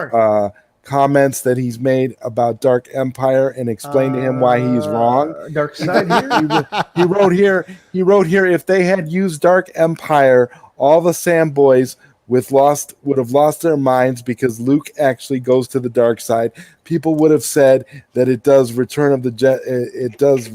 [SPEAKER 9] comments that he's made about Dark Empire and explain to him why he's wrong.
[SPEAKER 3] Dark side here.
[SPEAKER 9] He wrote here, if they had used Dark Empire, all the Sam boys would have lost their minds because Luke actually goes to the dark side. People would have said that it does Return of the Jedi,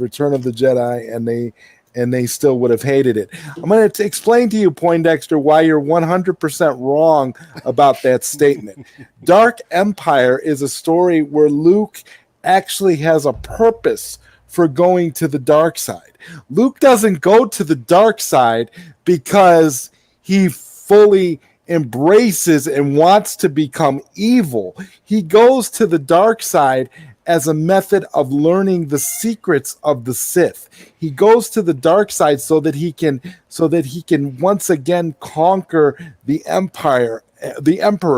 [SPEAKER 9] and they still would have hated it. I'm going to explain to you, Poindexter, why you're 100% wrong about that statement. Dark Empire is a story where Luke actually has a purpose for going to the dark side. Luke doesn't go to the dark side because he fully embraces and wants to become evil. He goes to the dark side as a method of learning the secrets of the Sith. He goes to the dark side so that he can once again conquer the Emperor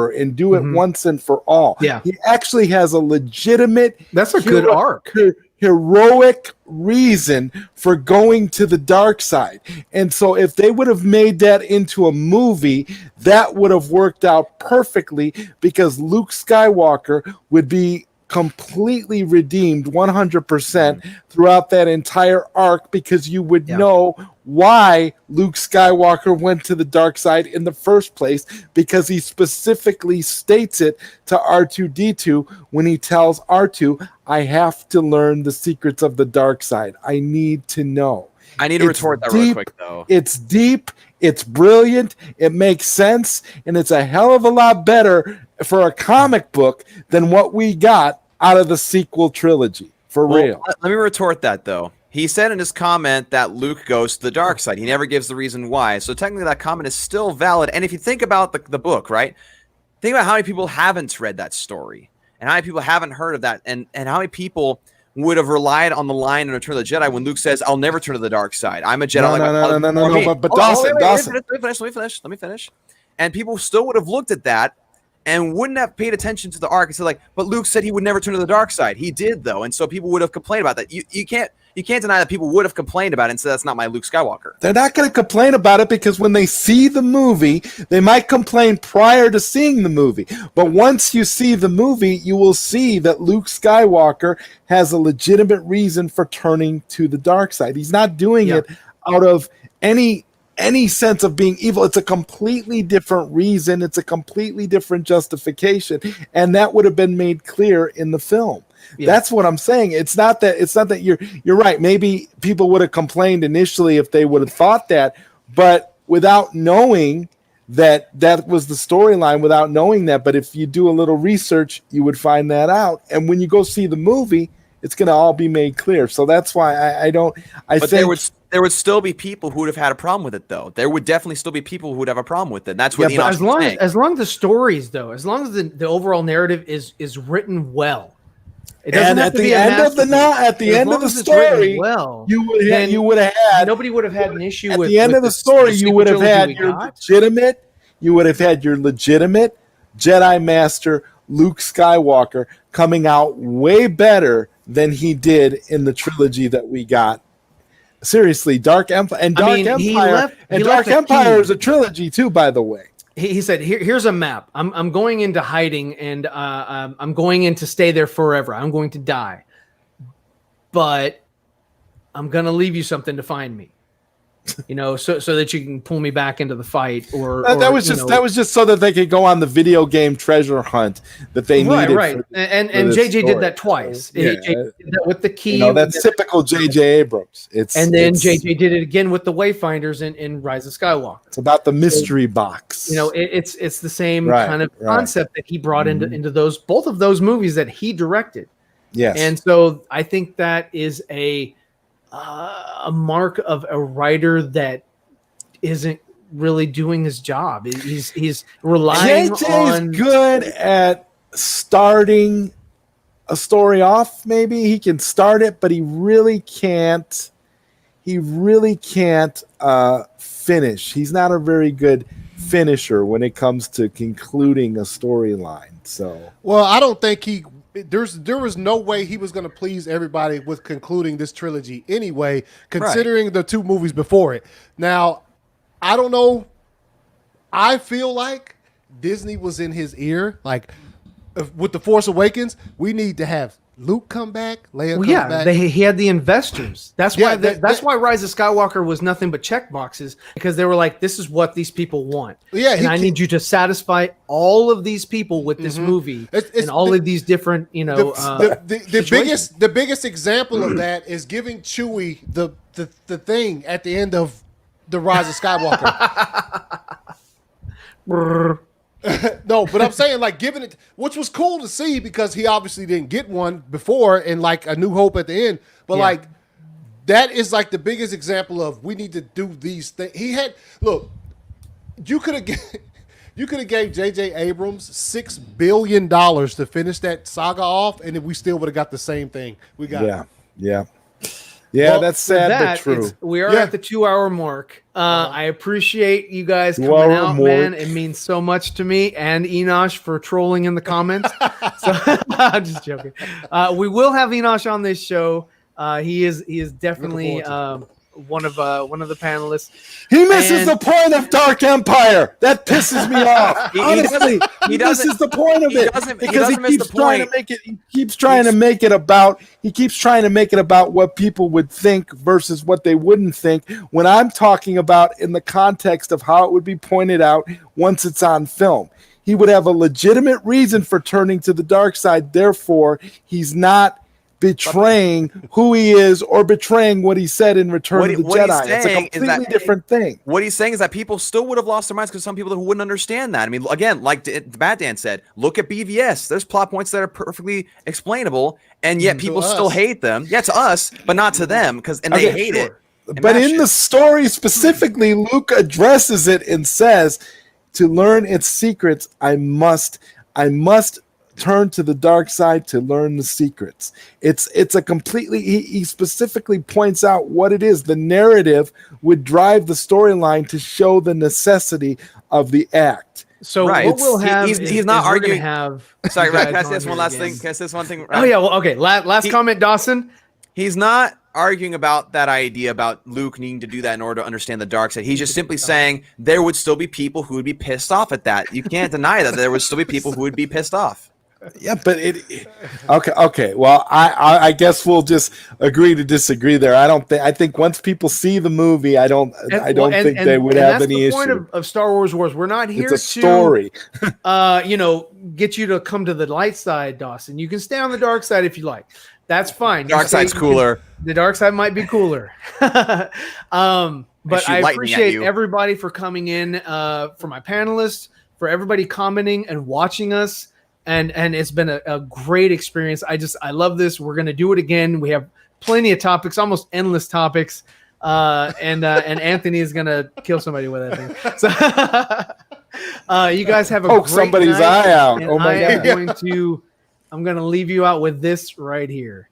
[SPEAKER 9] and do it once and for all.
[SPEAKER 3] Yeah.
[SPEAKER 9] He actually has a legitimate,
[SPEAKER 3] that's a good arc,
[SPEAKER 9] heroic reason for going to the dark side. And so if they would have made that into a movie, that would have worked out perfectly, because Luke Skywalker would be completely redeemed 100% throughout that entire arc, because you would know why Luke Skywalker went to the dark side in the first place, because he specifically states it to R2-D2 when he tells R2, I have to learn the secrets of the dark side. I need to know.
[SPEAKER 5] I need to retort that real quick, though.
[SPEAKER 9] It's deep, it's brilliant, it makes sense, and it's a hell of a lot better for a comic book than what we got out of the sequel trilogy. For real.
[SPEAKER 5] Let me retort that, though. He said in his comment that Luke goes to the dark side. He never gives the reason why. So technically that comment is still valid. And if you think about the book, right? Think about how many people haven't read that story and how many people haven't heard of that, and how many people would have relied on the line in Return of the Jedi when Luke says, I'll never turn to the dark side. I'm a Jedi.
[SPEAKER 9] No. But Dawson.
[SPEAKER 5] Let me finish. And people still would have looked at that and wouldn't have paid attention to the arc and said, like, but Luke said he would never turn to the dark side. He did, though. And so people would have complained about that. You can't deny that people would have complained about it and said, that's not my Luke Skywalker.
[SPEAKER 9] They're not going to complain about it, because when they see the movie, they might complain prior to seeing the movie. But once you see the movie, you will see that Luke Skywalker has a legitimate reason for turning to the dark side. He's not doing it out of any sense of being evil. It's a completely different reason. It's a completely different justification. And that would have been made clear in the film. Yeah. That's what I'm saying. It's not that you're right. Maybe people would have complained initially if they would have thought that, but without knowing that was the storyline without knowing that. But if you do a little research, you would find that out. And when you go see the movie, it's going to all be made clear. So that's why I think
[SPEAKER 5] there would still be people who would have had a problem with it, though. There would definitely still be people who would have a problem with it. And that's what
[SPEAKER 3] as long as the stories, though, as long as the overall narrative is written well. It doesn't have
[SPEAKER 9] at
[SPEAKER 3] to
[SPEAKER 9] the
[SPEAKER 3] be
[SPEAKER 9] end of the story,
[SPEAKER 3] well,
[SPEAKER 9] you would have had
[SPEAKER 3] nobody would have had an issue
[SPEAKER 9] at
[SPEAKER 3] with
[SPEAKER 9] the end of the story. You would have had your legitimate Jedi Master Luke Skywalker coming out way better than he did in the trilogy that we got. Seriously, Dark Empire is a trilogy too, by the way.
[SPEAKER 3] He said, here's a map. I'm going into hiding, and I'm going in to stay there forever. I'm going to die. But I'm going to leave you something to find me. So that you can pull me back into the fight.
[SPEAKER 9] That was just so that they could go on the video game treasure hunt that they needed.
[SPEAKER 3] Right. And JJ did that twice. JJ did that with the key.
[SPEAKER 9] That's typical JJ Abrams.
[SPEAKER 3] Then JJ did it again with the Wayfinders in Rise of Skywalker.
[SPEAKER 9] It's about the mystery box.
[SPEAKER 3] It's the same kind of concept that he brought into both of those movies that he directed.
[SPEAKER 9] Yes.
[SPEAKER 3] And so I think that is a mark of a writer that isn't really doing his job. He's relying on
[SPEAKER 9] good at starting a story off. Maybe he can start it, but he really can't. Finish. He's not a very good finisher when it comes to concluding a storyline. So,
[SPEAKER 4] well, I don't think there was no way he was going to please everybody with concluding this trilogy anyway, considering the two movies before it. Now, I don't know. I feel like Disney was in his ear. Like with The Force Awakens, we need to have Luke come back, Leia come back.
[SPEAKER 3] He had the investors. That's why why Rise of Skywalker was nothing but check boxes, because they were like, this is what these people want.
[SPEAKER 4] Yeah,
[SPEAKER 3] and I need you to satisfy all of these people with this movie and all of these different,
[SPEAKER 4] the biggest example of that is giving Chewie the thing at the end of the Rise of Skywalker. No, but I'm saying like giving it, which was cool to see because he obviously didn't get one before, and like A New Hope at the end. But like that is like the biggest example of we need to do these things. You could have gave J.J. Abrams $6 billion to finish that saga off, and then we still would have got the same thing. We got
[SPEAKER 9] Yeah, that's sad but true.
[SPEAKER 3] We are at the 2-hour mark. I appreciate you guys coming out, man. It means so much to me, and Enosh for trolling in the comments. So I'm just joking. We will have Enosh on this show. He is definitely one of the panelists.
[SPEAKER 9] He misses the point of Dark Empire. That pisses me off. Honestly, he misses the point of it because he keeps trying to make it. He keeps trying to make it about. He keeps trying to make it about what people would think versus what they wouldn't think. When I'm talking about in the context of how it would be pointed out once it's on film, he would have a legitimate reason for turning to the dark side. Therefore, he's not betraying who he is or betraying what he said in Return of the Jedi. It's a completely different thing.
[SPEAKER 5] What he's saying is that people still would have lost their minds because some people who wouldn't understand that. I mean, again, like Bad Dan said, look at BVS. There's plot points that are perfectly explainable, and yet people still hate them. Yeah, to us, but not to them they hate it.
[SPEAKER 9] But in the story specifically, Luke addresses it and says, to learn its secrets, I must turn to the dark side to learn the secrets. It's a completely, he specifically points out what it is. The narrative would drive the storyline to show the necessity of the act.
[SPEAKER 3] So what we'll have
[SPEAKER 5] he's not arguing. Sorry,
[SPEAKER 3] right?
[SPEAKER 5] Can I say this one last thing? Can I say this one thing?
[SPEAKER 3] Oh yeah, well, okay. Last comment, Dawson.
[SPEAKER 5] He's not arguing about that idea about Luke needing to do that in order to understand the dark side. He's just simply saying there would still be people who would be pissed off at that. You can't deny that there would still be people who would be pissed off.
[SPEAKER 9] Yeah, but okay. Well, I guess we'll just agree to disagree there. I think once people see the movie, I don't think they would have any issue.
[SPEAKER 3] That's the point of Star Wars Wars. We're not here
[SPEAKER 9] to story.
[SPEAKER 3] Get you to come to the light side, Dawson. You can stay on the dark side if you like. That's fine.
[SPEAKER 5] Dark side's cooler.
[SPEAKER 3] The dark side might be cooler. But
[SPEAKER 5] shoot
[SPEAKER 3] I
[SPEAKER 5] lightning at
[SPEAKER 3] appreciate
[SPEAKER 5] you.
[SPEAKER 3] everybody for coming in, for my panelists, for everybody commenting and watching us. And it's been a great experience. I love this. We're going to do it again. We have plenty of topics, almost endless topics. And Anthony is going to kill somebody with that thing. So you guys have a
[SPEAKER 9] Poke
[SPEAKER 3] great
[SPEAKER 9] somebody's
[SPEAKER 3] night,
[SPEAKER 9] eye out.
[SPEAKER 3] and
[SPEAKER 9] Oh my
[SPEAKER 3] I am
[SPEAKER 9] God.
[SPEAKER 3] I'm going to leave you out with this right here.